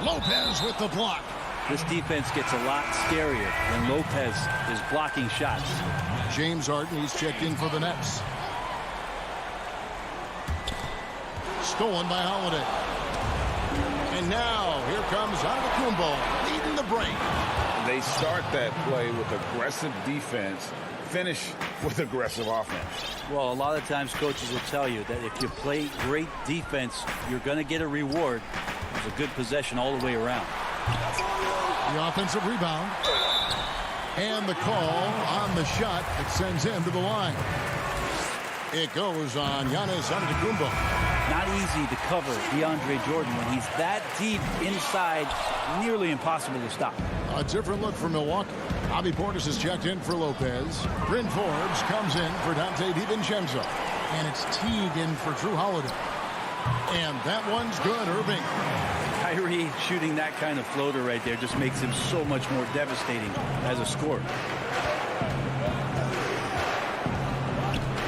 Lopez with the block. This defense gets a lot scarier when Lopez is blocking shots. James Harden, he's checked in for the Nets. Stolen by Holiday. And now, here comes Antetokounmpo leading the break. They start that play with aggressive defense, finish with aggressive offense. Well, a lot of times coaches will tell you that if you play great defense, you're going to get a reward. It's a good possession all the way around. The offensive rebound. And the call on the shot that sends him to the line. It goes on Giannis Antetokounmpo. Not easy to cover DeAndre Jordan when he's that deep inside, nearly impossible to stop. A different look for Milwaukee. Bobby Portis has checked in for Lopez. Bryn Forbes comes in for Dante DiVincenzo. And it's Teague in for Drew Holiday. And that one's good, Irving. Kyrie shooting that kind of floater right there just makes him so much more devastating as a scorer.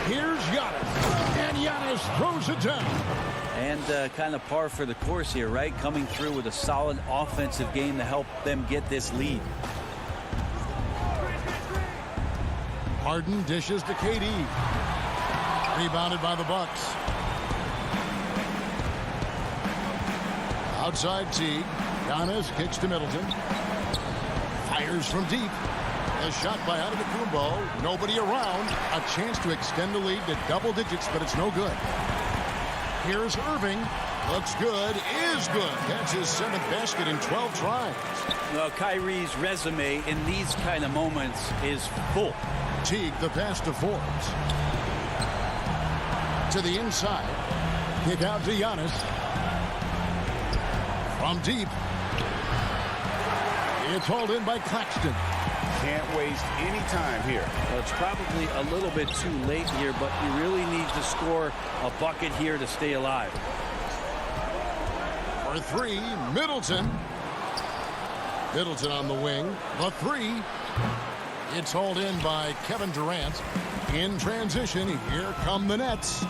Here's Giannis. And Giannis throws it down. And kind of par for the course here, right? Coming through with a solid offensive game to help them get this lead. Harden dishes to KD. Rebounded by the Bucks. Outside Teague. Giannis kicks to Middleton. Fires from deep. A shot by Antetokounmpo. Nobody around. A chance to extend the lead to double digits, but it's no good. Here's Irving. Looks good. Is good. That's his 7th basket in 12 tries. Well, Kyrie's resume in these kind of moments is full. Teague, the pass to Forbes. To the inside. Kick out to Giannis. From deep. It's hauled in by Claxton. Can't waste any time here. Well, it's probably a little bit too late here, but you really need to score a bucket here to stay alive. For 3, Middleton. Middleton on the wing. The 3. It's hauled in by Kevin Durant. In transition, here come the Nets.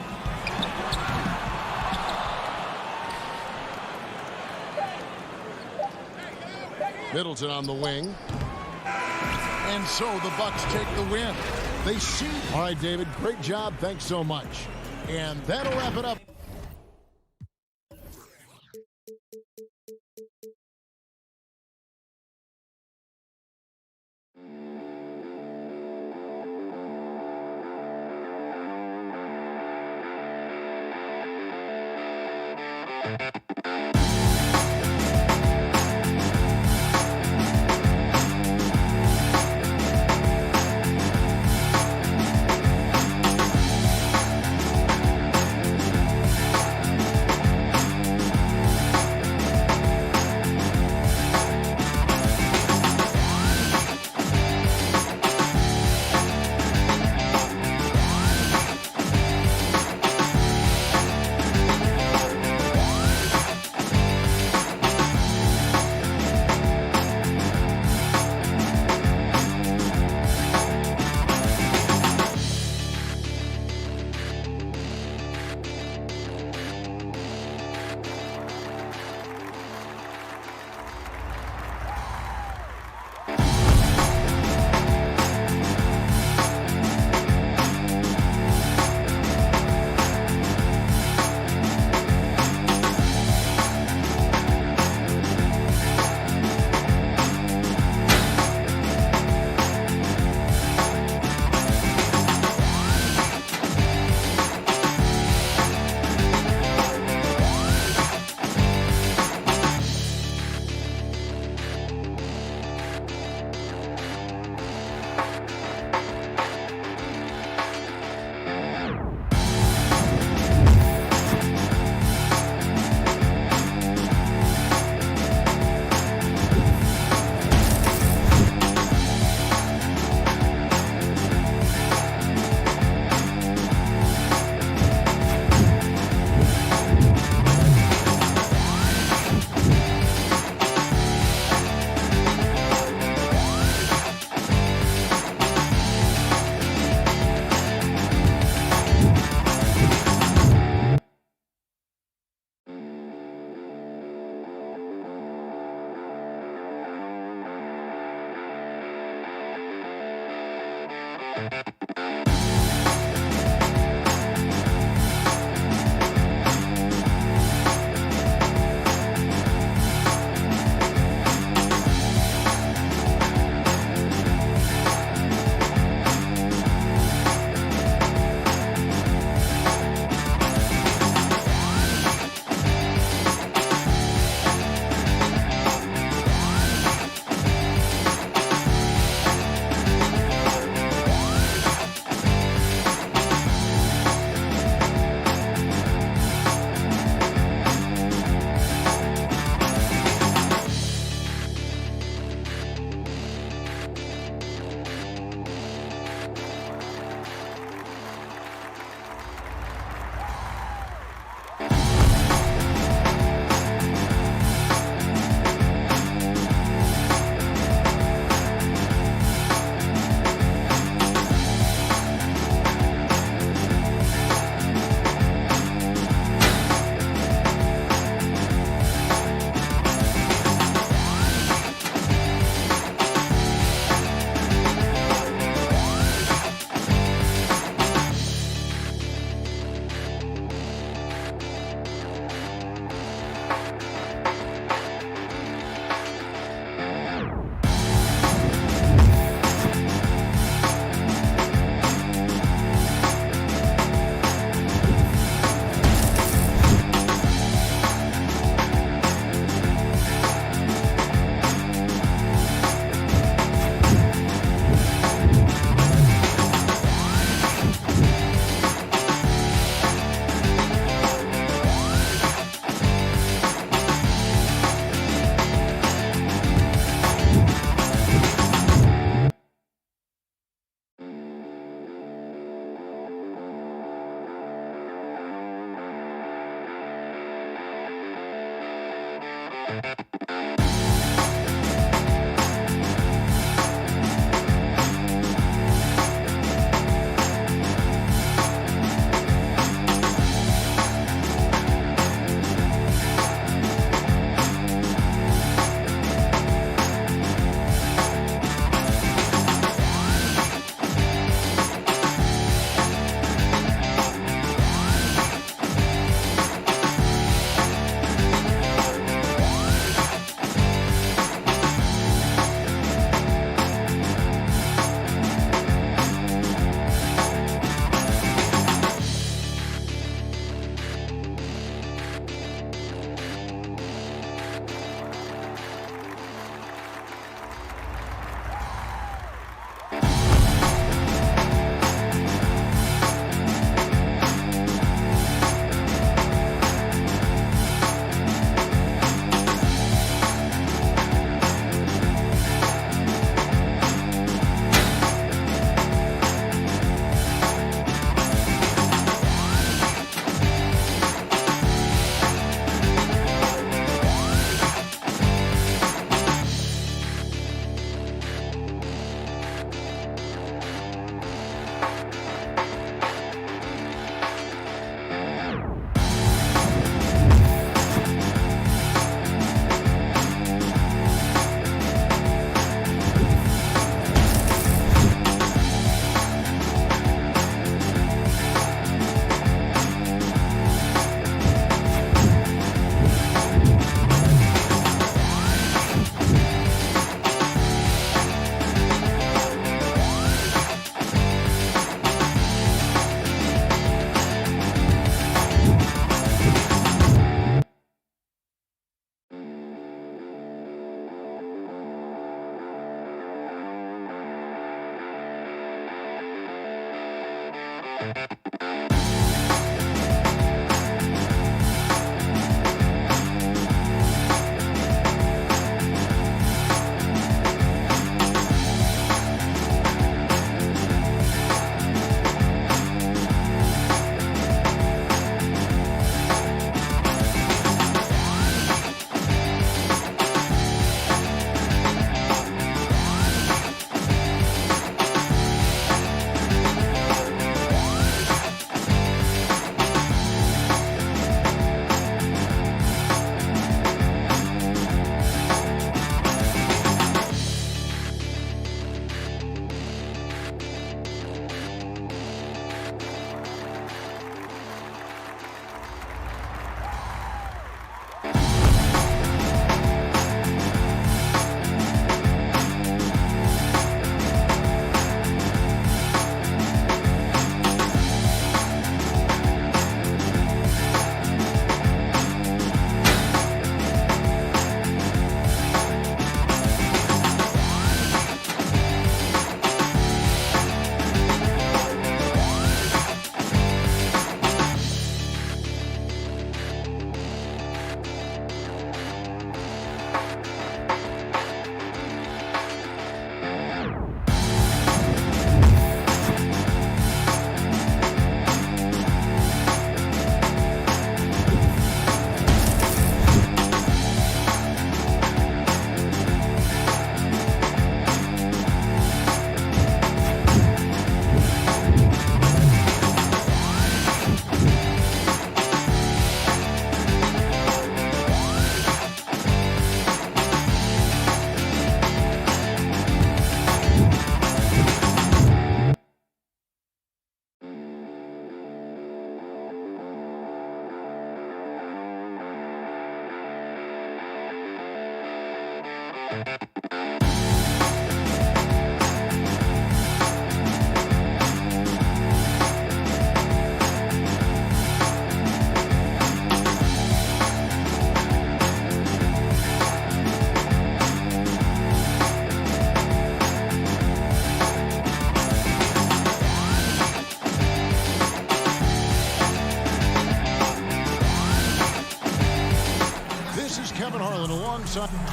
Middleton on the wing. And so the Bucks take the win. They see. All right, David, great job. Thanks so much. And that'll wrap it up.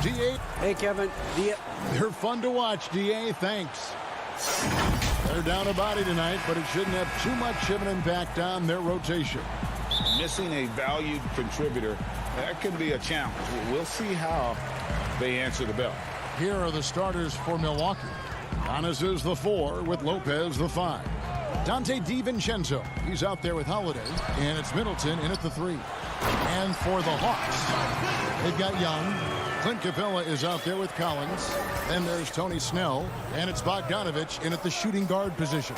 D.A. Hey, Kevin. They're fun to watch, D.A. Thanks. They're down a body tonight, but it shouldn't have too much of an impact on their rotation. Missing a valued contributor, that could be a challenge. We'll see how they answer the bell. Here are the starters for Milwaukee. Giannis is the 4 with Lopez the 5. Dante DiVincenzo, he's out there with Holiday, and it's Middleton in at the 3. And for the Hawks, they've got Young. Clint Capella is out there with Collins. Then there's Tony Snell, and it's Bogdanovich in at the shooting guard position.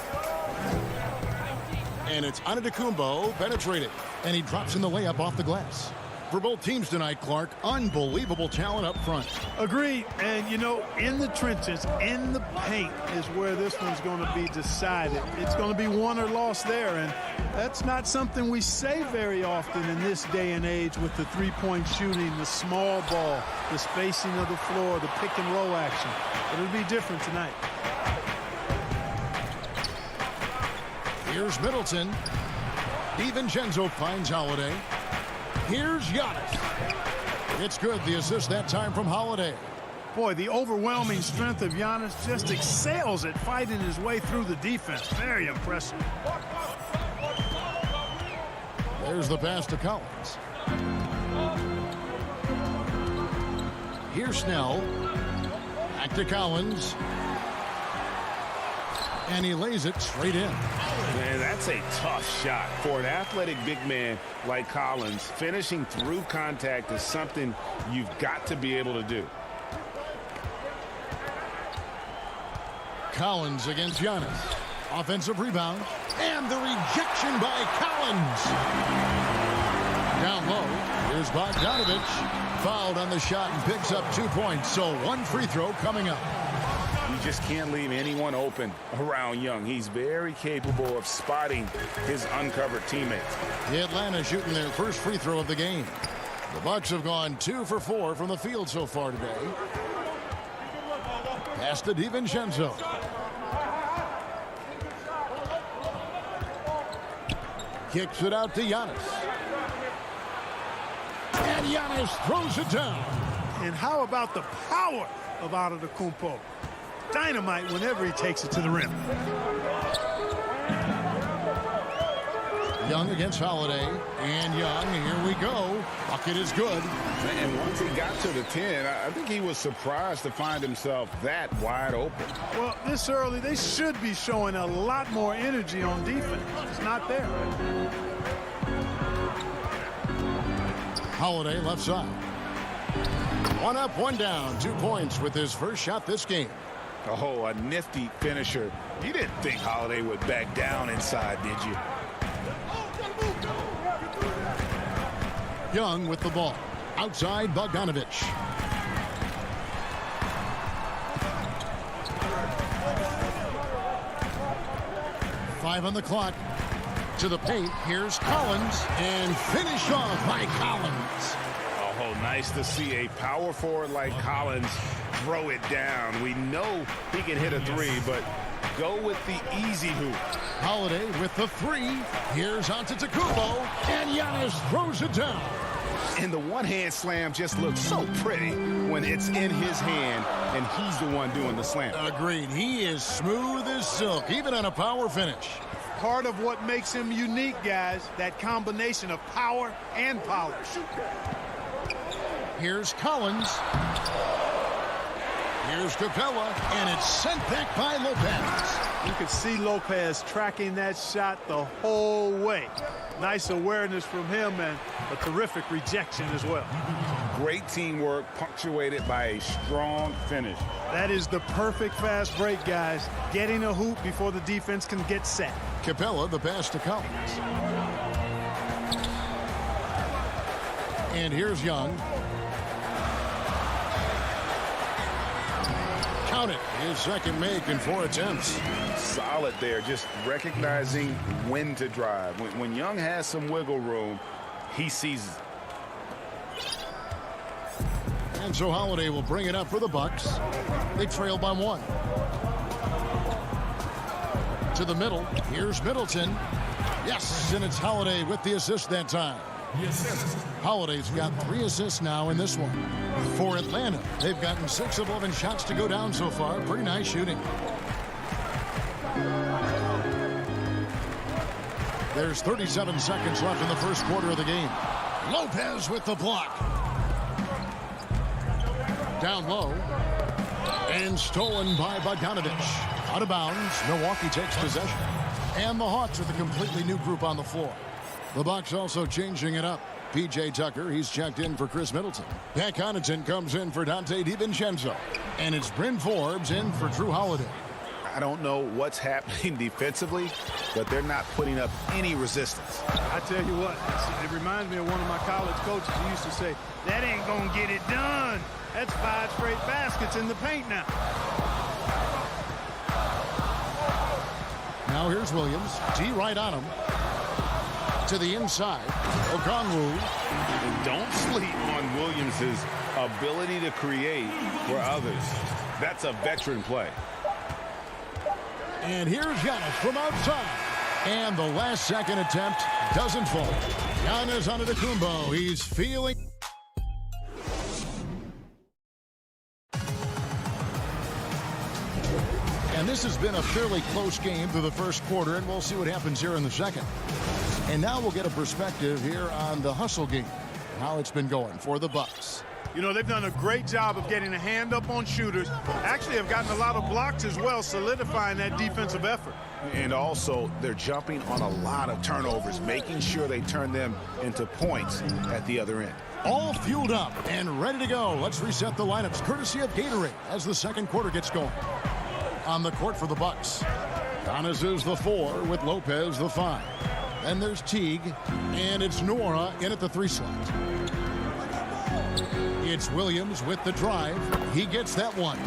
And it's Antetokounmpo penetrating, and he drops in the layup off the glass. For both teams tonight, Clark, unbelievable talent up front. Agreed. And, you know, in the trenches, in the paint is where this one's going to be decided. It's going to be won or lost there, and that's not something we say very often in this day and age with the three-point shooting, the small ball, the spacing of the floor, the pick-and-roll action. It'll be different tonight. Here's Middleton. DiVincenzo finds Holiday. Here's Giannis. It's good. The assist that time from Holiday. Boy, the overwhelming strength of Giannis just excels at fighting his way through the defense. Very impressive. There's the pass to Collins. Here's Snell. Back to Collins. And he lays it straight in. Man, that's a tough shot. For an athletic big man like Collins, finishing through contact is something you've got to be able to do. Collins against Giannis. Offensive rebound. And the rejection by Collins. Down low, here's Bogdanovich. Fouled on the shot and picks up 2 points. So one free throw coming up. You just can't leave anyone open around Young. He's very capable of spotting his uncovered teammates. The Atlanta shooting their first free throw of the game. The Bucks have gone 2 for 4 from the field so far today. Pass to DiVincenzo. Kicks it out to Giannis. And Giannis throws it down. And how about the power of Antetokounmpo? Dynamite whenever he takes it to the rim. Young against Holiday. And Young, here we go. Bucket is good. And once he got to the 10, I think he was surprised to find himself that wide open. Well, this early, they should be showing a lot more energy on defense. It's not there. Holiday left side. One up, one down. 2 points with his first shot this game. Oh, a nifty finisher. You didn't think Holiday would back down inside, did you? Young with the ball. Outside Bogdanovich. Five on the clock. To the paint. Here's Collins. And finished off by Collins. Oh, nice to see a power forward like Collins throw it down. We know he can hit a three, but go with the easy hoop. Holiday with the three. Here's Antetokounmpo. And Giannis throws it down. And the one-hand slam just looks so pretty when it's in his hand and he's the one doing the slam. Agreed. He is smooth as silk, even on a power finish. Part of what makes him unique, guys, that combination of power and polish. Here's Collins. Here's Capella, and it's sent back by Lopez. You can see Lopez tracking that shot the whole way. Nice awareness from him and a terrific rejection as well. Great teamwork punctuated by a strong finish. That is the perfect fast break, guys. Getting a hoop before the defense can get set. Capella, the pass to Collins. And here's Young. Count it. His second make in 4 attempts. Solid there, just recognizing when to drive. When Young has some wiggle room, he seizes it. And so Holiday will bring it up for the Bucks. They trail by 1. To the middle. Here's Middleton. Yes, and it's Holiday with the assist that time. Holiday's got 3 assists now in this one. For Atlanta, they've gotten 6 of 11 shots to go down so far. Pretty nice shooting. There's 37 seconds left in the first quarter of the game. Lopez with the block. Down low. And stolen by Bogdanovich. Out of bounds. Milwaukee takes possession. And the Hawks with a completely new group on the floor. The Bucks also changing it up. P.J. Tucker, he's checked in for Chris Middleton. Pat Connaughton comes in for Dante DiVincenzo. And it's Bryn Forbes in for Drew Holiday. I don't know what's happening defensively, but they're not putting up any resistance. I tell you what, it reminds me of one of my college coaches who used to say, that ain't going to get it done. That's 5 straight baskets in the paint now. Now here's Williams. T right on him. To the inside. Okongwu. Don't sleep on Williams' ability to create for others. That's a veteran play. And here's Giannis from outside. And the last second attempt doesn't fall. Giannis Antetokounmpo. He's feeling. And this has been a fairly close game through the first quarter, and we'll see what happens here in the second. And now we'll get a perspective here on the hustle game, how it's been going for the Bucks. You know, they've done a great job of getting a hand up on shooters. Actually have gotten a lot of blocks as well, solidifying that defensive effort. And also, they're jumping on a lot of turnovers, making sure they turn them into points at the other end. All fueled up and ready to go. Let's reset the lineups, courtesy of Gatorade, as the second quarter gets going. On the court for the Bucks, Giannis is the 4 with Lopez the 5. Then there's Teague, and it's Nora in at the 3 slot. It's Williams with the drive. He gets that one.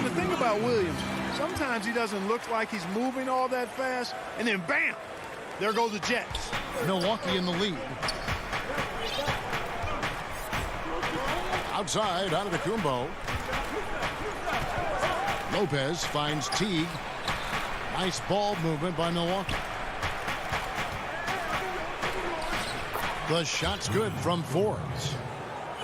The thing about Williams, sometimes he doesn't look like he's moving all that fast, and then bam, there go the Jets. Milwaukee in the lead. Outside, Antetokounmpo. Lopez finds Teague. Nice ball movement by Milwaukee. The shot's good from Forbes.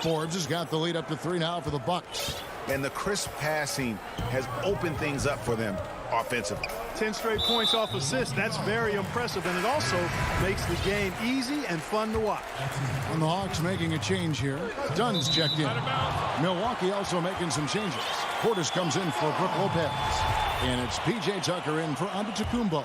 Forbes has got the lead up to 3 now for the Bucks. And the crisp passing has opened things up for them offensively. 10 straight points off assists. That's very impressive, and it also makes the game easy and fun to watch. And the Hawks making a change here. Dunn's checked in. Milwaukee also making some changes. Portis comes in for Brook Lopez. And it's P.J. Tucker in for Antetokounmpo.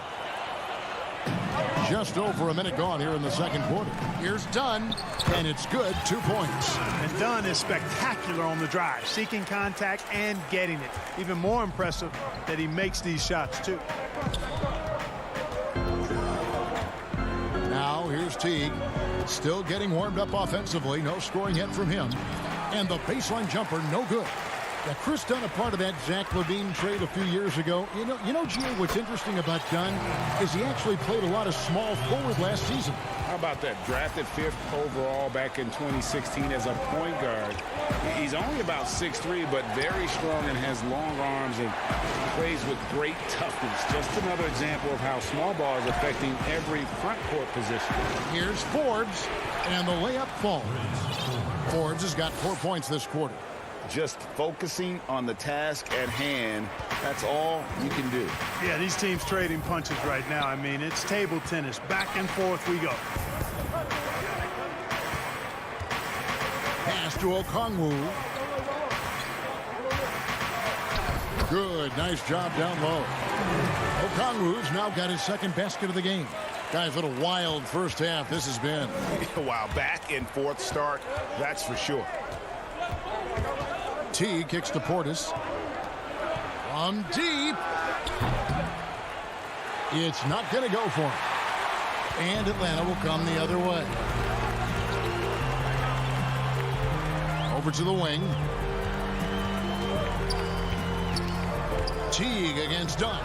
Just over a minute gone here in the second quarter. Here's Dunn, and it's good, 2 points. And Dunn is spectacular on the drive, seeking contact and getting it. Even more impressive that he makes these shots, too. Now here's Teague, still getting warmed up offensively. No scoring yet from him. And the baseline jumper, no good. Yeah, Chris Dunn, a part of that Zach LaVine trade a few years ago. You know, Gio, what's interesting about Dunn is he actually played a lot of small forward last season. How about that? Drafted 5th overall back in 2016 as a point guard. He's only about 6'3", but very strong and has long arms and plays with great toughness. Just another example of how small ball is affecting every front court position. Here's Forbes, and the layup falls. Forbes has got 4 points this quarter. Just focusing on the task at hand, that's all you can do. Yeah, these teams trading punches right now. I mean, it's table tennis. Back and forth we go. Pass to Okongwu. Good, nice job down low. Okongwu's now got his second basket of the game. Guys, what a wild first half this has been. Wow, back and forth start, that's for sure. T kicks to Portis. From deep. It's not going to go for him. And Atlanta will come the other way. Over to the wing. Teague against Dunn.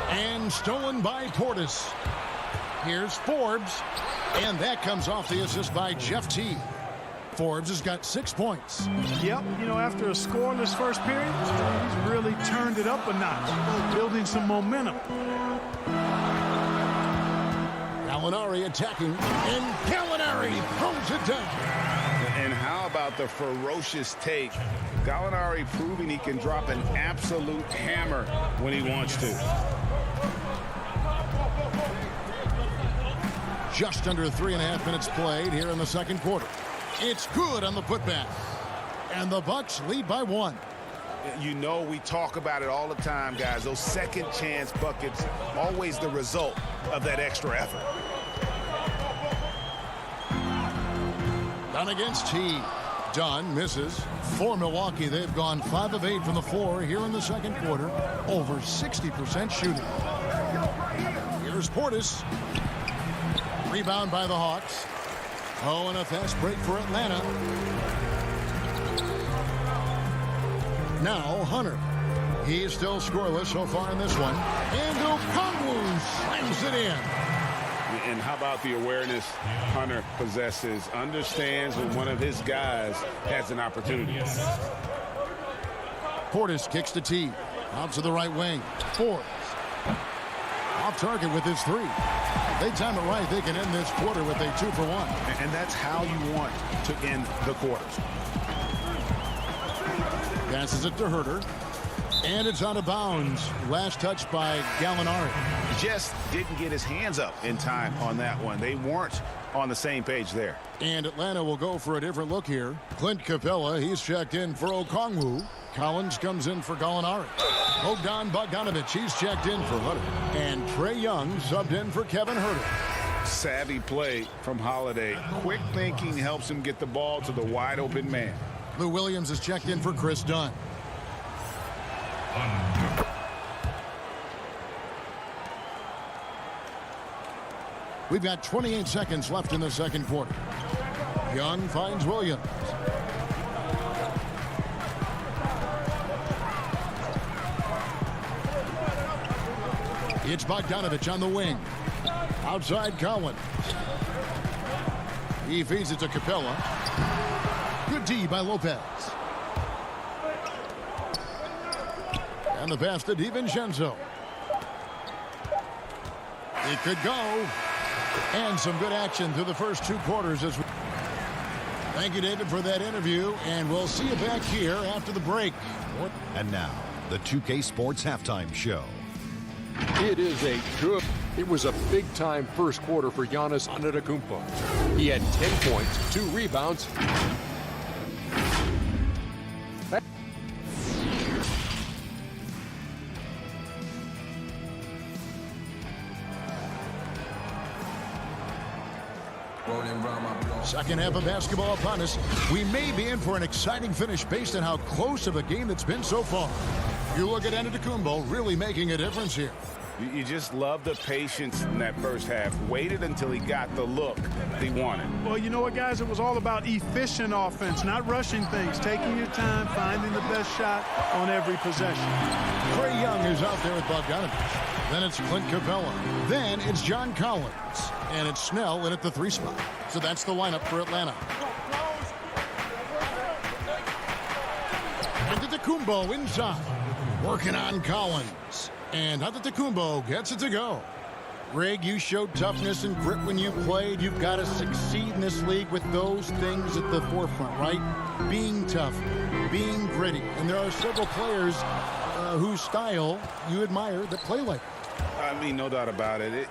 And stolen by Portis. Here's Forbes. And that comes off the assist by Jeff Teague. Forbes has got 6 points. Yep, you know, after a scoreless first period, he's really turned it up a notch, building some momentum. Gallinari attacking, and Gallinari throws it down. And how about the ferocious take? Gallinari proving he can drop an absolute hammer when he wants to. Just under 3.5 minutes played here in the second quarter. It's good on the putback. And the Bucks lead by 1. You know, we talk about it all the time, guys. Those second chance buckets, always the result of that extra effort. Dunn against T. Dunn misses. For Milwaukee, they've gone 5 of 8 from the floor here in the second quarter. Over 60% shooting. Here's Portis. Rebound by the Hawks. Oh, and a fast break for Atlanta. Now Hunter. He is still scoreless so far in this one. And Okongwu slams it in. And how about the awareness Hunter possesses? Understands when one of his guys has an opportunity. Portis kicks the tee. Out to the right wing. Forbes. Off target with his 3. They time it right. They can end this quarter with a 2-for-1. And that's how you want to end the quarters. Passes it to Herter. And it's out of bounds. Last touch by Gallinari. Just didn't get his hands up in time on that one. They weren't on the same page there. And Atlanta will go for a different look here. Clint Capella, he's checked in for Okongwu. Collins comes in for Gallinari. Bogdan Bogdanovic, he's checked in for Hunter. And Trae Young subbed in for Kevin Herter. Savvy play from Holiday. Quick thinking helps him get the ball to the wide open man. Lou Williams is checked in for Chris Dunn. We've got 28 seconds left in the second quarter. Young finds Williams. It's Bogdanovic on the wing. Outside Collins. He feeds it to Capella. Good D by Lopez. And the pass to DiVincenzo. It could go. And some good action through the first 2 quarters as Thank you, David, for that interview, and we'll see you back here after the break. And now, the 2K Sports Halftime Show. It was a big-time first quarter for Giannis Antetokounmpo. He had 10 points, 2 rebounds. Second half of basketball upon us. We may be in for an exciting finish based on how close of a game it's been so far. You look at Antetokounmpo really making a difference here. You just love the patience in that first half. Waited until he got the look he wanted. Well, you know what, guys? It was all about efficient offense, not rushing things, taking your time, finding the best shot on every possession. Trae Young is out there with Bogdanovich. Then it's Clint Capella. Then it's John Collins. And it's Snell in at the 3 spot. So that's the lineup for Atlanta. Antetokounmpo inside. Working on Collins. And Antetokounmpo gets it to go. Greg, you showed toughness and grit when you played. You've got to succeed in this league with those things at the forefront, right? Being tough, being gritty. And there are several players whose style you admire that play like that. I mean, no doubt about it.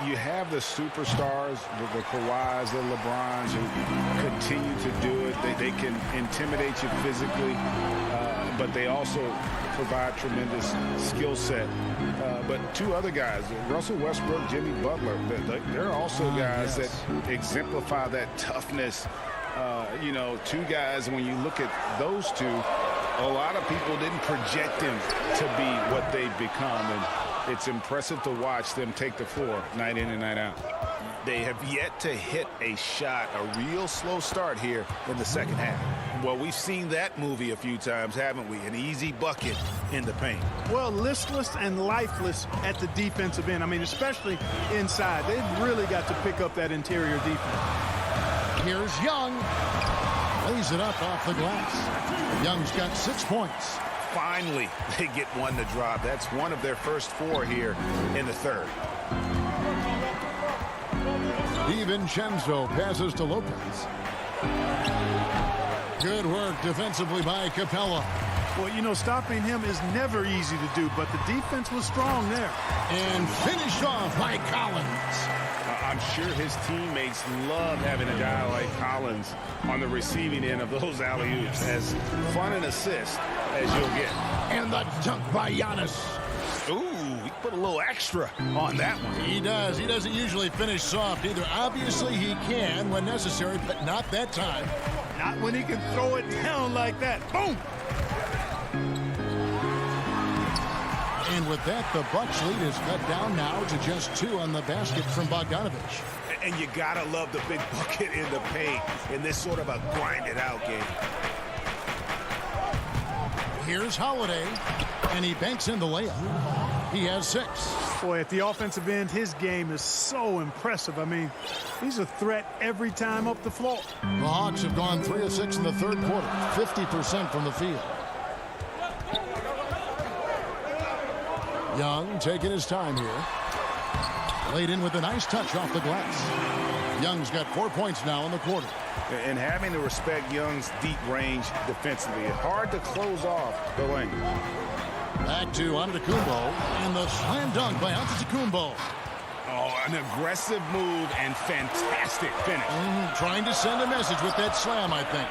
You have the superstars, the Kawhis, the LeBrons, who continue to do it. They can intimidate you physically, but they also provide tremendous skill set. But 2 other guys, Russell Westbrook, Jimmy Butler, they're also guys that exemplify that toughness. 2 guys, when you look at those 2, a lot of people didn't project them to be what they've become. And it's impressive to watch them take the floor night in and night out. They have yet to hit a shot, a real slow start here in the second half. Well, we've seen that movie a few times, haven't we? An easy bucket in the paint. Well, listless and lifeless at the defensive end. I mean, especially inside. They've really got to pick up that interior defense. Here's Young. Lays it up off the glass. Young's got 6 points. Finally, they get one to drop. That's one of their first 4 here in the third. DiVincenzo passes to Lopez. Good work defensively by Capella. Well, stopping him is never easy to do, but the defense was strong there. And finished off by Collins. I'm sure his teammates love having a guy like Collins on the receiving end of those alley-oops. As fun an assist as you'll get. And the dunk by Giannis. Ooh, he put a little extra on that one. He does. He doesn't usually finish soft either. Obviously, he can when necessary, but not that time. Not when he can throw it down like that. Boom! And with that, the Bucks lead is cut down now to just 2 on the basket from Bogdanovich. And you gotta love the big bucket in the paint in this sort of a grind-it-out game. Here's Holiday, and he banks in the layup. He has 6. Boy, at the offensive end, his game is so impressive. I mean, he's a threat every time up the floor. The Hawks have gone 3 of 6 in the third quarter, 50% from the field. Young taking his time here. Laid in with a nice touch off the glass. Young's got 4 points now in the quarter. And having to respect Young's deep range defensively, it's hard to close off the lane. Back to Antetokounmpo, and the slam dunk by Antetokounmpo. Oh, an aggressive move and fantastic finish. Trying to send a message with that slam, I think.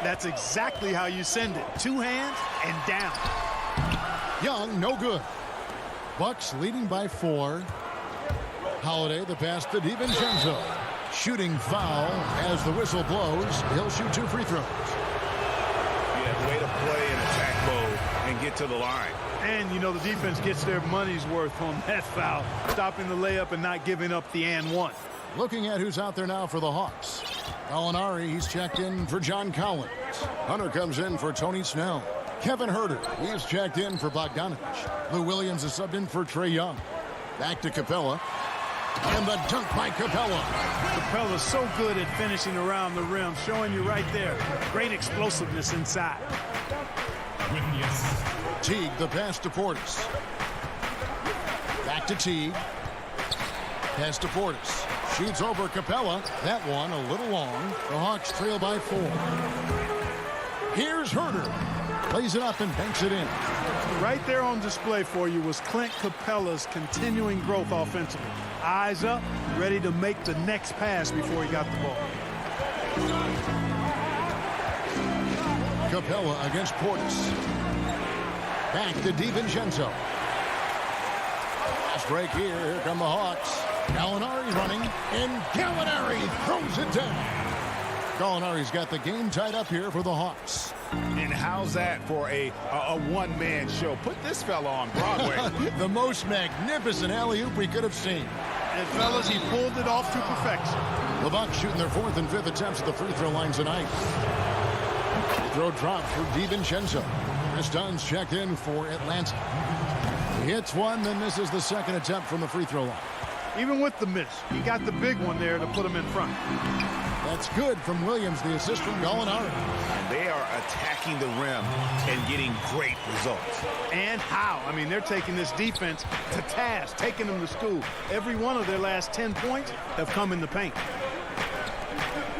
That's exactly how you send it. 2 hands and down. Young, no good. Bucks leading by 4. Holiday, the pass to DiVincenzo. Shooting foul as the whistle blows. He'll shoot 2 free throws. Yeah, way to play in attack mode and get to the line. And, the defense gets their money's worth on that foul. Stopping the layup and not giving up the and one. Looking at who's out there now for the Hawks. Gallinari, he's checked in for John Collins. Hunter comes in for Tony Snell. Kevin Huerter, he's checked in for Bogdanovich. Lou Williams is subbed in for Trae Young. Back to Capella. And the dunk by Capella. Capella's so good at finishing around the rim, showing you right there. Great explosiveness inside. Teague, the pass to Portis. Back to Teague. Pass to Portis. Shoots over Capella. That one a little long. The Hawks trail by 4. Here's Herder. Plays it up and banks it in. Right there on display for you was Clint Capella's continuing growth offensively. Eyes up, ready to make the next pass before he got the ball. Capella against Portis. Back to DiVincenzo. Fast break here. Here come the Hawks. Gallinari running, and Gallinari throws it down. Gallinari's got the game tied up here for the Hawks. And how's that for a one-man show? Put this fella on Broadway. The most magnificent alley-oop we could have seen. And fellas, he pulled it off to perfection. The Bucks shooting their 4th and 5th attempts at the free throw line tonight. Throw drops for DiVincenzo. Chris Dunn's checked in for Atlanta. He hits one, then misses the second attempt from the free throw line. Even with the miss, he got the big one there to put him in front. That's good from Williams, the assist from Gallinari. And they are attacking the rim and getting great results. And how? I mean, they're taking this defense to task, taking them to school. Every one of their last 10 points have come in the paint.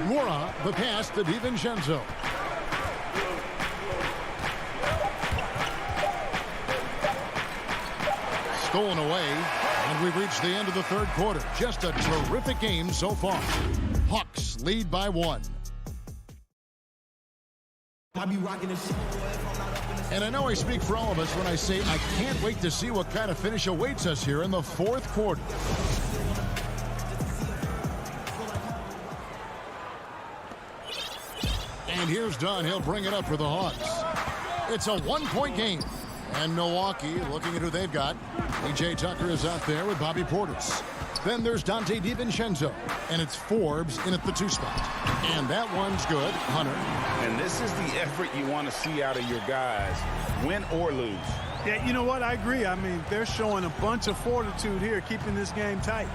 Mora, the pass to DiVincenzo. Stolen away, and we've reached the end of the 3rd quarter. Just a terrific game so far. Hawks lead by 1. And I know I speak for all of us when I say I can't wait to see what kind of finish awaits us here in the 4th quarter. And here's Dunn. He'll bring it up for the Hawks. It's a 1-point game. And Milwaukee looking at who they've got. P.J. Tucker is out there with Bobby Portis. Then there's Dante DiVincenzo. And it's Forbes in at the 2 spot. And that one's good. Hunter. And this is the effort you want to see out of your guys, win or lose. Yeah, you know what? I agree. I mean, they're showing a bunch of fortitude here, keeping this game tight.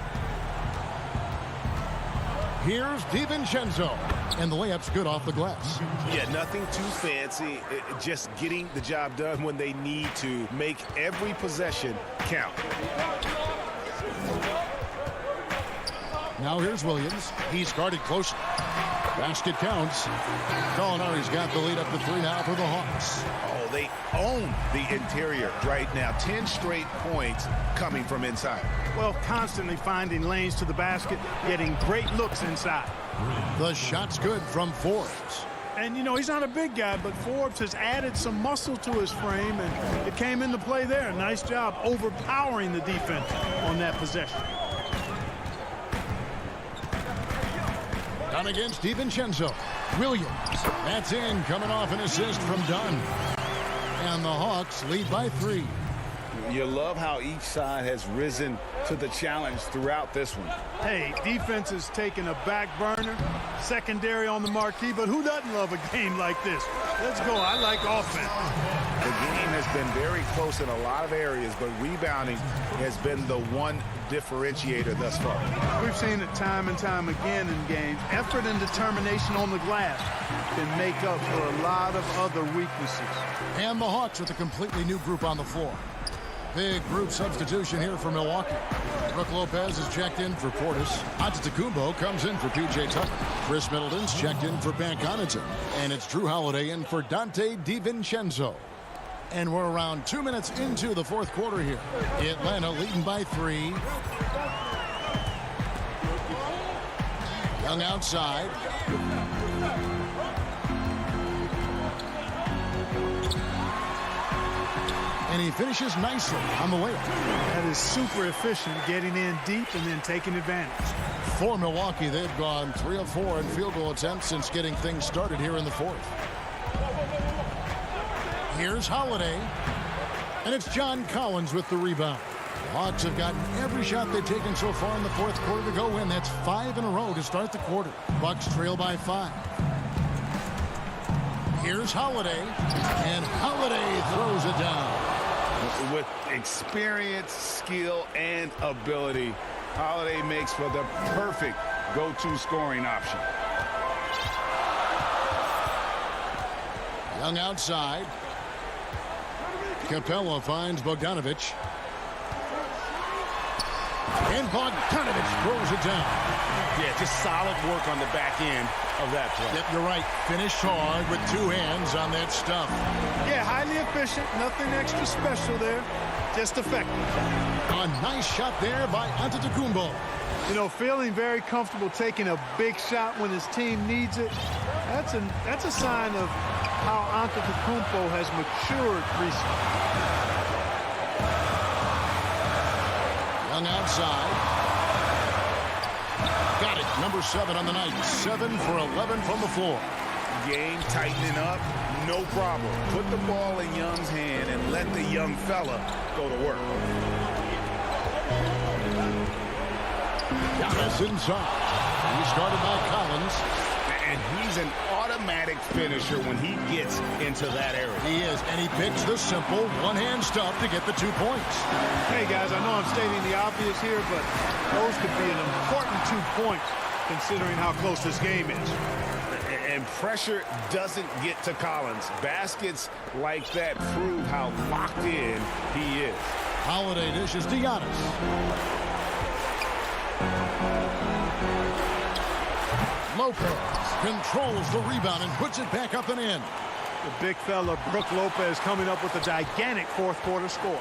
Here's DiVincenzo. And the layup's good off the glass. Yeah, nothing too fancy. Just getting the job done when they need to. Make every possession count. Now here's Williams. He's guarded closely. Basket counts. Gallinari's got the lead up to 3 now for the Hawks. Oh, they own the interior right now. 10 straight points coming from inside. Well, constantly finding lanes to the basket, getting great looks inside. The shot's good from Forbes. And, you know, he's not a big guy, but Forbes has added some muscle to his frame, and it came into play there. Nice job overpowering the defense on that possession. Dunn against DiVincenzo. Williams. That's in, coming off an assist from Dunn. And the Hawks lead by 3. You love how each side has risen to the challenge throughout this one. Hey, defense is taking a back burner, secondary on the marquee, but who doesn't love a game like this? Let's go. I like offense. The game has been very close in a lot of areas, but rebounding has been the one differentiator thus far. We've seen it time and time again in games. Effort and determination on the glass can make up for a lot of other weaknesses. And the Hawks with a completely new group on the floor. Big group substitution here for Milwaukee. Brook Lopez is checked in for Portis. Antetokounmpo comes in for P.J. Tucker. Chris Middleton's checked in for Pat Connaughton. And it's Drew Holiday in for Dante DiVincenzo. And we're around 2 minutes into the 4th quarter here. Atlanta leading by 3. Young outside. And he finishes nicely on the layup. That is super efficient, getting in deep and then taking advantage. For Milwaukee, they've gone 3 of 4 in field goal attempts since getting things started here in the 4th. Here's Holiday. And it's John Collins with the rebound. The Hawks have gotten every shot they've taken so far in the 4th quarter to go in. That's 5 in a row to start the quarter. Bucks trail by 5. Here's Holiday. And Holiday throws it down. With experience, skill, and ability, Holiday makes for the perfect go-to scoring option. Young outside. Capella finds Bogdanovic. And Bogdanovic it down. Yeah, just solid work on the back end of that play. Yep, you're right. Finished hard with 2 hands on that stuff. Yeah, highly efficient. Nothing extra special there. Just effective. A nice shot there by Antetokounmpo. You know, feeling very comfortable taking a big shot when his team needs it. That's a sign of how Antetokounmpo has matured recently. Young outside. Got it. Number 7 on the night. 7 for 11 from the floor. Game tightening up, no problem. Put the ball in Young's hand and let the young fella go to work. Giannis inside. He started by Collins. And he's an automatic finisher when he gets into that area. He is, and he picks the simple one-hand stuff to get the 2 points. Hey, guys, I know I'm stating the obvious here, but those could be an important 2 points considering how close this game is. And pressure doesn't get to Collins. Baskets like that prove how locked in he is. Holiday dishes to Giannis. Lopez controls the rebound and puts it back up and in. The big fella, Brook Lopez, coming up with a gigantic fourth-quarter score.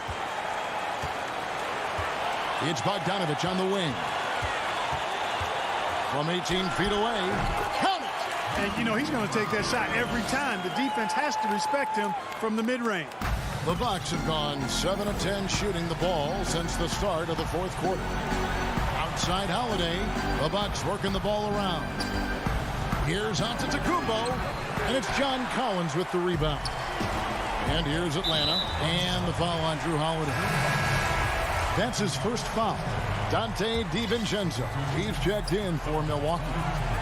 It's Bogdanovich on the wing. From 18 feet away. Count it! And, you know, he's going to take that shot every time. The defense has to respect him from the mid-range. The Bucks have gone 7 of 10 shooting the ball since the start of the 4th quarter. Outside Holiday, the Bucks working the ball around. Here's Antetokounmpo, and it's John Collins with the rebound. And here's Atlanta, and the foul on Drew Holiday. That's his first foul. Dante DiVincenzo. He's checked in for Milwaukee.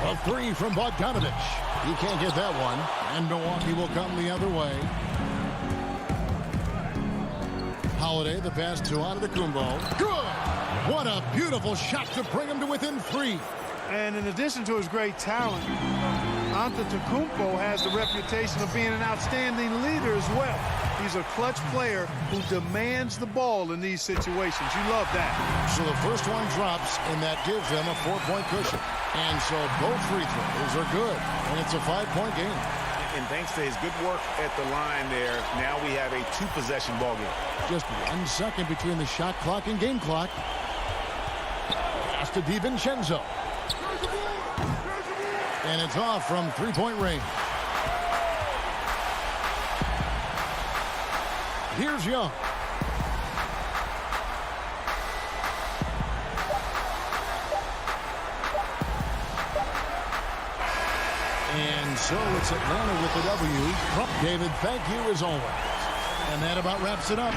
A 3 from Bogdanovich. He can't get that one, and Milwaukee will come the other way. Holiday, the pass to Antetokounmpo. Good! What a beautiful shot to bring him to within 3. And in addition to his great talent, Antetokounmpo has the reputation of being an outstanding leader as well. He's a clutch player who demands the ball in these situations. You love that. So the first one drops, and that gives them a 4-point cushion. And so both free throws are good, and it's a 5-point game. And thanks to his good work at the line there, now we have a 2-possession ball game. Just 1 second between the shot clock and game clock. Pass to DiVincenzo. And it's off from 3-point range. Here's Young. And so it's Atlanta with the W. David, thank you as always. And that about wraps it up.